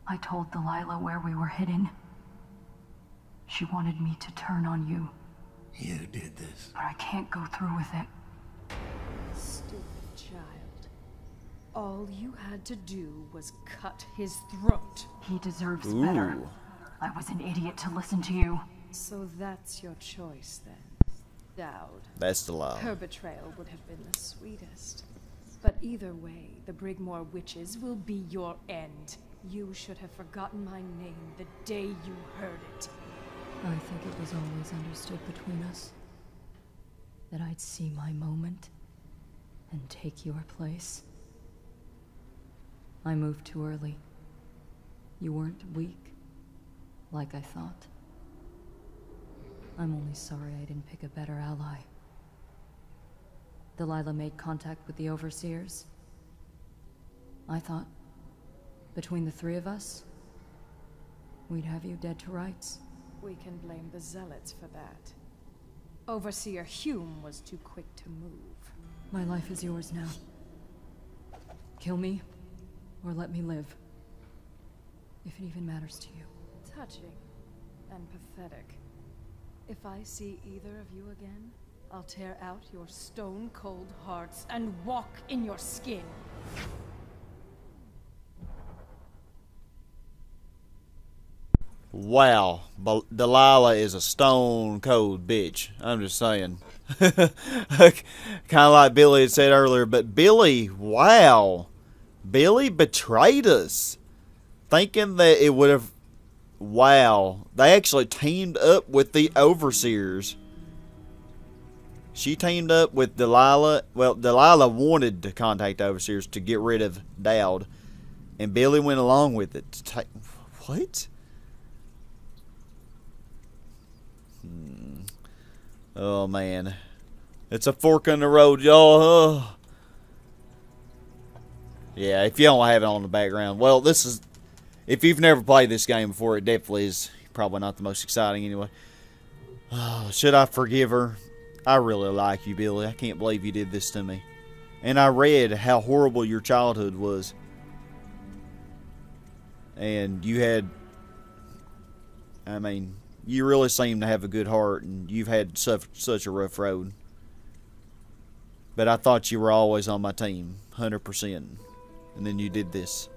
[SPEAKER 7] I told Dalila where we were hidden. She wanted me to turn on you.
[SPEAKER 6] You did this.
[SPEAKER 7] But I can't go through with it.
[SPEAKER 8] Stupid child. All you had to do was cut his throat.
[SPEAKER 7] He deserves better. I was an idiot to listen to you.
[SPEAKER 8] So that's your choice then, Daud.
[SPEAKER 1] That's the law.
[SPEAKER 8] Her betrayal would have been the sweetest. But either way, the Brigmore witches will be your end. You should have forgotten my name the day you heard it.
[SPEAKER 7] I think it was always understood between us that I'd see my moment and take your place. I moved too early. You weren't weak, like I thought. I'm only sorry I didn't pick a better ally. Dalila made contact with the overseers. I thought, between the 3 of us, we'd have you dead to rights.
[SPEAKER 8] We can blame the zealots for that. Overseer Hume was too quick to move.
[SPEAKER 7] My life is yours now. Kill me, or let me live. If it even matters to you.
[SPEAKER 8] Touching and pathetic. If I see either of you again, I'll tear out your stone-cold hearts and walk in your skin.
[SPEAKER 1] Wow, Dalila is a stone cold bitch. I'm just saying. Kind of like Billy had said earlier, but Billy, wow. Billy betrayed us. Thinking that it would have... Wow. They actually teamed up with the Overseers. She teamed up with Dalila. Well, Dalila wanted to contact the Overseers to get rid of Daud. And Billy went along with it. To take... What? Oh, man. It's a fork in the road, y'all. Oh. Yeah, if you don't have it on the background. Well, this is... If you've never played this game before, it definitely is probably not the most exciting anyway. Oh, should I forgive her? I really like you, Billy. I can't believe you did this to me. And I read how horrible your childhood was. And you had... I mean, you really seem to have a good heart, and you've had such a rough road. But I thought you were always on my team, 100%. And then you did this.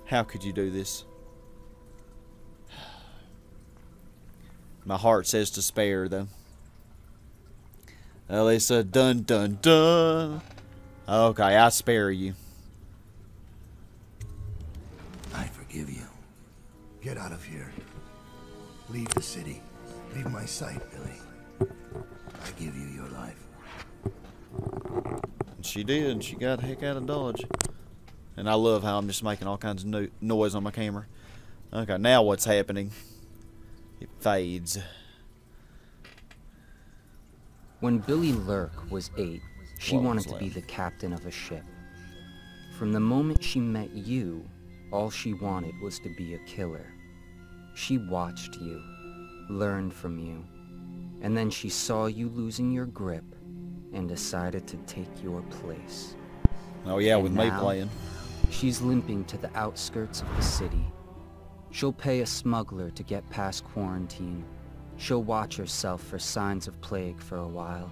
[SPEAKER 1] How could you do this? My heart says to spare, though. Alyssa, dun dun dun. Okay, I spare you.
[SPEAKER 6] I forgive you. Get out of here. Leave the city. Leave my sight, Billy. I give you your life.
[SPEAKER 1] And she did. She got the heck out of Dodge. And I love how I'm just making all kinds of noise on my camera. Okay, now what's happening? It fades.
[SPEAKER 9] When Billy Lurk was 8, she
[SPEAKER 1] What
[SPEAKER 9] wanted
[SPEAKER 1] was
[SPEAKER 9] to be
[SPEAKER 1] left?
[SPEAKER 9] the captain of a ship. From the moment she met you, all she wanted was to be a killer. She watched you, learned from you, and then she saw you losing your grip and decided to take your place.
[SPEAKER 1] Oh yeah,
[SPEAKER 9] And
[SPEAKER 1] with me
[SPEAKER 9] now,
[SPEAKER 1] playing.
[SPEAKER 9] She's limping to the outskirts of the city. She'll pay a smuggler to get past quarantine. She'll watch herself for signs of plague for a while.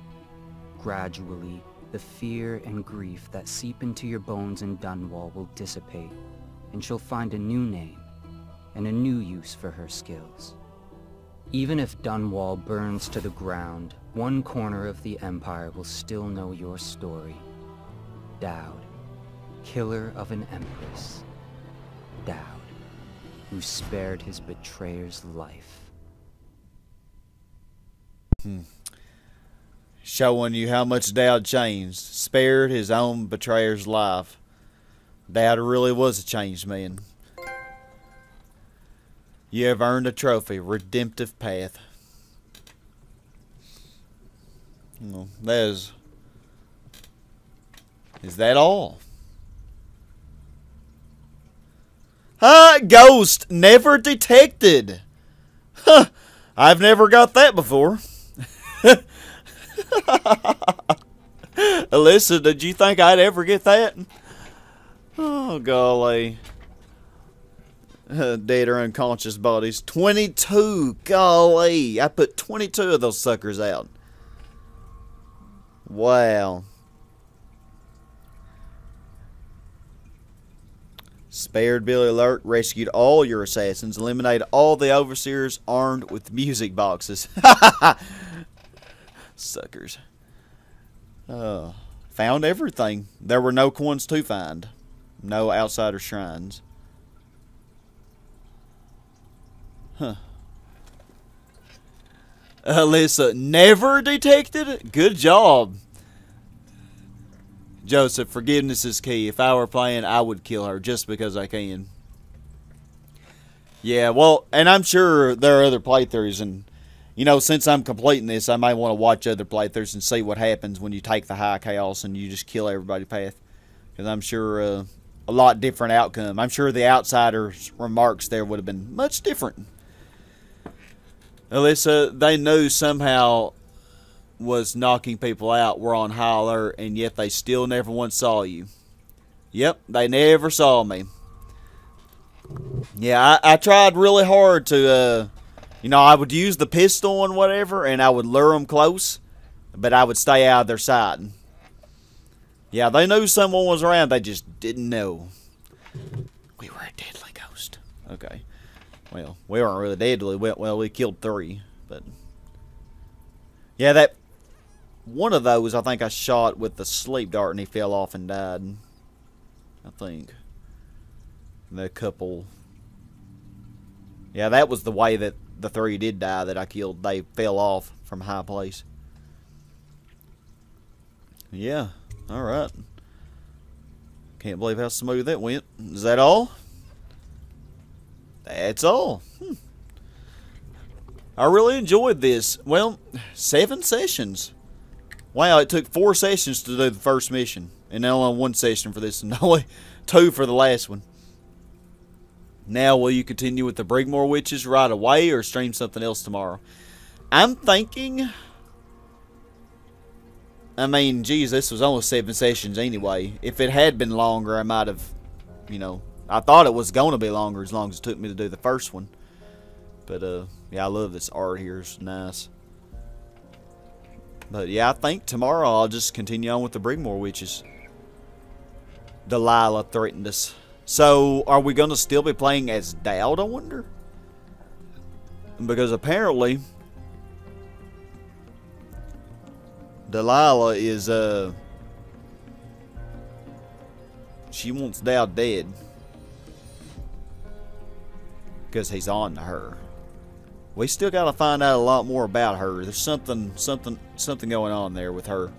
[SPEAKER 9] Gradually, the fear and grief that seep into your bones in Dunwall will dissipate, and she'll find a new name and a new use for her skills. Even if Dunwall burns to the ground, one corner of the Empire will still know your story. Daud, killer of an empress. Daud, who spared his betrayer's life.
[SPEAKER 1] Showing you how much Daud changed. Spared his own betrayer's life. Daud really was a changed man. You have earned a trophy. Redemptive path. Well, that is... Is that all? Ghost never detected. Huh. I've never got that before. Alyssa, did you think I'd ever get that? Oh, golly. Dead or unconscious bodies. 22. Golly. I put 22 of those suckers out. Wow. Spared Billy Lurk, rescued all your assassins, eliminated all the overseers armed with music boxes. Suckers. Found everything. There were no coins to find. No outsider shrines. Huh. Alyssa, never detected? Good job. Joseph, forgiveness is key. If I were playing, I would kill her just because I can. Yeah, well, and I'm sure there are other playthroughs, and, you know, since I'm completing this, I might want to watch other playthroughs and see what happens when you take the high chaos and you just kill everybody path. Because I'm sure a lot different outcome. I'm sure the outsider's remarks there would have been much different. Alyssa, they knew somehow was knocking people out were on high alert, and yet they still never once saw you. Yep, they never saw me. Yeah, I tried really hard to, you know, I would use the pistol and whatever, and I would lure them close, but I would stay out of their sight. Yeah, they knew someone was around, they just didn't know. We were a deadly ghost. Okay. Well, we weren't really deadly. Well, we killed 3, but... Yeah, that... one of those I think I shot with the sleep dart and he fell off and died. I think. The couple. Yeah, that was the way that the 3 did die that I killed. They fell off from a high place. Yeah, alright. Can't believe how smooth that went. Is that all? That's all. I really enjoyed this. Well, 7 sessions. Wow, it took 4 sessions to do the first mission. And only 1 session for this, and only 2 for the last one. Now, will you continue with the Brigmore Witches right away or stream something else tomorrow? I'm thinking... I mean, geez, this was only 7 sessions anyway. If it had been longer, I might have, you know... I thought it was going to be longer as long as it took me to do the first one. But, yeah, I love this art here. It's nice. But, yeah, I think tomorrow I'll just continue on with the Brigmore Witches. Dalila threatened us. So, are we going to still be playing as Daud, I wonder? Because apparently, Dalila is, she wants Daud dead. Because he's on to her. We still got to find out a lot more about her. There's something going on there with her.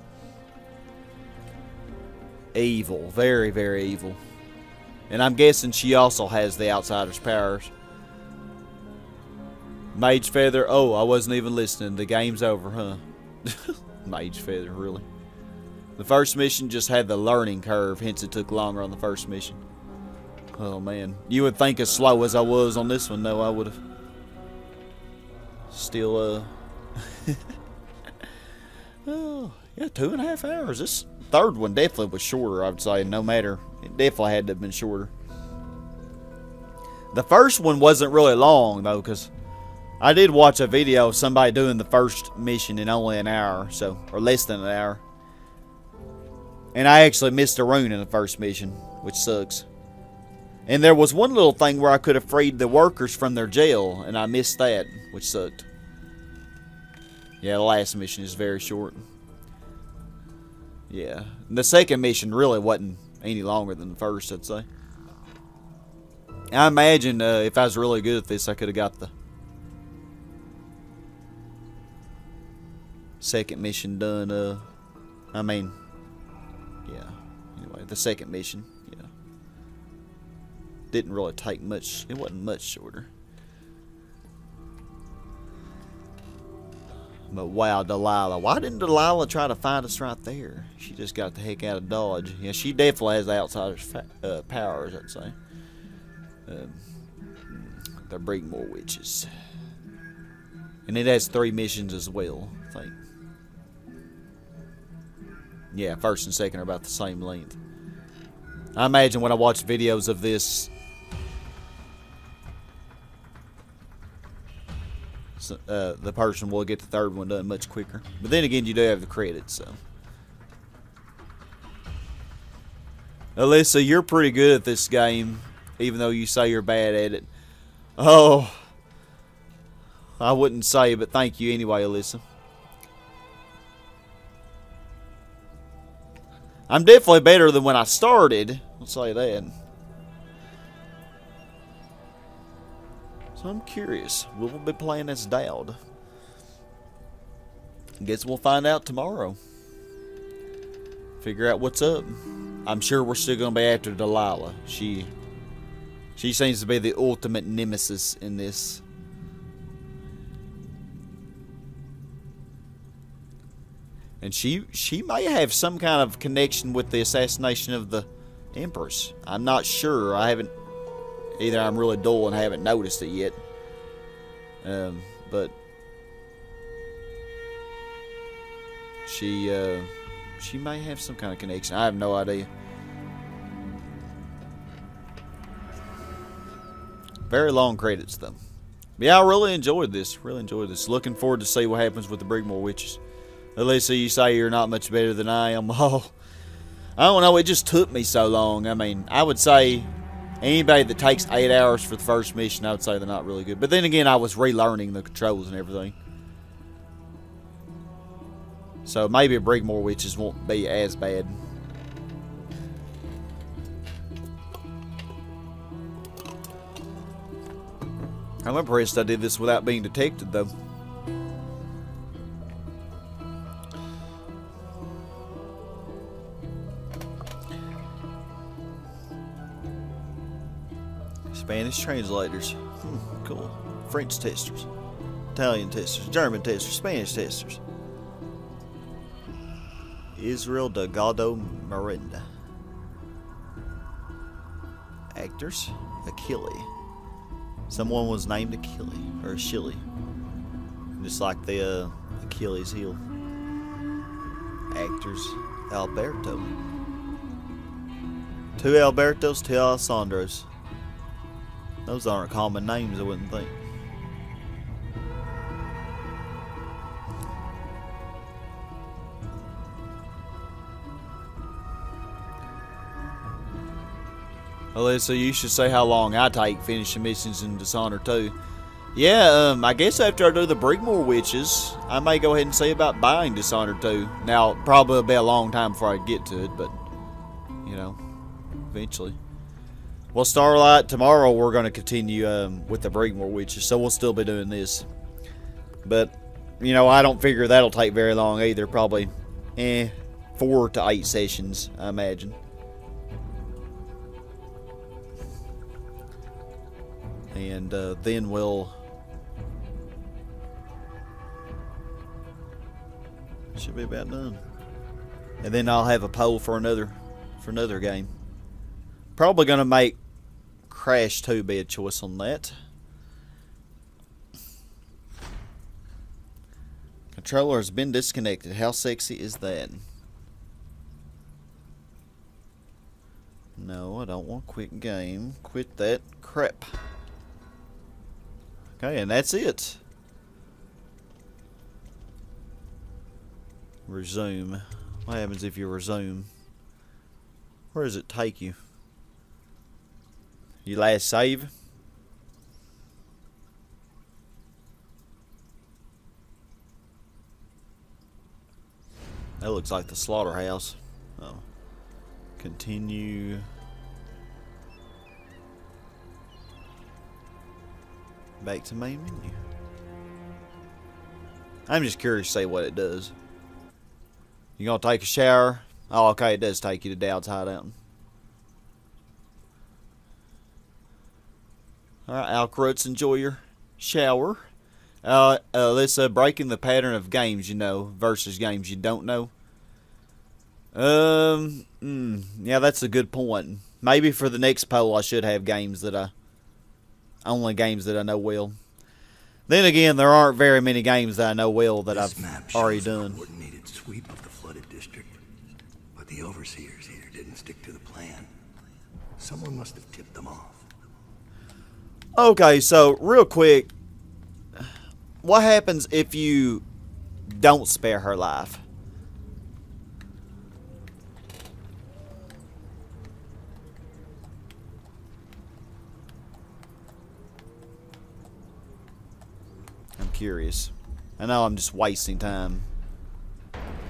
[SPEAKER 1] Evil. Very, very evil. And I'm guessing she also has the Outsider's powers. Mage Feather. Oh, I wasn't even listening. The game's over, huh? Mage Feather, really. The first mission just had the learning curve, hence it took longer on the first mission. Oh, man. You would think as slow as I was on this one, though, I would have still, oh, yeah, 2.5 hours. This third one definitely was shorter, I would say, no matter. It definitely had to have been shorter. The first one wasn't really long, though, because I did watch a video of somebody doing the first mission in only an hour, so, or less than an hour. And I actually missed a rune in the first mission, which sucks. And there was one little thing where I could have freed the workers from their jail, and I missed that, which sucked. Yeah, the last mission is very short. Yeah, the second mission really wasn't any longer than the first, I'd say. I imagine if I was really good at this, I could have got the second mission done. I mean, yeah. Anyway, the second mission, yeah. Didn't really take much. It wasn't much shorter. But wow, Dalila. Why didn't Dalila try to find us right there? She just got the heck out of Dodge. Yeah, she definitely has the Outsider's powers, I'd say. The Brigmore Witches. And it has 3 missions as well, I think. Yeah, first and second are about the same length. I imagine when I watch videos of this, the person will get the third one done much quicker. But then again, you do have the credits, so. Alyssa, you're pretty good at this game, even though you say you're bad at it. Oh, I wouldn't say, but thank you anyway, Alyssa. I'm definitely better than when I started. I'll say that. So I'm curious. Will we be playing as Daud? Guess we'll find out tomorrow. Figure out what's up. I'm sure we're still going to be after Dalila. She seems to be the ultimate nemesis in this. And she may have some kind of connection with the assassination of the Empress. I'm not sure. I haven't... Either I'm really dull and haven't noticed it yet. But... She may have some kind of connection. I have no idea. Very long credits, though. But yeah, I really enjoyed this. Really enjoyed this. Looking forward to see what happens with the Brigmore Witches. Alyssa, you say you're not much better than I am. Oh, I don't know. It just took me so long. I mean, I would say anybody that takes 8 hours for the first mission, I would say they're not really good. But then again, I was relearning the controls and everything. So maybe Brigmore witches won't be as bad. I'm impressed I did this without being detected, though. Spanish translators. Cool. French testers. Italian testers. German testers. Spanish testers. Israel Delgado Miranda. Actors. Achille. Someone was named Achille. Or Achille. Just like the Achilles heel. Actors. Alberto. 2 Albertos, 2 Alessandros. Those aren't common names, I wouldn't think. Alyssa, you should say how long I take finishing missions in Dishonored 2. Yeah, I guess after I do the Brigmore witches, I may go ahead and see about buying Dishonored 2. Now, probably it'll be a long time before I get to it, but, you know, eventually. Well, Starlight, tomorrow we're going to continue with the Brigmore witches, so we'll still be doing this. But, you know, I don't figure that'll take very long either. Probably 4 to 8 sessions, I imagine. And then we'll... should be about done. And then I'll have a poll for another game. Probably going to make Crash 2 be a choice on that. Controller has been disconnected. How sexy is that? No, I don't want quit game. Quit that crap. Okay, and that's it. Resume. What happens if you resume? Where does it take you? You last save? That looks like the slaughterhouse. Oh. Continue. Back to main menu. I'm just curious to see what it does. You gonna take a shower? Oh, okay, it does take you to Daud's hideout. Alright, Alcrutz, enjoy your shower. Let's breaking the pattern of games you know versus games you don't know. Yeah, that's a good point. Maybe for the next poll I should have games that only games that I know well. Then again, there aren't very many games that I know well that I've already done.
[SPEAKER 6] Coordinated sweep of the flooded district, but the overseers here didn't stick to the plan. Someone must have tipped them off.
[SPEAKER 1] Okay, so real quick, what happens if you don't spare her life? I'm curious. I know I'm just wasting time.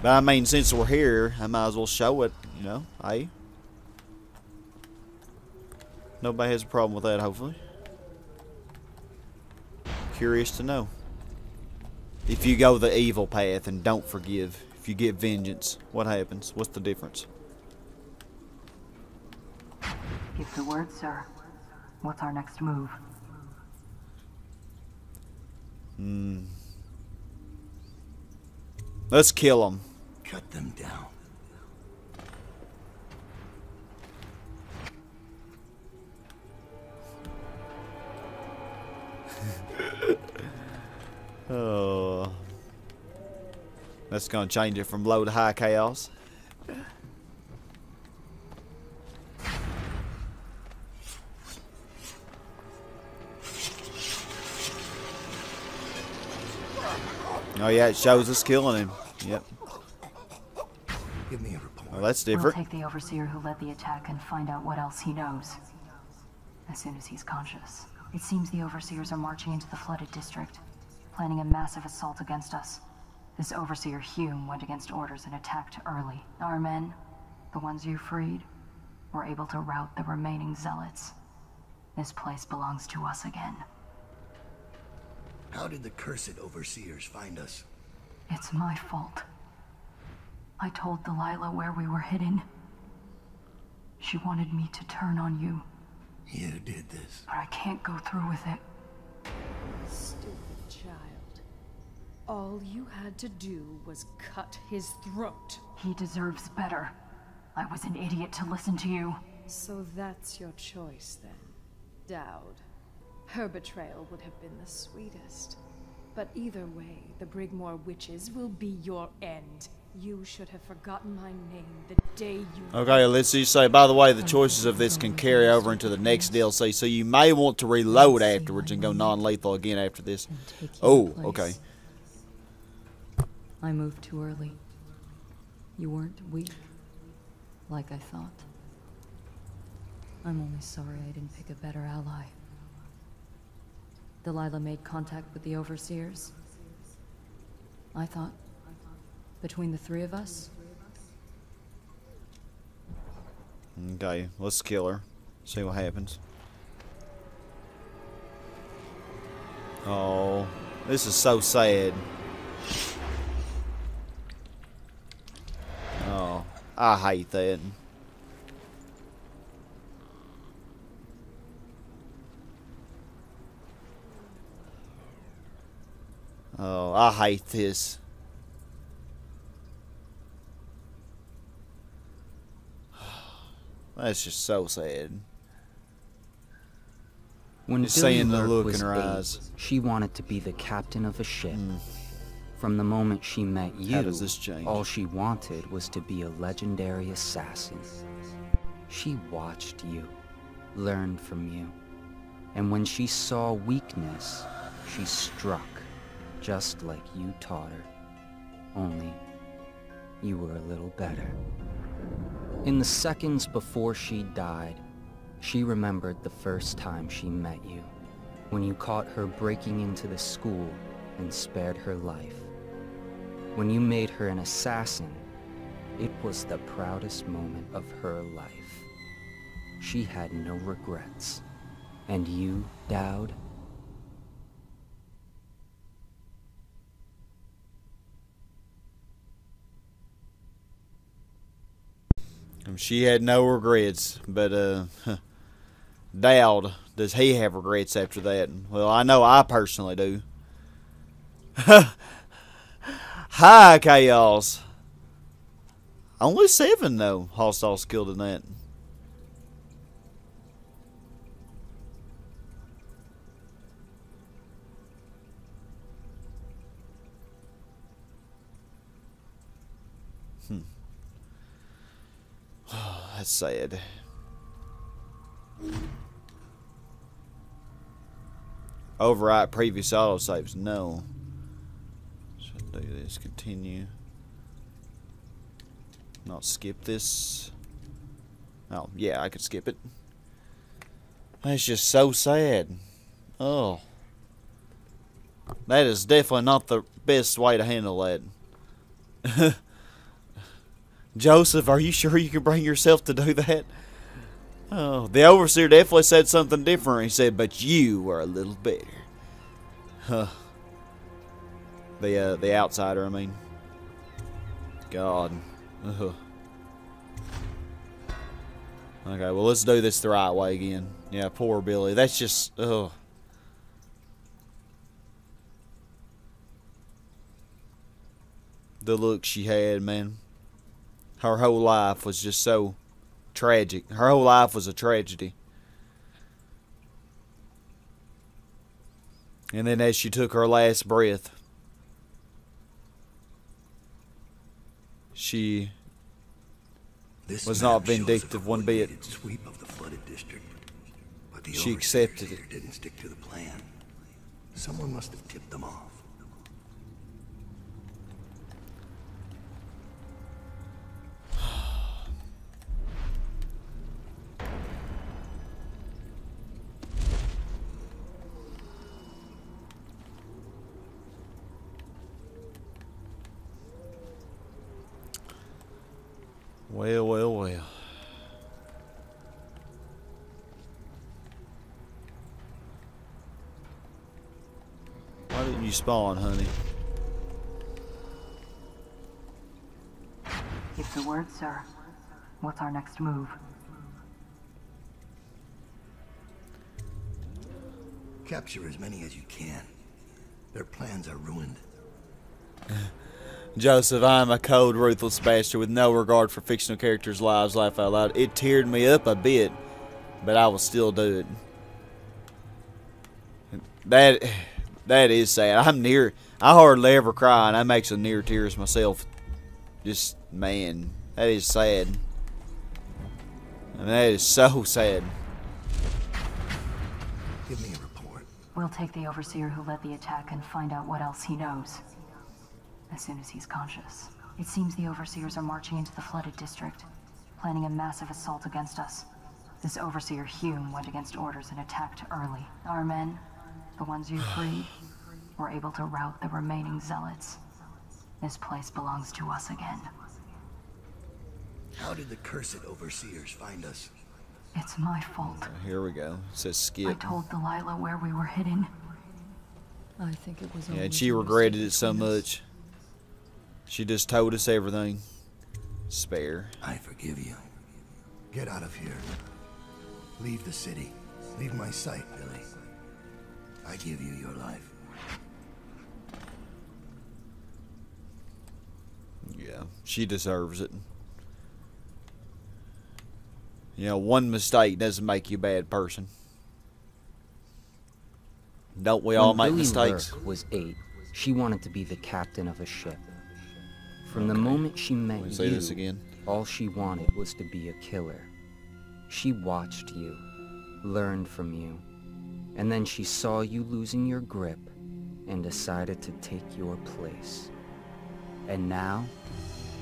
[SPEAKER 1] But I mean, since we're here, I might as well show it, you know, hey. Nobody has a problem with that, hopefully. Curious to know. If you go the evil path and don't forgive, if you get vengeance, what happens? What's the difference?
[SPEAKER 7] Give the word, sir. What's our next move?
[SPEAKER 1] Let's kill them.
[SPEAKER 6] Cut them down.
[SPEAKER 1] Oh, that's gonna change it from low to high chaos. Oh yeah, it shows us killing him. Yep.
[SPEAKER 6] Give me a report.
[SPEAKER 1] Well, that's different.
[SPEAKER 7] We'll take the overseer who led the attack and find out what else he knows. As soon as he's conscious. It seems the overseers are marching into the flooded district, planning a massive assault against us. This Overseer Hume went against orders and attacked early. Our men, the ones you freed, were able to rout the remaining zealots. This place belongs to us again.
[SPEAKER 6] How did the cursed Overseers find us?
[SPEAKER 7] It's my fault. I told Dalila where we were hidden. She wanted me to turn on you.
[SPEAKER 6] You did this.
[SPEAKER 7] But I can't go through with it.
[SPEAKER 8] Stupid child. All you had to do was cut his throat.
[SPEAKER 7] He deserves better. I was an idiot to listen to you.
[SPEAKER 8] So that's your choice then, Daud. Her betrayal would have been the sweetest. But either way, the Brigmore witches will be your end. You should have forgotten my name the day you...
[SPEAKER 1] Okay, let's just say, by the way, the choices of this can carry over into the next DLC, so you may want to reload afterwards and go non-lethal again after this. Oh, okay.
[SPEAKER 7] I moved too early. You weren't weak, like I thought. I'm only sorry I didn't pick a better ally. Dalila made contact with the Overseers. I thought, between the three of us...
[SPEAKER 1] Okay, let's kill her. See what happens. Oh, this is so sad. Oh, I hate that. Oh, I hate this. That's just so sad.
[SPEAKER 9] When
[SPEAKER 1] Just seeing the
[SPEAKER 9] Billy
[SPEAKER 1] look
[SPEAKER 9] was
[SPEAKER 1] in her
[SPEAKER 9] 8,
[SPEAKER 1] eyes.
[SPEAKER 9] she wanted to be the captain of a ship. From the moment she met you,
[SPEAKER 1] How does this change?
[SPEAKER 9] all she wanted was to be a legendary assassin. She watched you, learned from you, and when she saw weakness, she struck, just like you taught her. Only, you were a little better. In the seconds before she died, she remembered the first time she met you, when you caught her breaking into the school and spared her life. When you made her an assassin, it was the proudest moment of her life. She had no regrets. And you, Daud?
[SPEAKER 1] She had no regrets, but Daud, does he have regrets after that? Well, I know I personally do. Hi, Chaos. Only 7 though hostiles killed in that. That's sad. Overwrite previous autosaves. No. Should do this. Continue. Not skip this. Oh, yeah, I could skip it. That's just so sad. Oh. That is definitely not the best way to handle that. Joseph, are you sure you can bring yourself to do that? Oh, the Overseer definitely said something different. He said, but you are a little better. Huh. The outsider, I mean. God. Ugh. Okay, well, let's do this the right way again. Yeah, poor Billy. That's just, ugh. The look she had, man. Her whole life was just so tragic. Her whole life was a tragedy. And then as she took her last breath, she was not vindictive one bit.
[SPEAKER 6] Sweep of the flooded district, but the
[SPEAKER 1] She accepted it.
[SPEAKER 6] didn't stick to the plan. Someone must have tipped them off.
[SPEAKER 1] Well, well, well. Why didn't you spawn, honey?
[SPEAKER 7] Keep the word, sir. What's our next move?
[SPEAKER 6] Capture as many as you can. Their plans are ruined.
[SPEAKER 1] Joseph, I am a cold, ruthless bastard with no regard for fictional characters' lives. Laugh out loud. It teared me up a bit, but I will still do it. That is sad. I hardly ever cry, and I'm actually near tears myself. Just, man, that is sad. And that is so sad.
[SPEAKER 6] Give me a report.
[SPEAKER 7] We'll take the Overseer who led the attack and find out what else he knows. As soon as he's conscious. It seems the Overseers are marching into the flooded district, planning a massive assault against us. This Overseer Hume went against orders and attacked early. Our men, the ones you freed, were able to rout the remaining zealots. This place belongs to us again.
[SPEAKER 6] How did the cursed Overseers find us?
[SPEAKER 7] It's my fault.
[SPEAKER 1] Here we go. It says skip.
[SPEAKER 7] I told Dalila where we were hidden.
[SPEAKER 8] I think it was.
[SPEAKER 1] Yeah, and she regretted it so much. She just told us everything. Spare.
[SPEAKER 6] I forgive you. Get out of here. Leave the city. Leave my sight, Billy. I give you your life.
[SPEAKER 1] Yeah, she deserves it. You know, one mistake doesn't make you a bad person. Don't we all make mistakes?
[SPEAKER 9] When Billy was 8, she wanted to be the captain of a ship. From the moment she met you, all she wanted was to be a killer. She watched you, learned from you, and then she saw you losing your grip and decided to take your place. And now,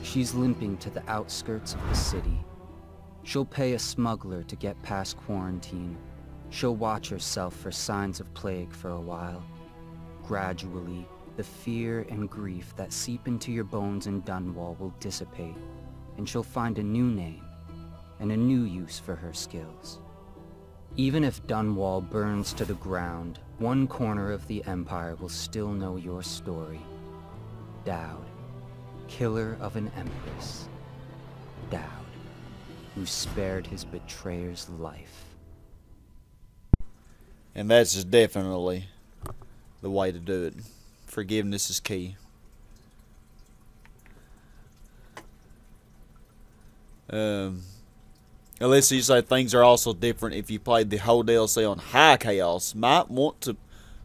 [SPEAKER 9] she's limping to the outskirts of the city. She'll pay a smuggler to get past quarantine. She'll watch herself for signs of plague for a while. Gradually, the fear and grief that seep into your bones in Dunwall will dissipate, and she'll find a new name and a new use for her skills. Even if Dunwall burns to the ground, one corner of the Empire will still know your story. Daud, killer of an empress. Daud, who spared his betrayer's life.
[SPEAKER 1] And that's definitely the way to do it. Forgiveness is key. Alyssa, you say things are also different if you played the whole DLC on High Chaos. Might want to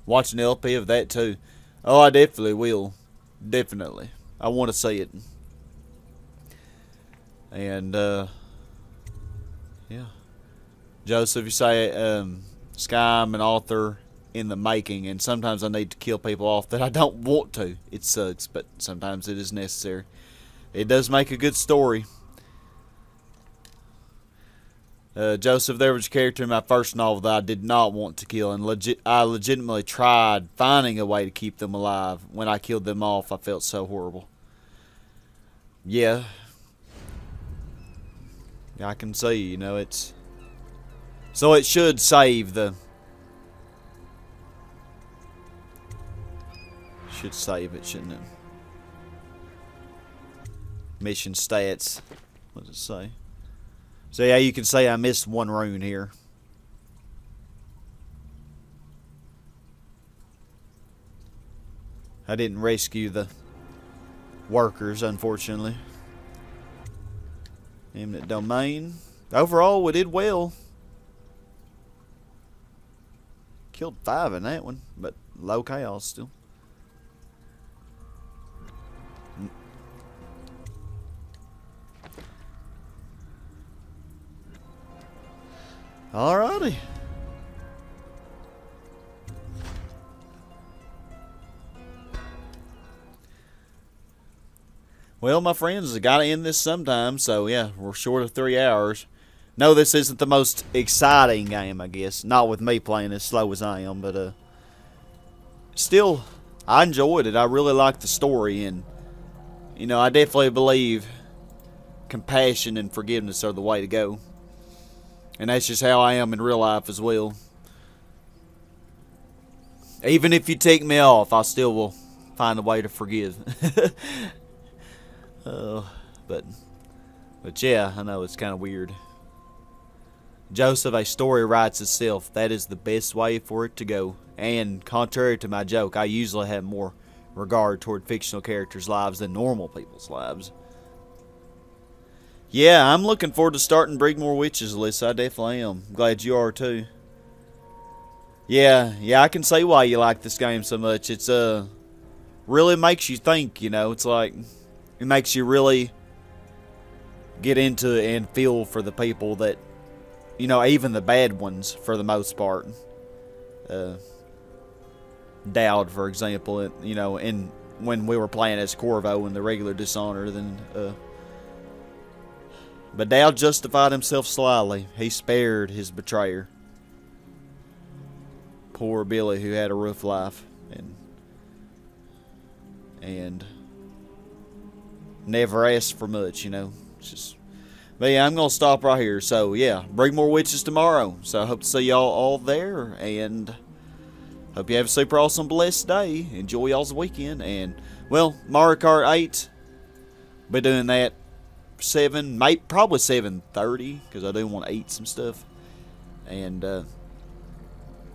[SPEAKER 1] watch an LP of that too. Oh, I definitely will. Definitely. I want to see it. And, yeah. Joseph, you say, Sky, I'm an author in the making, and sometimes I need to kill people off that I don't want to. It sucks, but sometimes it is necessary. It does make a good story. Joseph, there was a character in my first novel that I did not want to kill, and I legitimately tried finding a way to keep them alive. When I killed them off, I felt so horrible. Yeah. I can see, you know, it's... So it should save the... Should save it, shouldn't it? Mission stats. What does it say? So yeah, you can say I missed one rune here. I didn't rescue the workers, unfortunately. Eminent domain. Overall, we did well. Killed 5 in that one, but low chaos still. Alrighty. Well, my friends, I gotta end this sometime, so yeah, we're short of 3 hours. No, this isn't the most exciting game, I guess. Not with me playing as slow as I am, but still, I enjoyed it. I really liked the story, and you know, I definitely believe compassion and forgiveness are the way to go. And that's just how I am in real life as well. Even if you take me off, I still will find a way to forgive. But yeah, I know it's kind of weird. Joseph, a story writes itself. That is the best way for it to go. And contrary to my joke, I usually have more regard toward fictional characters' lives than normal people's lives. Yeah, I'm looking forward to starting Brigmore Witches, Alyssa. I definitely am. Glad you are too. Yeah, I can see why you like this game so much. It's really makes you think, you know. It's like it makes you really get into it and feel for the people that, you know, even the bad ones for the most part. Daud, for example, you know, when we were playing as Corvo in the regular Dishonored, but Daud justified himself slyly. He spared his betrayer. Poor Billy, who had a rough life and never asked for much, you know. It's just, but yeah, I'm gonna stop right here. So yeah, Brigmore Witches tomorrow. So I hope to see y'all all there, and hope you have a super awesome blessed day. Enjoy y'all's weekend, and well, Mario Kart 8. Be doing that 7, probably 7:30, because I do want to eat some stuff. And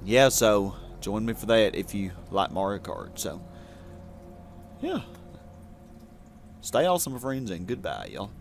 [SPEAKER 1] yeah, so join me for that if you like Mario Kart. So yeah, stay awesome, friends, and goodbye, y'all.